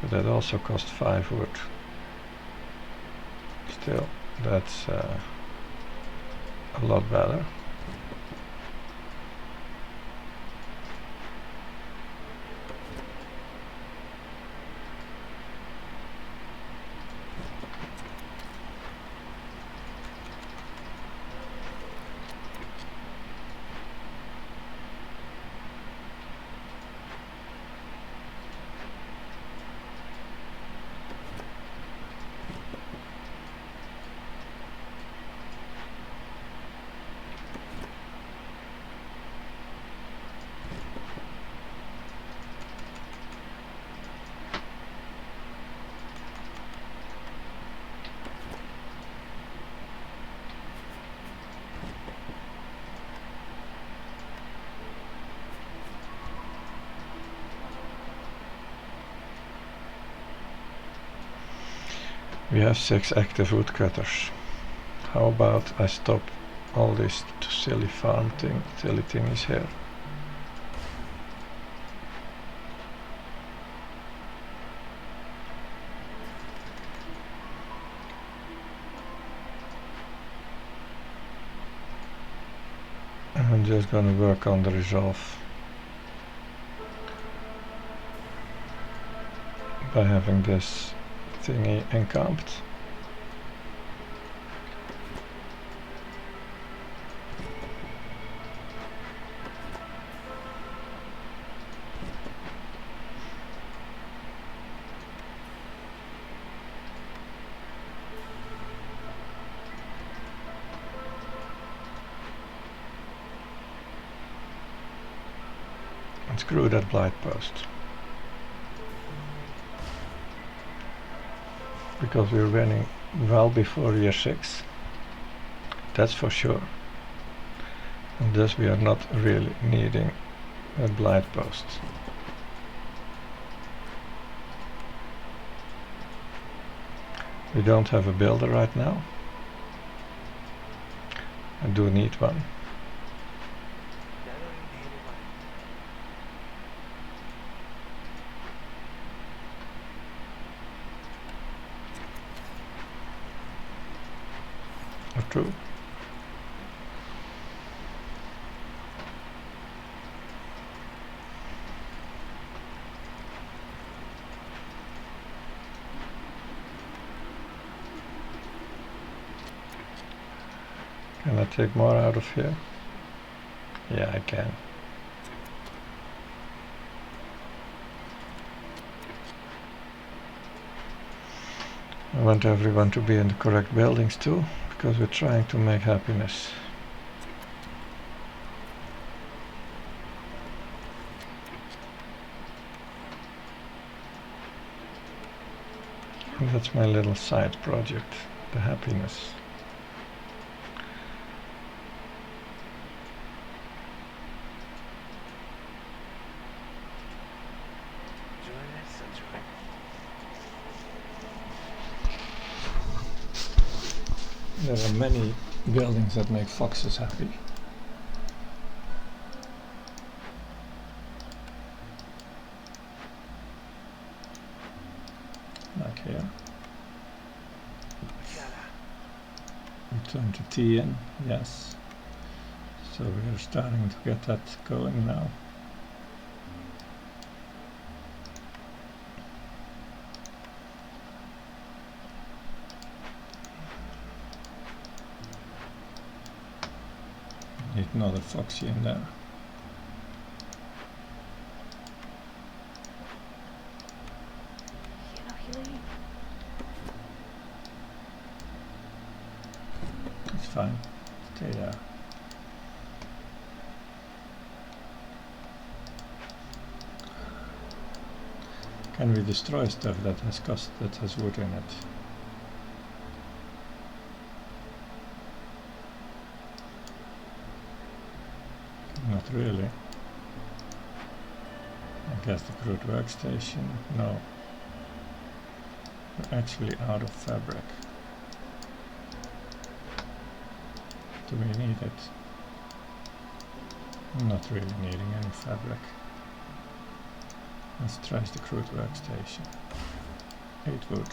but that also costs 5 wood. Still, that's a lot better. We have 6 active woodcutters. How about I stop all these silly silly thingies here. I'm just gonna work on the resolve by having this thingy encamped. And screw that blight post. Because we're winning well before year 6, that's for sure, and thus we are not really needing a blight post. We don't have a builder right now. I do need one. True. Can I take more out of here? Yeah, I can. I want everyone to be in the correct buildings too, because we're trying to make happiness. And that's my little side project. the happiness. There are many buildings that make foxes happy. Like here. Return to TN, yes. So we are starting to get that going now. Need another foxy in there. It's fine. Stay there. Can we destroy stuff that has wood in it? Not really. I guess the crude workstation. No. We're actually out of fabric. Do we need it? I'm not really needing any fabric. Let's trash the crude workstation. 8 wood.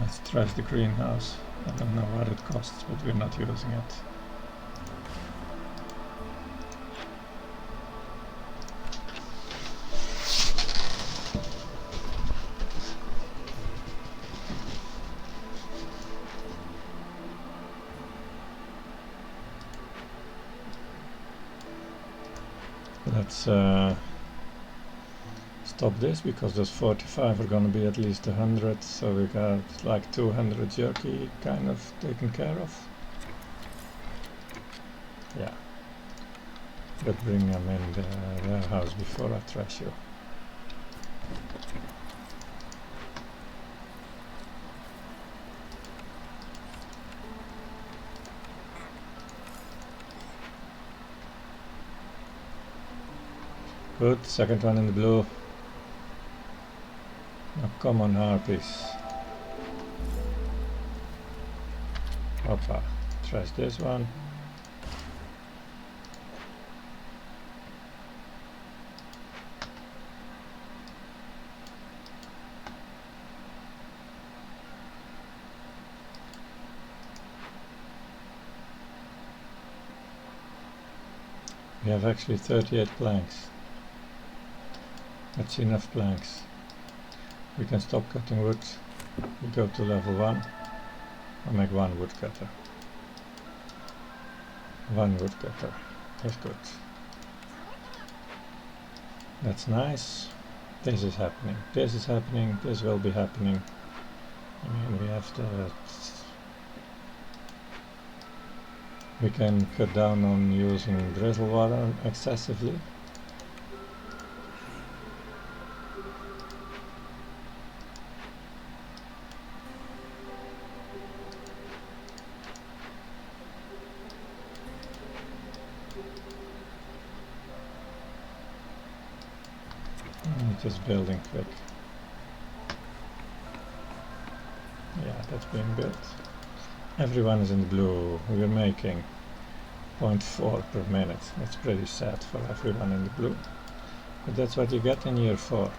Let's trash the greenhouse. I don't know what it costs, but we're not using it. Let's stop this because those 45 are going to be at least 100, so we got like 200 jerky kind of taken care of. Yeah. But bring them in the warehouse before I trash you. Good, second one in the blue. Now come on, harpies. Hoppa, trash this one. We have actually 38 planks. That's enough planks. We can stop cutting wood. We go to level 1. I'll make 1 woodcutter. 1 woodcutter. That's good. That's nice. This is happening. This is happening. This will be happening. I mean, we have to... We can cut down on using drizzle water excessively. Just building quick. Yeah, that's being built. Everyone is in the blue. We're making 0.4 per minute. That's pretty sad for everyone in the blue. But that's what you get in year 4.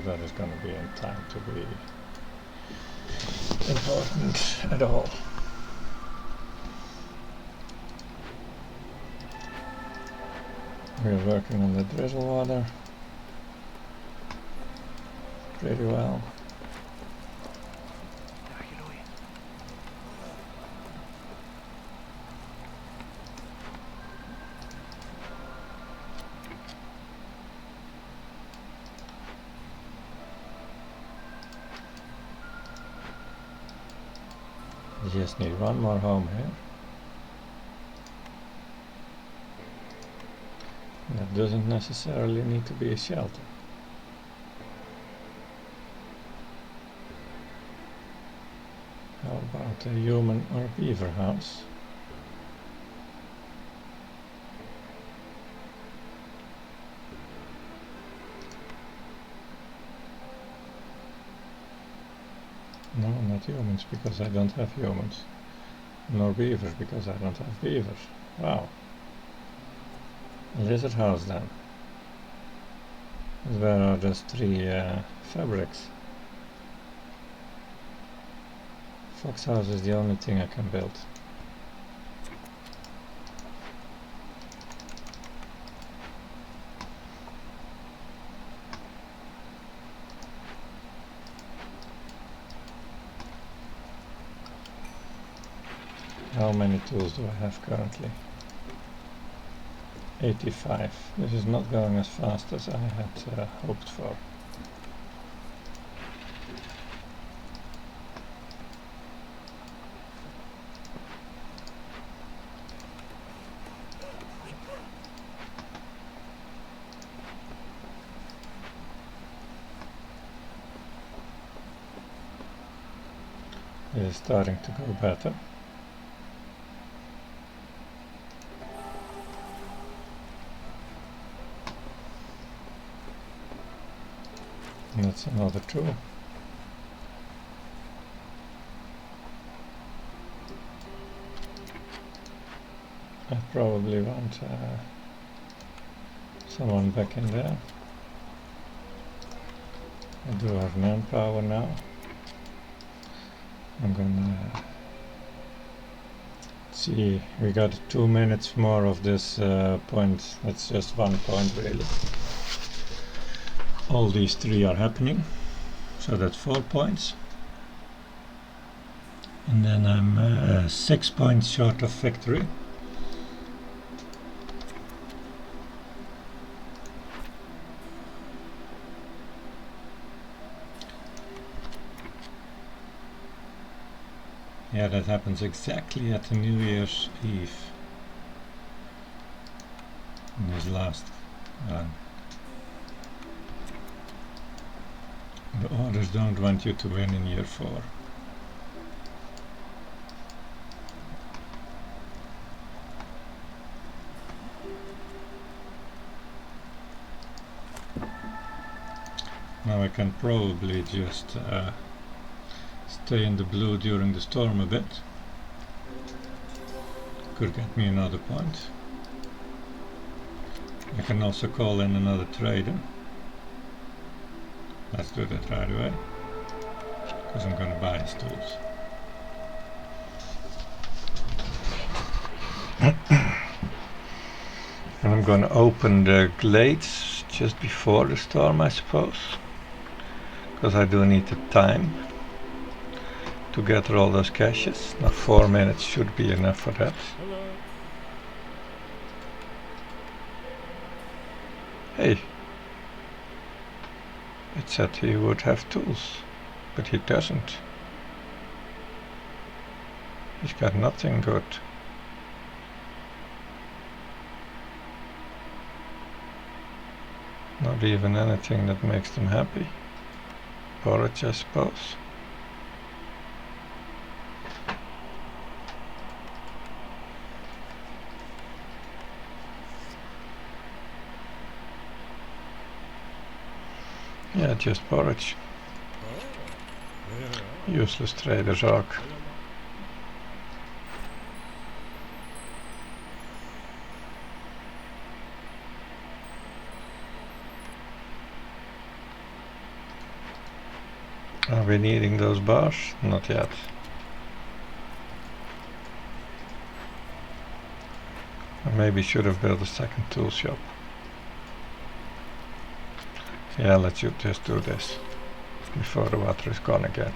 that is going to be in time to be important at all. We're working on the drizzle water pretty well. You just need one more home here. That doesn't necessarily need to be a shelter. How about a human or beaver house? No, not humans, because I don't have humans. Nor beavers, because I don't have beavers. Wow. A lizard house then. Where are those 3 fabrics? Fox house is the only thing I can build. How many tools do I have currently? 85. This is not going as fast as I had hoped for. It is starting to go better. And that's another tool. I probably want someone back in there. I do have manpower now. I'm gonna see, we got 2 minutes more of this point. That's just 1 point really. All these 3 are happening, so that's 4 points. And then I'm 6 points short of victory. Yeah, that happens exactly at the New Year's Eve. In this last one. The orders don't want you to win in year 4. Now I can probably just stay in the blue during the storm a bit. Could get me another point. I can also call in another trader. Let's do that right away, because I'm going to buy his tools. And I'm going to open the glades just before the storm, I suppose, because I do need the time to gather all those caches. Now 4 minutes should be enough for that. Hey, it said he would have tools, but he doesn't. He's got nothing good. Not even anything that makes them happy. Porridge, I suppose. Yeah, just porridge. Useless trader's arc. Are we needing those bars? Not yet. I maybe should have built a second tool shop. Yeah, let's just do this before the water is gone again.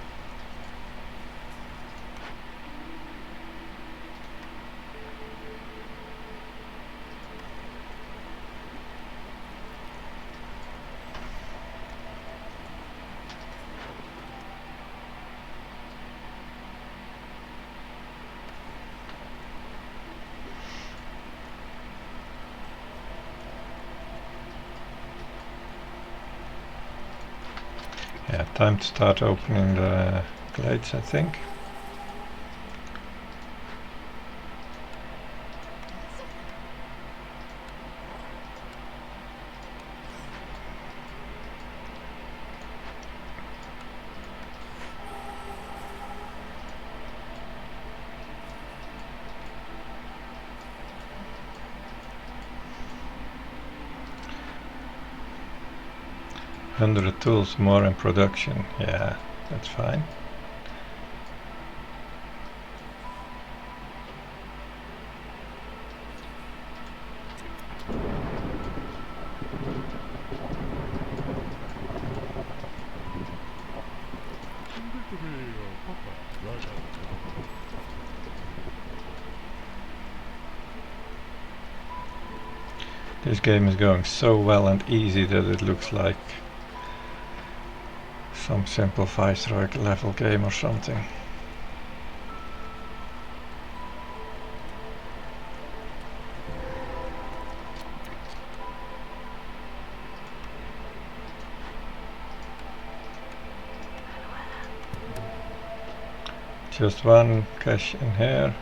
Yeah, time to start opening the glades, I think. $100 tools more in production. Yeah, that's fine. This game is going so well and easy that it looks like some simple Viceroy level game or something. Just one cache in here.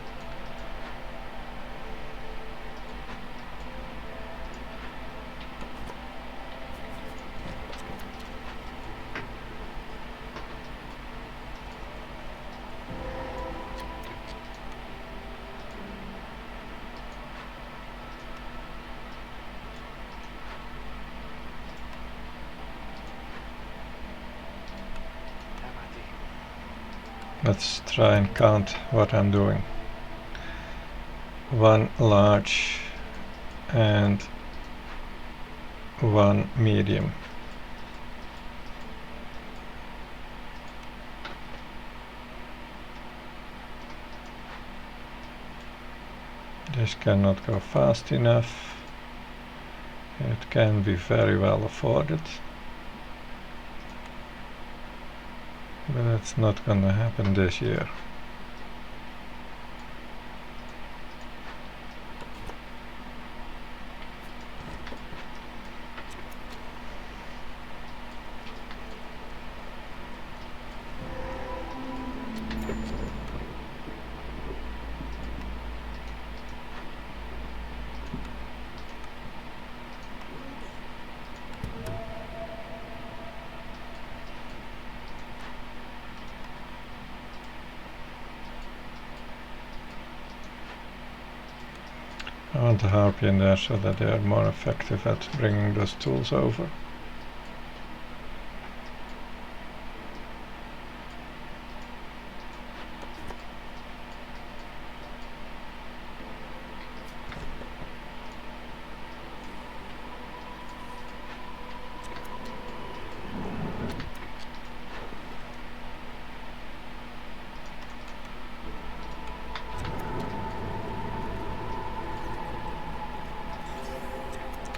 Let's try and count what I'm doing. One large and one medium. This cannot go fast enough. It can be very well afforded. But it's not gonna happen this year. I want a harpy in there so that they are more effective at bringing those tools over.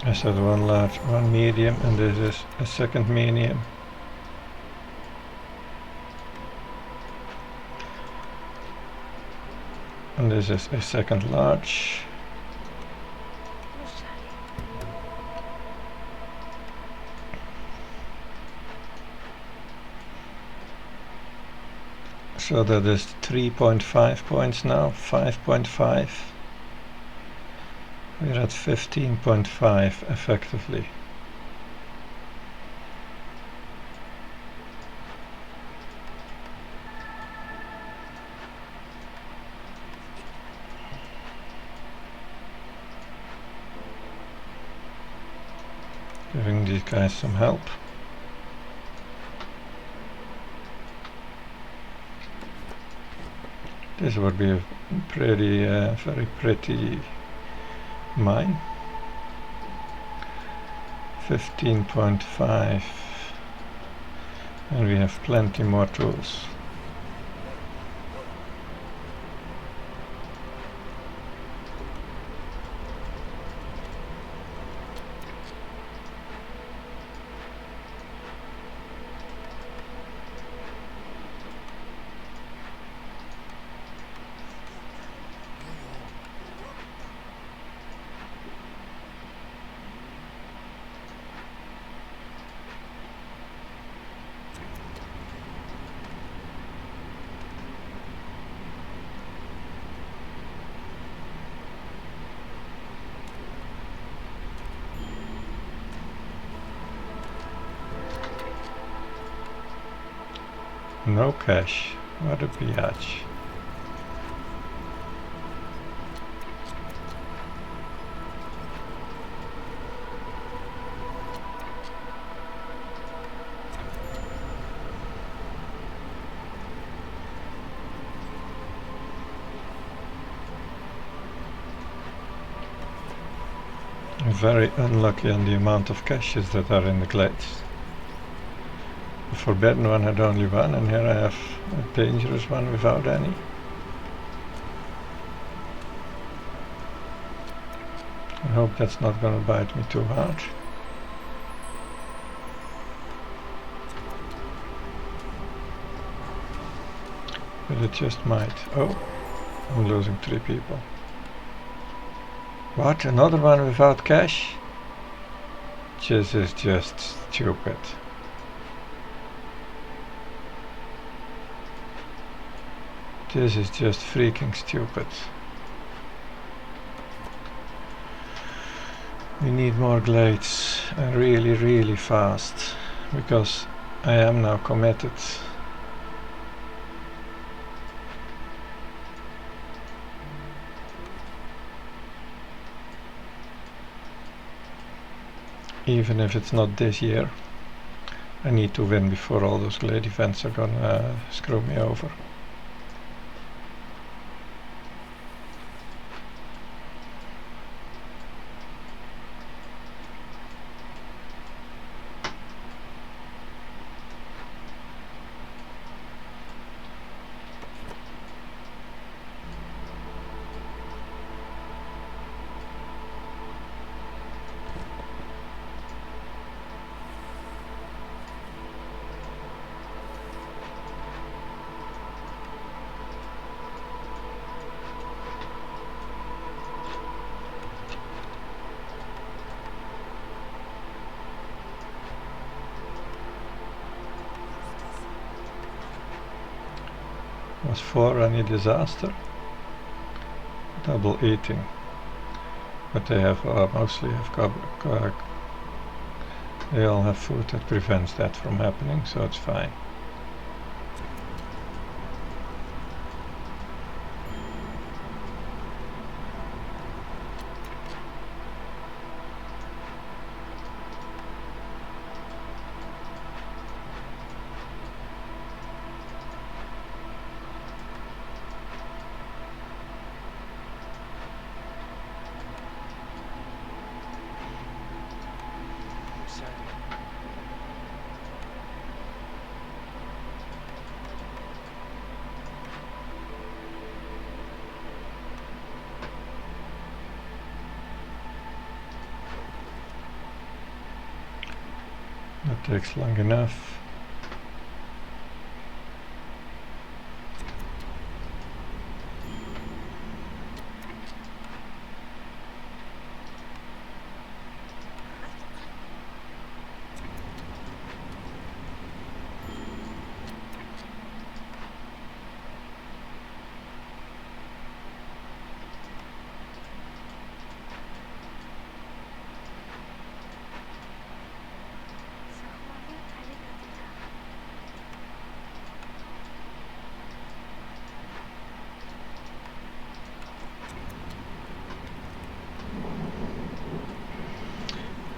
I said one large, one medium, and this is a second medium. And this is a second large. So that is 3.5 points now, 5.5. We're at 15.5 effectively. Giving these guys some help. This would be a pretty, very pretty mine. 15.5, and we have plenty more tools. No cash, what a biatch. Very unlucky on the amount of caches that are in the glades. The forbidden one had only one, and here I have a dangerous one without any. I hope that's not gonna bite me too hard. But it just might. Oh, I'm losing 3 people. What? Another one without cash? This is just stupid. This is just freaking stupid. We need more glades, and really fast, because I am now committed. Even if it's not this year, I need to win before all those glade events are gonna screw me over. Was 4 any disaster? Double eating. But they have mostly have they all have food that prevents that from happening, so it's fine. That takes long enough.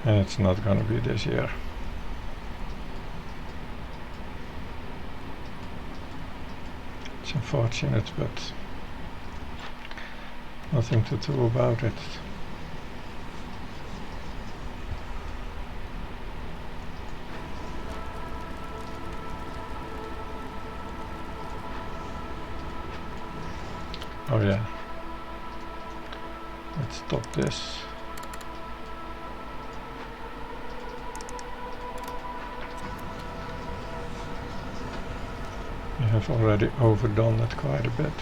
And it's not gonna be this year. It's unfortunate, but Nothing to do about it. Oh yeah. Let's stop this. We have already overdone it quite a bit.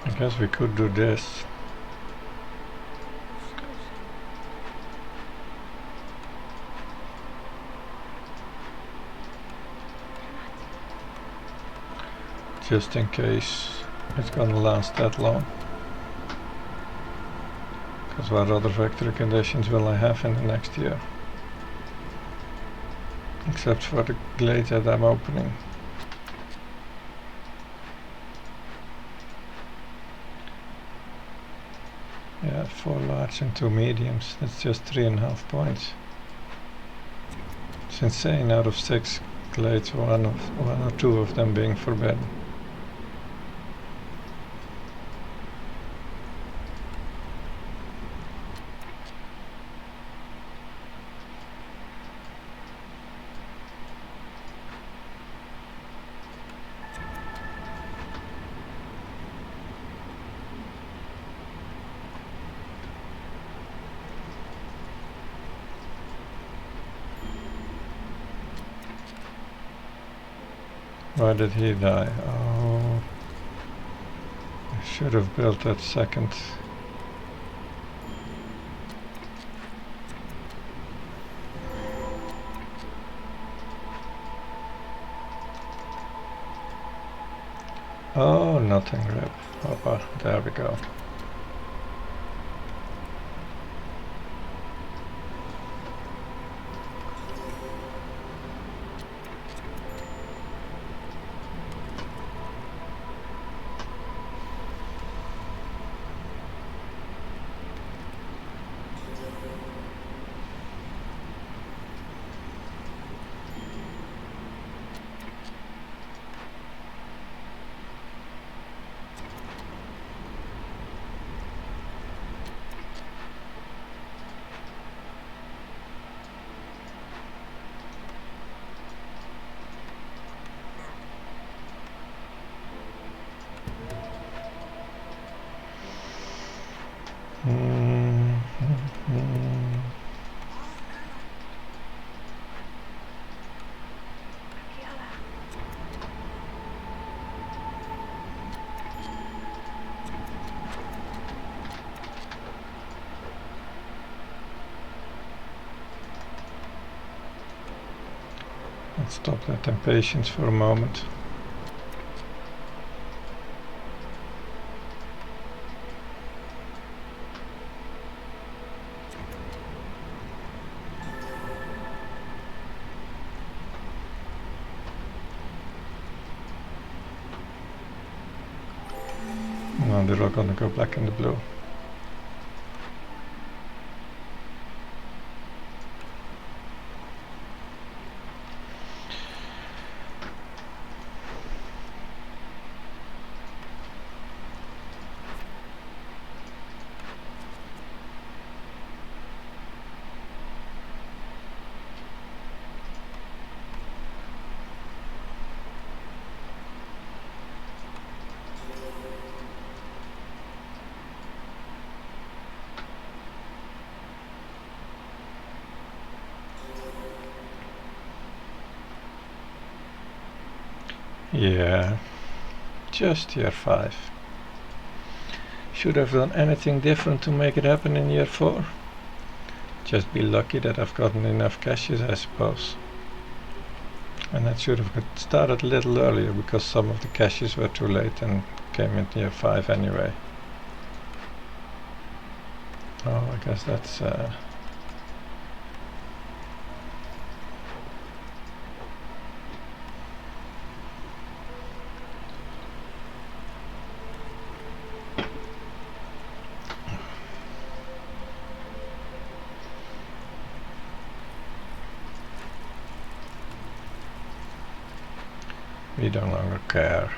I guess we could do this. Just in case it's gonna last that long. Because what other factory conditions will I have in the next year? Except for the glade that I'm opening. Yeah, 4 large and 2 mediums. That's just 3.5 points. It's insane, out of 6 glades, one or two of them being forbidden. Why did he die? Oh, I should have built that second. Oh, nothing, rip. Hoppa, there we go. Let's stop that impatience for a moment. Now they're all gonna go black and the blue. Yeah, just year 5. Should have done anything different to make it happen in year 4? Just be lucky that I've gotten enough caches, I suppose. And that should have got started a little earlier because some of the caches were too late and came in year 5 anyway. Oh, I guess that's we no longer care.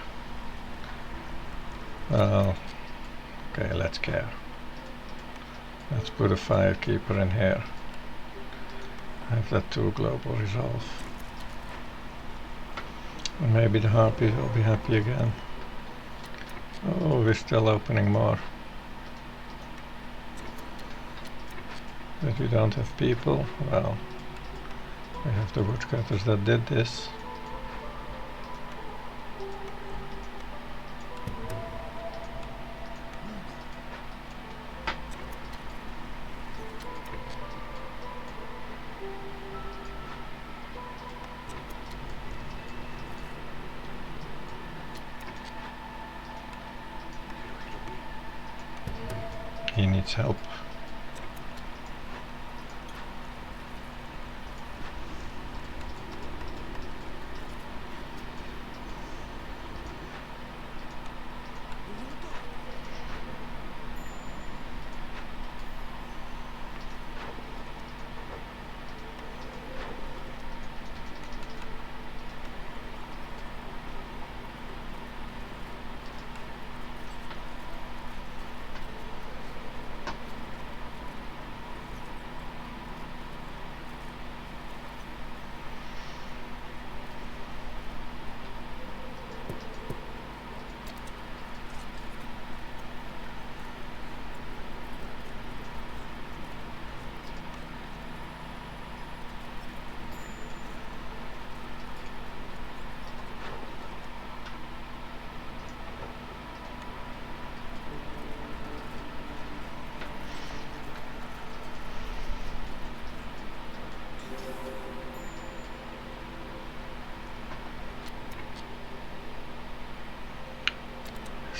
Well, okay, let's care. Let's put a firekeeper in here. Have that 2 global resolve. And maybe the harpies will be happy again. Oh, we're still opening more. But we don't have people. Well, we have the woodcutters that did this. He needs help.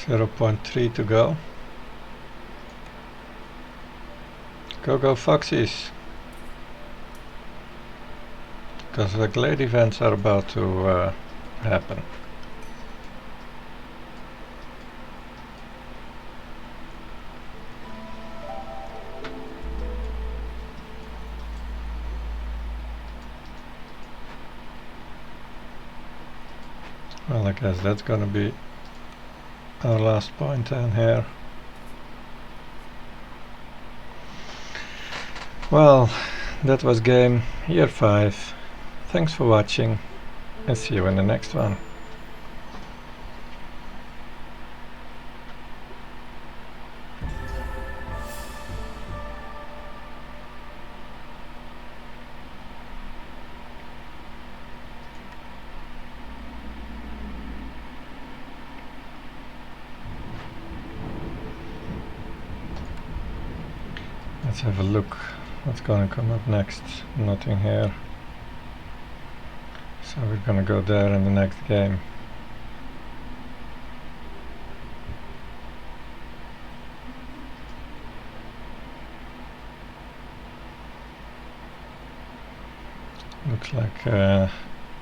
.3 to go. Go Foxies! Because the glade events are about to happen. Well, I guess that's gonna be our last point down here. Well, that was game year 5. Thanks for watching and see you in the next one. Let's have a look what's gonna come up next. Nothing here. So we're gonna go there in the next game. Looks like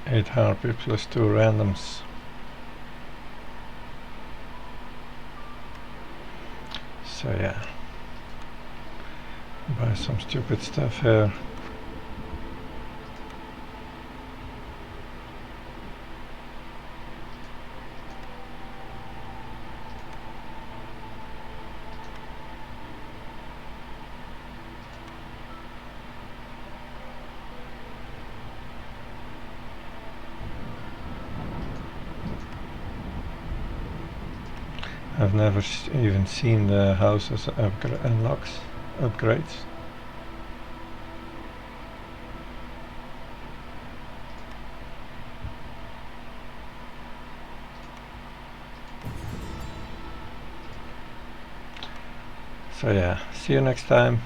8 harpy plus 2 randoms. So yeah. Buy some stupid stuff here. I've never even seen the houses unlocks. Upgrades. So yeah, see you next time.